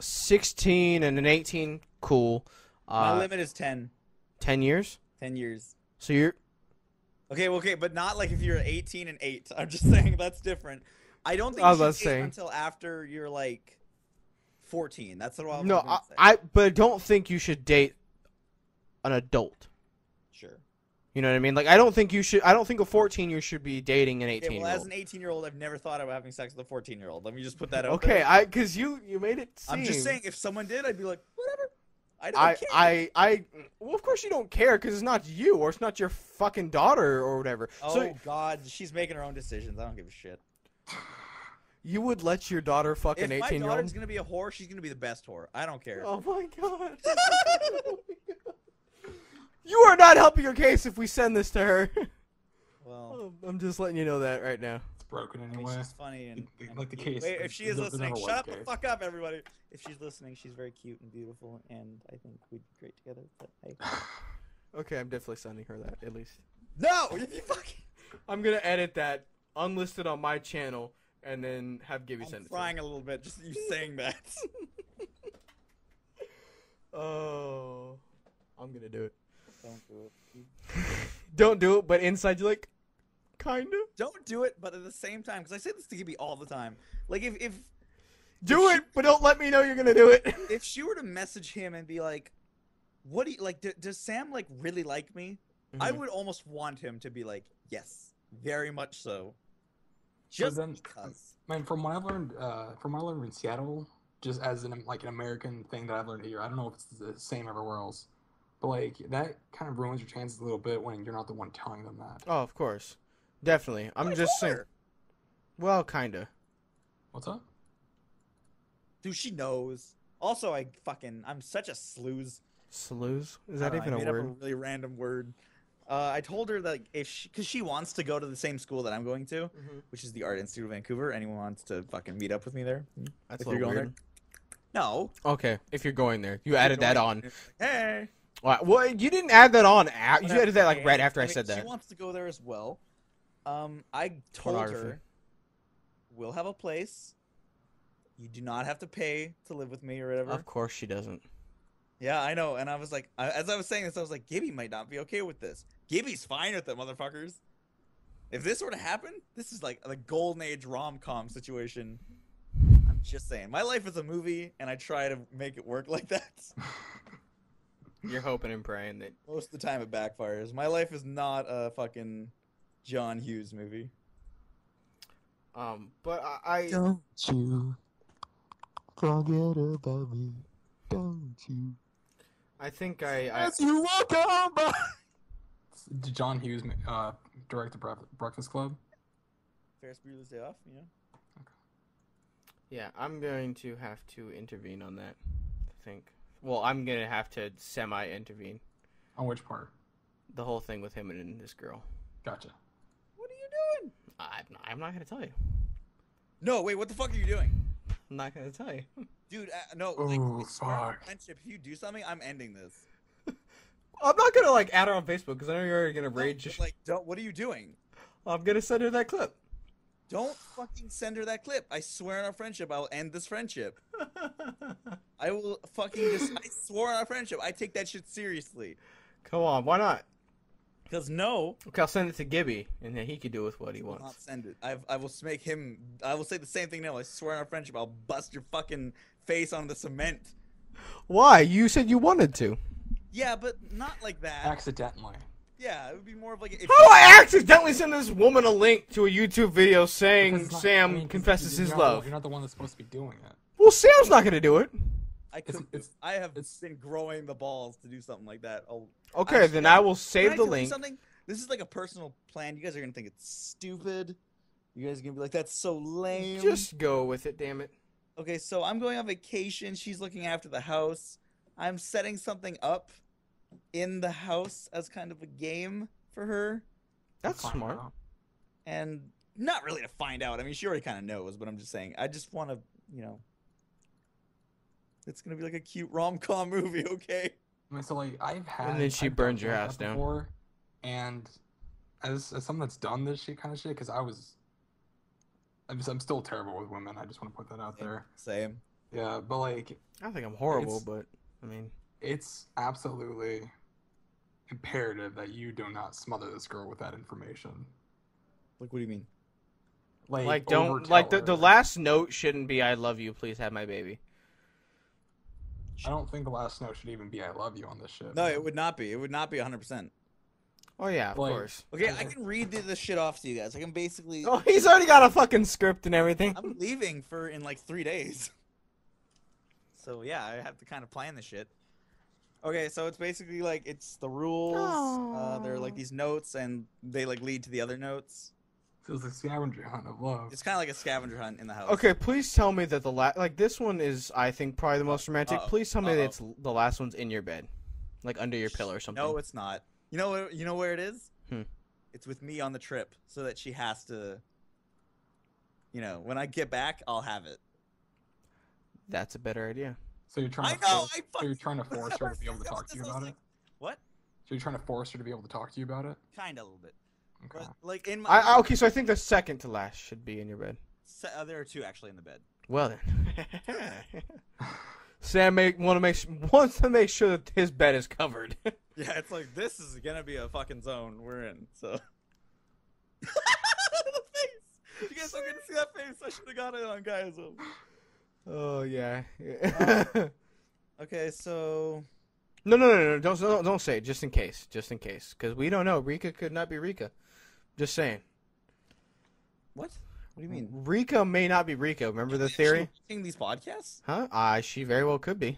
16 and an 18, cool. My limit is 10. 10 years? 10 years. So you're... Okay, but not like if you're 18 and 8. I'm just saying that's different. I don't think you should date until after you're like 14. That's what I'm gonna say. But I don't think you should date an adult. Sure. You know what I mean? Like, I don't think a 14-year should be dating an 18-year-old. Well, as an 18-year-old, I've never thought about having sex with a 14-year-old. Let me just put that out there. Okay, because you made it seem... I'm just saying, if someone did, I'd be like, whatever. I don't care. Well, of course you don't care because it's not you or it's not your fucking daughter or whatever. Oh, God. She's making her own decisions. I don't give a shit. You would let your daughter fuck an 18-year-old? If my daughter's going to be a whore, she's going to be the best whore. I don't care. Oh, my God. You are not helping your case if we send this to her. Well, I'm just letting you know that right now. It's broken anyway. I mean, she's funny and like the case. Wait, if she is listening, shut the fuck up, everybody. If she's listening, she's very cute and beautiful, and I think we'd be great together. But hey. Okay, I'm definitely sending her that at least. No, you fucking. I'm gonna edit that unlisted on my channel and then have Gibby send it. I'm crying a little bit just you saying that. Oh, I'm gonna do it. Don't do it. Don't do it, but inside you're like, kinda. Don't do it, but at the same time, because I say this to Gibby all the time. Like if do it, but don't let me know you're gonna do it. If she were to message him and be like, "What do you like? Does Sam like really like me?" Mm-hmm. I would almost want him to be like, "Yes, very much so." Just because. Man, from what I've learned, in Seattle, just as an American thing that I've learned here, I don't know if it's the same everywhere else. But, like, that kind of ruins your chances a little bit when you're not the one telling them that. Oh, of course. Definitely. I'm just saying. Well, kinda. What's up? Dude, she knows. Also, I'm such a slooze. Slooze? Is that even a word? I made up a really random word. I told her that because she wants to go to the same school that I'm going to, which is the Art Institute of Vancouver. Anyone wants to fucking meet up with me there? That's a little weird. No. Okay, if you're going there, you added that on. Hey. Well, you didn't add that on. You added that like right after I said that. She wants to go there as well. I told her, we'll have a place. You do not have to pay to live with me or whatever. Of course she doesn't. Yeah, I know. And I was like, as I was saying this, I was like, Gibby might not be okay with this. Gibby's fine with it, motherfuckers. If this were to happen, this is like the golden age rom-com situation. I'm just saying. My life is a movie, and I try to make it work like that. You're hoping and praying that... Most of the time it backfires. My life is not a fucking John Hughes movie. But I... Don't you forget about me. Don't you? I think As you walk on by. Did John Hughes direct the Breakfast Club? Ferris Bueller's Day Off, yeah. Yeah, I'm going to have to intervene on that, I think. Well, I'm going to have to semi-intervene. On which part? The whole thing with him and this girl. Gotcha. What are you doing? I'm not going to tell you. No, wait, what the fuck are you doing? I'm not going to tell you. Dude, no, Oh, like, swear on fuck. friendship, if you do something, I'm ending this. I'm not going to, like, add her on Facebook, because I know you're already going to rage. No, like, what are you doing? I'm going to send her that clip. Don't fucking send her that clip. I swear on our friendship, I'll end this friendship. I will fucking I swore on our friendship. I take that shit seriously. Come on, why not? Because no. Okay, I'll send it to Gibby, and then he can do with what he I will not wants. send it. I will make him. I will say the same thing now. I swear on our friendship, I'll bust your fucking face on the cement. Why? You said you wanted to. Yeah, but not like that. Accidentally. Yeah, it would be more of like. If How do I accidentally send this woman a link to a YouTube video saying Because it's not- Sam I mean, 'cause confesses you're his not love? You're not the one that's supposed to be doing it. Well, Sam's not going to do it. I could. I have been growing the balls to do something like that. Okay, then I will save the tell you link. something? This is like a personal plan. You guys are gonna think it's stupid. You guys are gonna be like, "That's so lame." Just go with it, damn it. Okay, so I'm going on vacation. She's looking after the house. I'm setting something up in the house as kind of a game for her, That's Find smart. out. and not really to find out. I mean, she already kind of knows, but I'm just saying. I just want to, it's gonna be like a cute rom-com movie, okay? I mean, so like I've had. And then she I've burns done your that house down. before, and as someone that's done this shit kind of shit, because I'm still terrible with women. I just want to put that out there. Same. Yeah, but like I think I'm horrible, It's- but I mean, it's absolutely imperative that you do not smother this girl with that information. Like, what do you mean? like don't overtell like the her. last note shouldn't be "I love you, please have my baby." I don't think the last note should even be "I love you" on this shit. No, man. it would not be. It would not be 100%. Oh yeah, of Like- course. Okay, I can read the shit off to you guys. I can basically. Oh, he's already got a fucking script and everything. I'm leaving in like 3 days. So yeah, I have to kind of plan the shit. Okay, so it's basically like it's the rules. They're like these notes, and they like lead to the other notes. Feels like scavenger hunt of love. It's kind of like a scavenger hunt in the house. Okay, please tell me that like this one is, I think, probably the most romantic. Uh-oh. Please tell me that Uh-oh. it's the last one's in your bed, like under your pillow or something. No, it's not. You know where it is? Hmm. It's with me on the trip, so that she has to. When I get back, I'll have it. That's a better idea. So you're trying I to know. force, so you're trying to force her to be able to talk to you about it. What? So you're trying to force her to be able to talk to you about it. Kind of a little bit. Okay. But like in my. Okay, so I think the second to last should be in your bed. There are 2 actually in the bed. Well then, Sam wants to make sure that his bed is covered. Yeah, it's like this is gonna be a fucking zone we're in. So. The face. You guys don't get to see that face. I should have got it on guys. Oh yeah. Okay, so. No. Don't say it. Just in case, because we don't know. Rika could not be Rika. Just saying. What? What do you mean? Rika may not be Rika. Remember the theory? Watching these podcasts? Huh? She very well could be.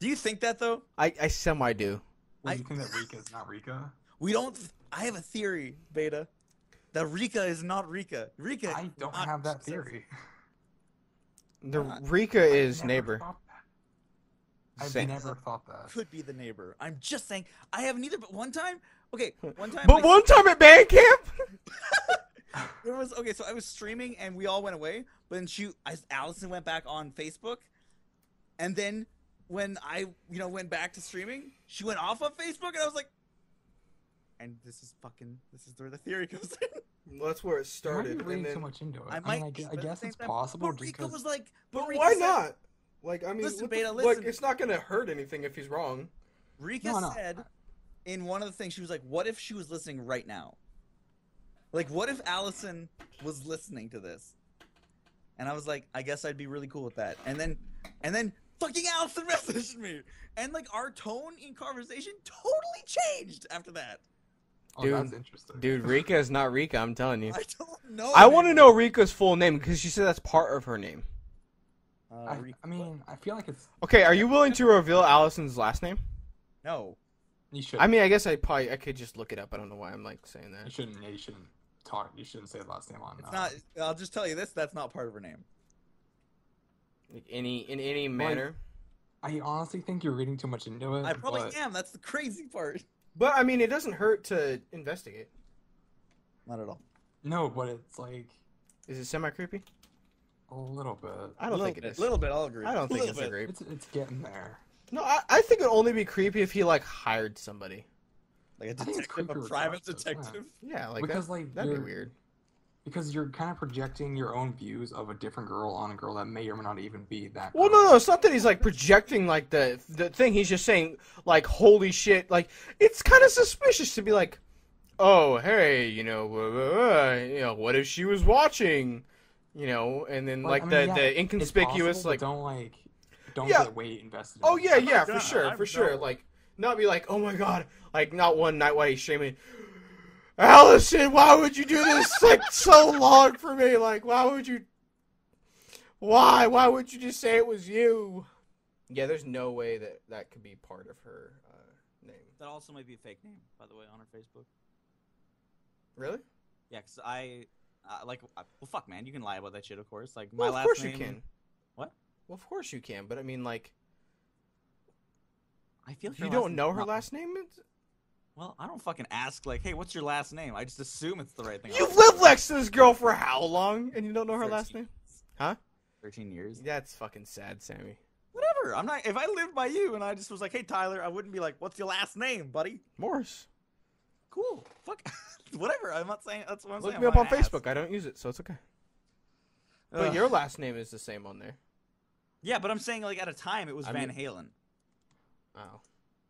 Do you think that though? I semi do. Well, you think that Rika is not Rika? We don't. I have a theory, Beta, that Rika is not Rika. Rika. I don't have that theory. The Rika is I've never neighbor. thought that. I've Same. never thought that. Could be the neighbor. I'm just saying. I haven't either. But one time. Okay, one time. But one time at band camp. It was okay. So I was streaming and we all went away, but then Allison went back on Facebook, and then when I went back to streaming, she went off of Facebook, and I was like, and this is where the theory comes in. Well, that's where it Why are you started. reading And so then, much into it? I I might, guess it's time, possible But Rika because was like, but Rika why said- not? Like, I mean, Listen, what the Beta, f- listen. like, it's not gonna hurt anything if he's wrong. Rika No. said in one of the things, she was like, what if she was listening right now? Like, what if Allison was listening to this? And I was like, I guess I'd be really cool with that. And then fucking Allison messaged me. And like our tone in conversation totally changed after that. oh, Dude, that's interesting. Dude, Rika is not Rika, I'm telling you. I don't know. I want to anymore. know Rika's full name because she said that's part of her name. Rika, I mean, I feel like it's Okay, are you willing to reveal Allison's last name? no. you should. I mean, I guess I could just look it up. I don't know why I'm like saying you that. shouldn't. Yeah, you shouldn't talk. You shouldn't say the last name on. It's not. I'll just tell you this. That's not part of her name. Like in any manner. I honestly think you're reading too much into it. I probably but am. That's the crazy part. But I mean, it doesn't hurt to investigate. Not at all. No, but it's like Is it semi creepy? a little bit. I don't think it is. A little bit. I'll agree. I don't think Little it's a bit. grape. It's getting there. No, I think it'd only be creepy if he like hired somebody. Like a I think it's detective, a creepy private regardless, yeah. detective. Yeah, like Because, like, that'd be you're- weird. Because you're kind of projecting your own views of a different girl on a girl that may or may not even be that. Well, girl. no, it's not that he's like projecting like the thing. He's just saying like, holy shit! Like, it's kind of suspicious to be like, oh, hey, what if she was watching, and then like I mean, yeah, the it's inconspicuous possible, like, but don't Yeah. get way invested. Oh in yeah, it. yeah, gonna- for sure, I'm for sure. no. Like, not be like, oh my god, like not one night while he's shaming. Allison, why would you do this like so long for me? Like, why would you? Why? Why would you just say it was you? yeah, there's no way that could be part of her name. That also might be a fake name, by the way, on her Facebook. Really? Yeah, because well, fuck, man, you can lie about that shit, of course. Like, my Well, of last course name. you can. What? Well, of course you can, but I mean, like, I feel like you her don't name's know her not- last name. Well, I don't fucking ask, like, hey, what's your last name? I just assume it's the right thing. You've lived next to this girl for how long, and you don't know her last 13 name? Huh? 13 years. That's fucking sad, Sammy. Whatever. I'm not. If I lived by you and I just was like, hey, Tyler, I wouldn't be like, what's your last name, buddy? Morris. Cool. Fuck. Whatever. I'm not saying. That's what I'm Look saying. me I'm up on not gonna ask. Facebook. I don't use it, so it's okay. But Ugh. your last name is the same on there. Yeah, but I'm saying, like, at a time, it was I Van mean- Halen. Oh.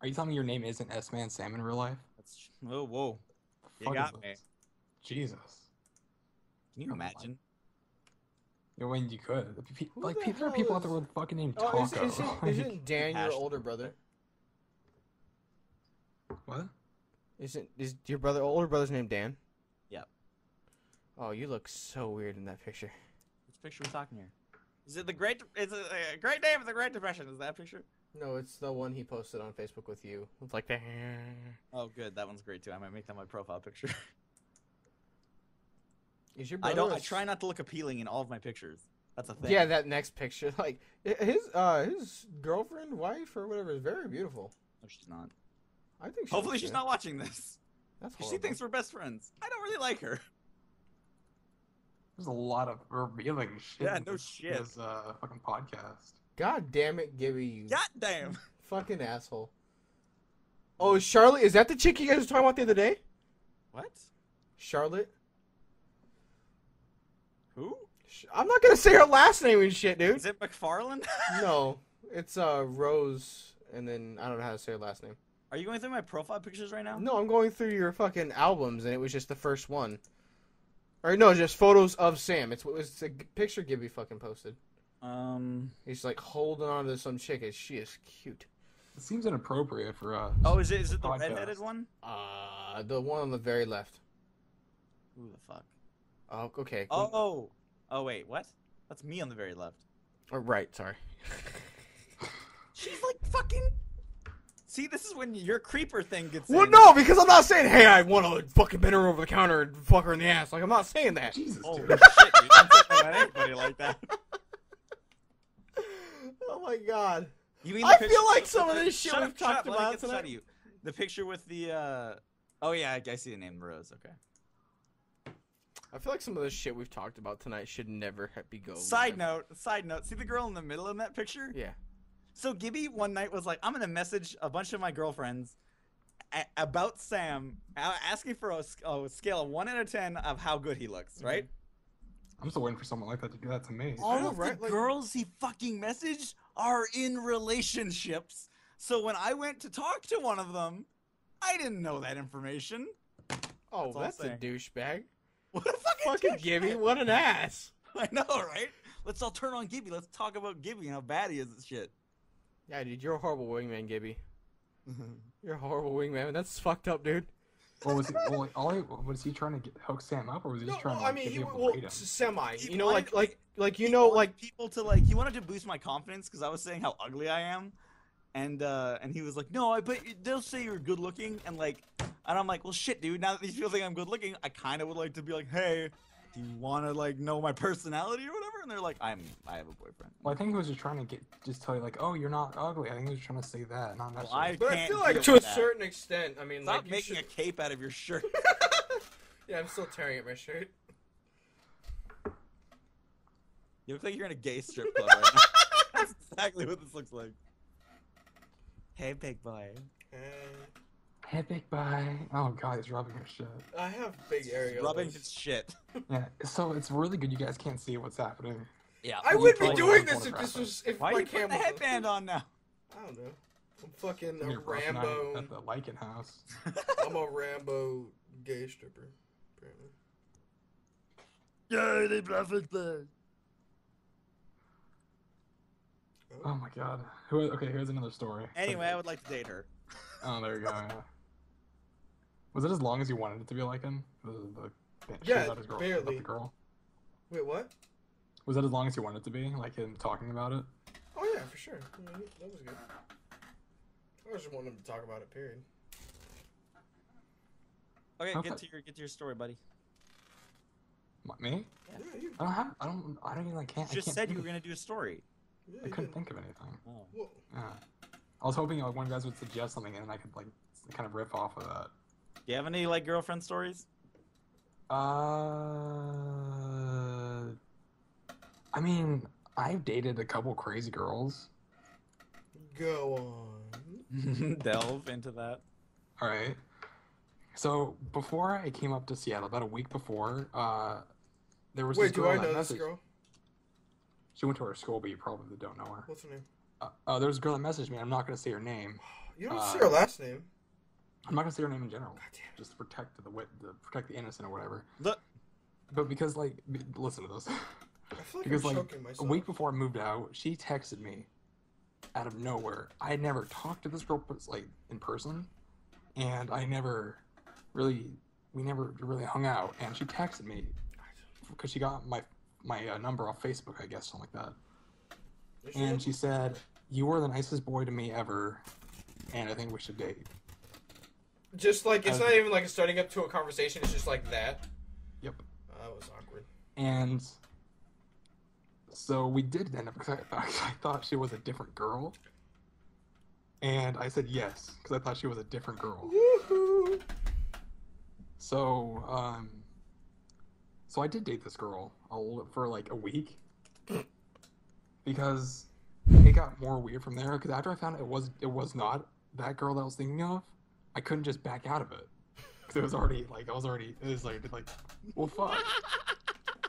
Are you telling me your name isn't Smansam in real life? That's. Oh, whoa. You Fuck got is me. this? Jesus. Can you imagine? You know, when you could. Who Like, the there are hell people out there is- with a fucking name Oh, Taco. isn't Dan your Hashtag. older brother? What? Is your older brother's name Dan? Yep. Oh, you look so weird in that picture. Which picture are we talking here? Is it the Great? Is it a Great Day of the Great Depression? Is that picture? No, it's the one he posted on Facebook with you. It's like the. Oh, good. That one's great too. I might make that my profile picture. Is your I brother? don't. a I s- try not to look appealing in all of my pictures. That's a thing. Yeah, that next picture, like his girlfriend, wife, or whatever, is very beautiful. No, she's not. I think. She Hopefully, looks she's good. not watching this. That's 'Cause horrible. she thinks we're best friends. I don't really like her. There's a lot of revealing shit. Yeah, in no this- shit. This fucking podcast. God damn it, Gibby, you God damn. fucking asshole. Oh, Charlotte, is that the chick you guys were talking about the other day? What? Charlotte? Who? I'm not gonna say her last name and shit, dude. Is it McFarland? No, it's Rose, and then I don't know how to say her last name. Are you going through my profile pictures right now? No, I'm going through your fucking albums, and it was just the first one. Or no, just photos of Sam. It's a picture Gibby fucking posted. He's like holding on to some chick, and she is cute. It seems inappropriate for us. Oh, is it the Podcast. redheaded one? The one on the very left. Who the fuck? Oh, okay. Oh. Oh wait, what? That's me on the very left. Oh, right, sorry. She's like fucking. See, this is when your creeper thing gets. Well, in. no, because I'm not saying, hey, I want to fucking bend her over the counter and fuck her in the ass. Like, I'm not saying that. Jesus, Holy dude. shit, dude! I'm talking about anybody like that. Oh my god. You mean I the picture- feel like some of this shit Shut we've up, shut talked up, let me about get this out tonight. of you. The picture with the. Oh yeah, I see the name Rose. Okay. I feel like some of the shit we've talked about tonight should never be go. Side note. See the girl in the middle in that picture? Yeah. So Gibby one night was like, I'm gonna message a bunch of my girlfriends about Sam, asking for a scale of 1 out of 10 of how good he looks, right? I'm still waiting for someone like that to do that to me. All know, of right? the Like- girls he fucking messaged are in relationships. So when I went to talk to one of them, I didn't know that information. Oh, That's all that's a I'm douchebag. What a Fucking douchebag. Gibby, what an ass. I know, right? Let's all turn on Gibby. Let's talk about Gibby and how bad he is at shit. Yeah, dude, you're a horrible wingman, Gibby. You're a horrible wingman. That's fucked up, dude. Or was he? Was he trying to hook Sam up, or was he just trying to? I mean, get he people to well, rate him? semi. He You know, wanted- like you He know, wanted like people to he wanted to boost my confidence because I was saying how ugly I am, and he was like, no, I bet they'll say you're good looking, and I'm like, well, shit, dude. Now that these people think I'm good looking, I kind of would like to be like, hey, do you want to know my personality or whatever? And they're like, I have a boyfriend. Well, I think he was just trying to tell you like, oh, you're not ugly. I think he was trying to say that, not Well, necessarily. but I can't feel like deal to a with that. certain extent. I mean, Stop like you making should... a cape out of your shirt. Yeah, I'm still tearing at my shirt. You look like you're in a gay strip club right now. That's exactly what this looks like. Hey, big boy. Hey, big boy. Oh god, he's rubbing his shit. I have big areolas. Rubbing his shit. Yeah, so it's really good. You guys can't see what's happening. Yeah. I You would be probably doing don't this if wanna this grab was if Why are my you putting camera the headband on now? I don't know. I'm fucking You're a brushing out Rambo. at the Lycan house. I'm a Rambo gay stripper. Apparently. Yeah, they profit there. Oh my god. Okay, here's another story. Anyway, I would like to date her. Oh, there you go. Yeah. Was it as long as you wanted it to be like him? Yeah, about his girl, barely. about the girl. Wait, what? Was that as long as you wanted it to be? Like him talking about it? Oh yeah, for sure. I mean, that was good. I was just wanting him to talk about it. Period. Okay, Okay. get to your story, buddy. Me? Yeah, you. I don't even like You can't. just I can't said think you were of- gonna do a story. Yeah, I you couldn't did. think of anything. Oh. Whoa. Yeah. I was hoping like one of you guys would suggest something and then I could like kind of riff off of that. Do you have any girlfriend stories? I mean, I've dated a couple crazy girls. Go on. Delve into that. All right. So before I came up to Seattle, about a week before, there was Wait, this do girl I that know this messaged- girl? She went to our school, but you probably don't know her. What's her name? There was a girl that messaged me. I'm not going to say her name. You don't say her last name. I'm not going to say her name in general, God damn. just to protect protect the innocent or whatever. Look, But because listen to this. I feel like Because I'm like choking a myself. week before I moved out, she texted me out of nowhere. I had never talked to this girl in person, and we never really hung out. And she texted me because she got my number off Facebook, I guess, something like that. Is she- And she said, "You were the nicest boy to me ever, and I think we should date." Just like it's I- not even like starting up to a conversation. It's just like that. Yep. That was awkward. And so we did end up because I thought she was a different girl. And I said yes, because I thought she was a different girl. Woohoo! So, so I did date this girl for like a week. Because it got more weird from there. Because after I found out it was not that girl that I was thinking of, I couldn't just back out of it. Because it was already, well, fuck.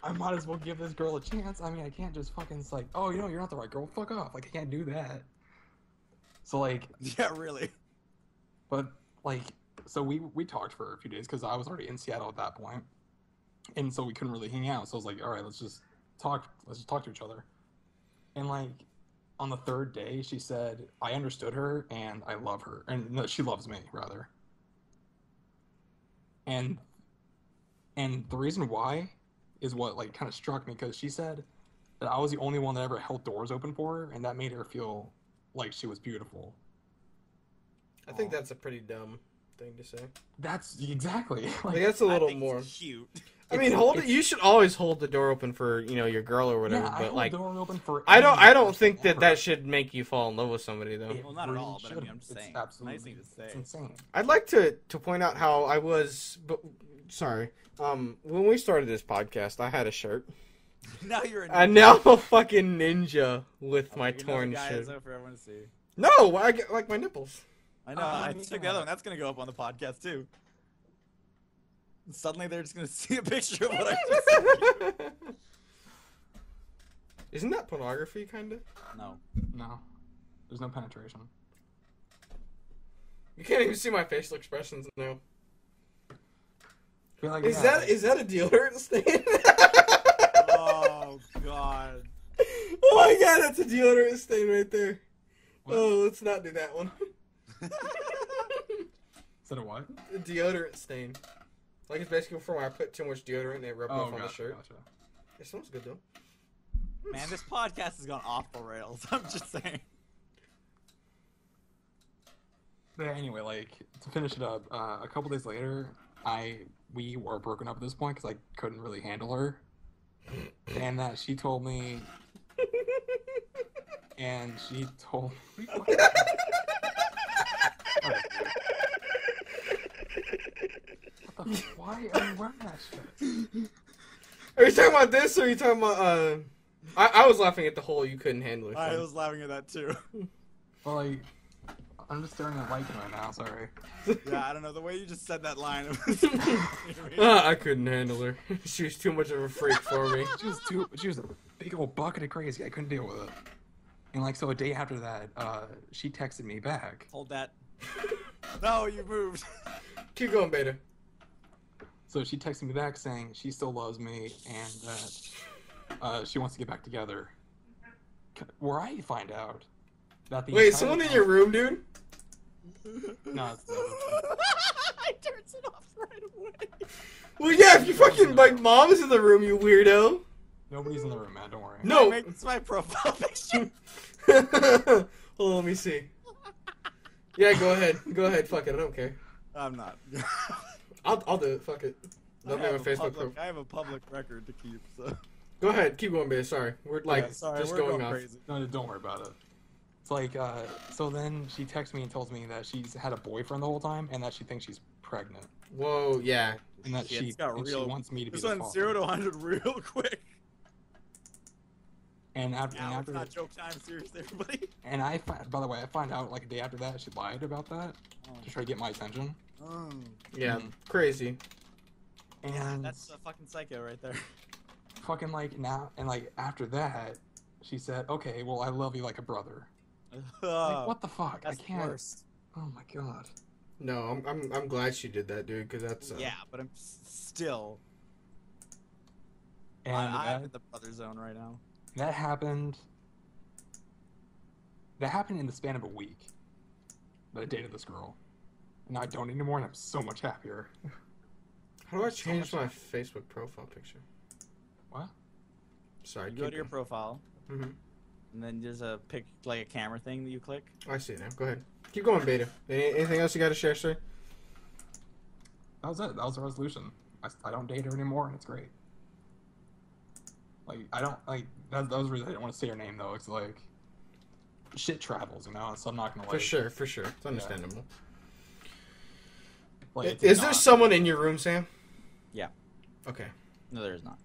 I might as well give this girl a chance. I mean, I can't just fucking oh, you're not the right girl. Fuck off. Like, I can't do that. So, yeah, really. but, so we talked for a few days because I was already in Seattle at that point. And so we couldn't really hang out. So I was like, all right, let's just talk to each other. And, on the third day, she said, I understood her and I love her. And no, she loves me, rather. And the reason why is what kind of struck me, because she said that I was the only one that ever held doors open for her, and that made her feel like she was beautiful. I think that's a pretty dumb thing to say. That's exactly Like that's a I little think more. it's cute. I mean, you should always hold the door open for your girl or whatever. yeah, I but hold like, the door open for I don't anyone think that ever. should make you fall in love with somebody though. It Well, not at really all, but I mean, shouldn't. I'm just It's saying. absolutely, Nice thing to say. It's insane. I'd like to point out how I was sorry. When we started this podcast, I had a shirt. Now you're a And now I'm a fucking ninja with my You know the torn guy shirt. is out for everyone to see. No, I get like my nipples. I know. I took the other one. That's gonna go up on the podcast too. And suddenly they're just gonna see a picture of what I just said. Isn't that pornography, kinda? No. No, there's no penetration. You can't even see my facial expressions now. I feel like, Is yeah, that a deodorant stain? Oh god. Oh my god, that's a deodorant stain right there. What? Oh, let's not do that one. Is that a what? A deodorant stain. Like it's basically from where I put too much deodorant and it rubbed off on the shirt. Gotcha. It smells good though. Man, this podcast has gone off the rails. I'm just saying. But anyway, like to finish it up, a couple days later, we were broken up at this point because I couldn't really handle her, and that she told me, and she told me. Why are you wearing that shit? Are you talking about this or are you talking about I was laughing at the whole you couldn't handle it. I was laughing at that too. Well, like, I'm just staring at Lycan right now. Sorry. Yeah, I don't know. The way you just said that line. It was I couldn't handle her. She was too much of a freak for me. She was a big old bucket of crazy. I couldn't deal with it. And like, so a day after that, she texted me back. Hold that. No, you moved. Keep going, Beta. So she texted me back saying she still loves me and that she wants to get back together. Where I find out that the Wait, entire someone in time- your room, dude? No, it's I turns it off right away. Well, yeah, if you fucking, like, mom is in the room, you weirdo. nobody's in the room, man. Don't worry. No. It's my profile picture. Hold on, let me see. Yeah, go ahead. Go ahead, fuck it, I don't care. I'm not. I'll do it, fuck it. I Don't have a have Facebook public, profile. I have a public record to keep, so. Go ahead, keep going, Beta, sorry. We're, like, Yeah, sorry, just we're going off. crazy. No, don't worry about it. It's like, so then she texts me and tells me that she's had a boyfriend the whole time and that she thinks she's pregnant. Whoa, yeah. And that Yeah, she, it's got and she real- wants me to be This the one's father. 0 to 100 real quick. And after, Now and it's after, not joke time, seriously, everybody. and by the way, I find out like a day after that she lied about that to try to get my attention. Yeah, Mhm. crazy. And That's a fucking psycho right there. fucking like now, and like after that, she said, "Okay, well, I love you like a brother." Like, what the fuck? That's I can't. worse. Oh my god. No, I'm glad she did that, dude, because that's... Yeah, but I'm still. And I'm in the brother zone right now. that happened. That happened in the span of a week. That I dated this girl. And now I don't anymore, and I'm so much happier. How do I change my Facebook profile picture? What? Sorry, You go to your keep profile, going. and then there's a pick, like a camera thing that you click. I see it now. Go ahead. Keep going, Beta. Anything else you got to share, sir? That was it. That was the resolution. I don't date her anymore, and it's great. Like, I don't, like, that was the reason I didn't want to say her name, though. It's like, shit travels, you know, so I'm not gonna, like... For sure. It's understandable. Like, it's Is there not- someone in your room, Sam? Yeah. Okay. No, there's not.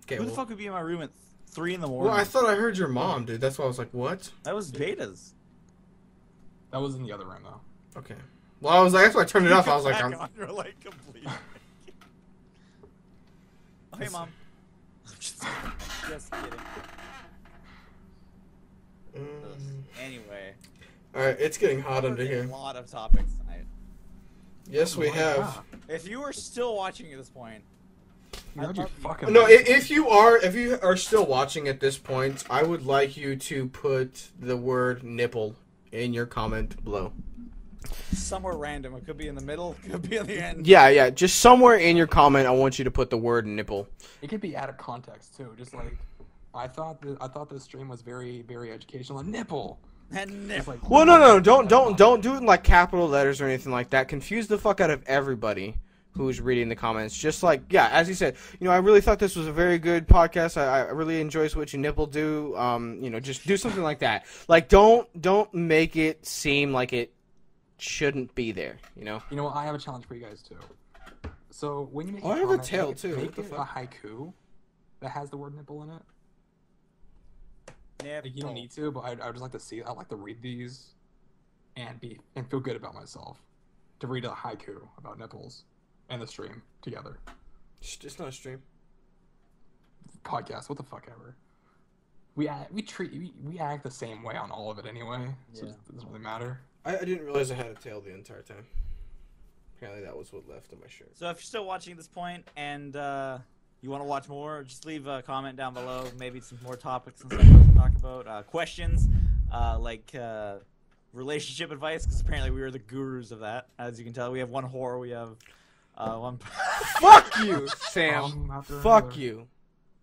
Okay. Who the Well, fuck would be in my room at 3 in the morning? well, I thought I heard your mom, dude. That's why I was like, what? That was Beta's. That was in the other room, though. Okay. Well, I was like, that's why I turned it off. I was like, Back I'm... on your light complete. Oh, hey, mom. I'm just kidding. Anyway. Alright, it's getting hot we under covered here. A lot of topics tonight. Yes, we Oh my have. God. If you are still watching at this point, You're I'd your love you. fucking... No, if you are still watching at this point, I would like you to put the word nipple in your comment below. somewhere random. It could be in the middle. It could be at the end. Yeah, just somewhere in your comment, I want you to put the word nipple. It could be out of context, too. Just like, I thought this stream was very, very educational. A nipple! And It's like, Well, no, don't do it in like capital letters or anything like that. Confuse the fuck out of everybody who's reading the comments. Just like, yeah, as you said, I really thought this was a very good podcast. I really enjoy what you nipple do. Just do something like that. Like, don't make it seem like it shouldn't be there. You know what? I have a challenge for you guys, too. So when you make Oh, a I have a comment, tail, make too. Make What the it a fuck? haiku that has the word nipple in it. Nipple. Like, you don't need to, but I would just like to see. I like to read these and feel good about myself. To read a haiku about nipples and the stream together. It's not a stream. Podcast, what the fuck ever. We act the same way on all of it anyway, so Yeah. it doesn't really matter. I didn't realize I had a tail the entire time. Apparently that was what left on my shirt. So if you're still watching at this point and you want to watch more, just leave a comment down below. Maybe some more topics and stuff to talk about. Questions, like relationship advice, because apparently we are the gurus of that. As you can tell, we have one whore. We have one. Fuck you, Sam. After Fuck another. you.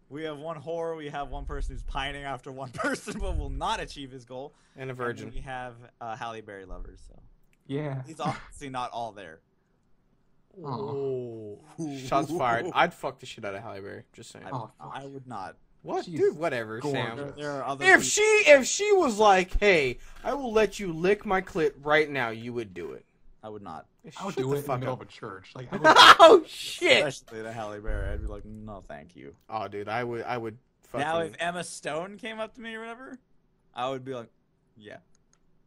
We have one whore. We have one person who's pining after one person, but will not achieve his goal. And a And virgin. we have Halle Berry lovers. So Yeah. he's obviously not all there. Oh. Shots fired. I'd fuck the shit out of Halle Berry. Just saying. Oh, fuck. I would not. What, She's dude? Whatever, gorgeous. Sam. There are other. If she was like, "Hey, I will let you lick my clit right now," you would do it. I would not. I would Shut do the it in the fuck middle up. of a church. Like, I would, Oh shit! Especially to Halle Berry, I'd be like, no, thank you. Oh, dude, I would. Fucking... Now, if Emma Stone came up to me or whatever, I would be like, yeah.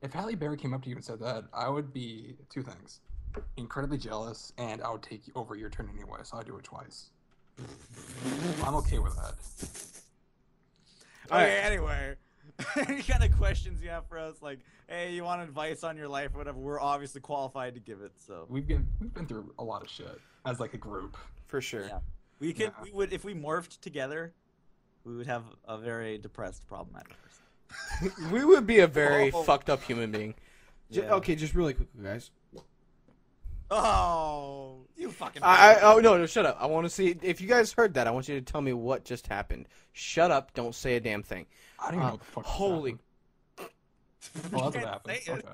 if Halle Berry came up to you and said that, I would be two things: incredibly jealous, and I would take over your turn anyway. So I'd do it twice. I'm okay with that. Okay, anyway. Any kind of questions you have for us, like, hey, you want advice on your life or whatever, we're obviously qualified to give it, so. We've been through a lot of shit as like a group. For sure. Yeah. Yeah. We would, if we morphed together, we would have a very depressed, problematic person. We would be a very Oh. fucked up human being. Yeah. Okay, just really quick, guys. Oh, you fucking. Oh no, shut up. I want to see if you guys heard that. I want you to tell me what just happened. Shut up. Don't say a damn thing. I don't even know what the fuck. just Holy. happened. Oh, that's what Can't happened. say it.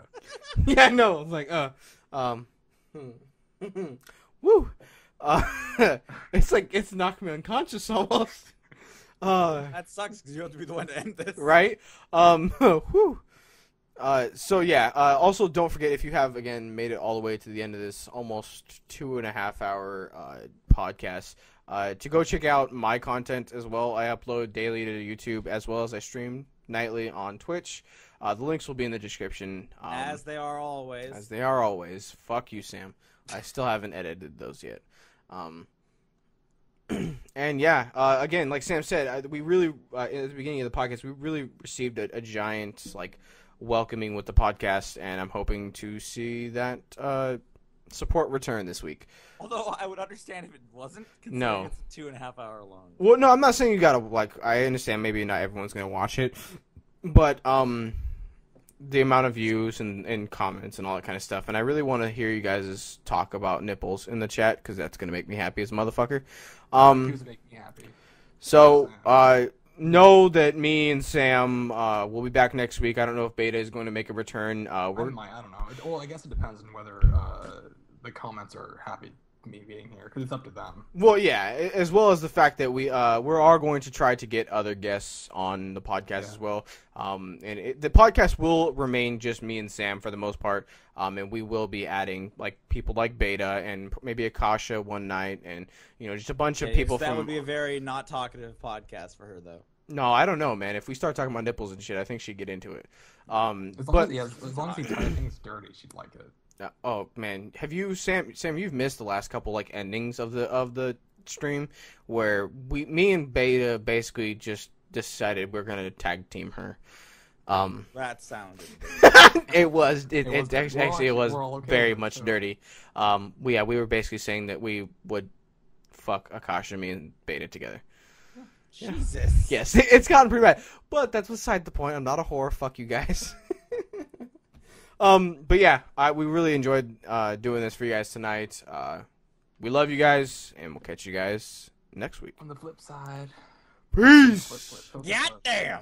Okay. Yeah, no. Like woo. It's like it's knocked me unconscious almost. That sucks because you have to be the one to end this. Right? Whew. So yeah, also don't forget, if you have, again, made it all the way to the end of this almost 2.5 hour podcast, to go check out my content as well. I upload daily to YouTube as well as I stream nightly on Twitch. The links will be in the description. As they are always. As they are always. Fuck you, Sam. I still haven't edited those yet. And yeah, again, like Sam said, we really, at the beginning of the podcast, we really received a giant, like, welcoming with the podcast, and I'm hoping to see that support return this week. Although I would understand if it wasn't. Considering No. It's 2.5 hour long. Well, no, I'm not saying you gotta, like, I understand maybe not everyone's gonna watch it, but the amount of views and comments and all that kind of stuff, and I really want to hear you guys talk about nipples in the chat, because that's gonna make me happy as a motherfucker. He was making me happy. So, know that me and Sam will be back next week. I don't know if Beta is going to make a return. I don't know. Well, I guess it depends on whether the comments are happy me being here, because it's up to them. Well, yeah, as well as the fact that we are going to try to get other guests on the podcast as well. The podcast will remain just me and Sam for the most part, and we will be adding like people like Beta and maybe Akasha one night, and just a bunch of people that from. would be a very not talkative podcast for her, though. No, I don't know, man. If we start talking about nipples and shit, I think she'd get into it. As long as he tie things dirty, she'd like it. Oh man, have you, Sam? You've missed the last couple like endings of the stream where me and Beta basically just decided we're gonna tag team her. That sounded. It was we're all okay very with it, much so. dirty. We were basically saying that we would fuck Akasha, me and Beta together. Jesus. Yes, it's gotten pretty bad, but that's beside the point. I'm not a whore. Fuck you guys. But yeah, we really enjoyed doing this for you guys tonight. We love you guys, and we'll catch you guys next week. On the flip side, Peace. flip. Goddamn.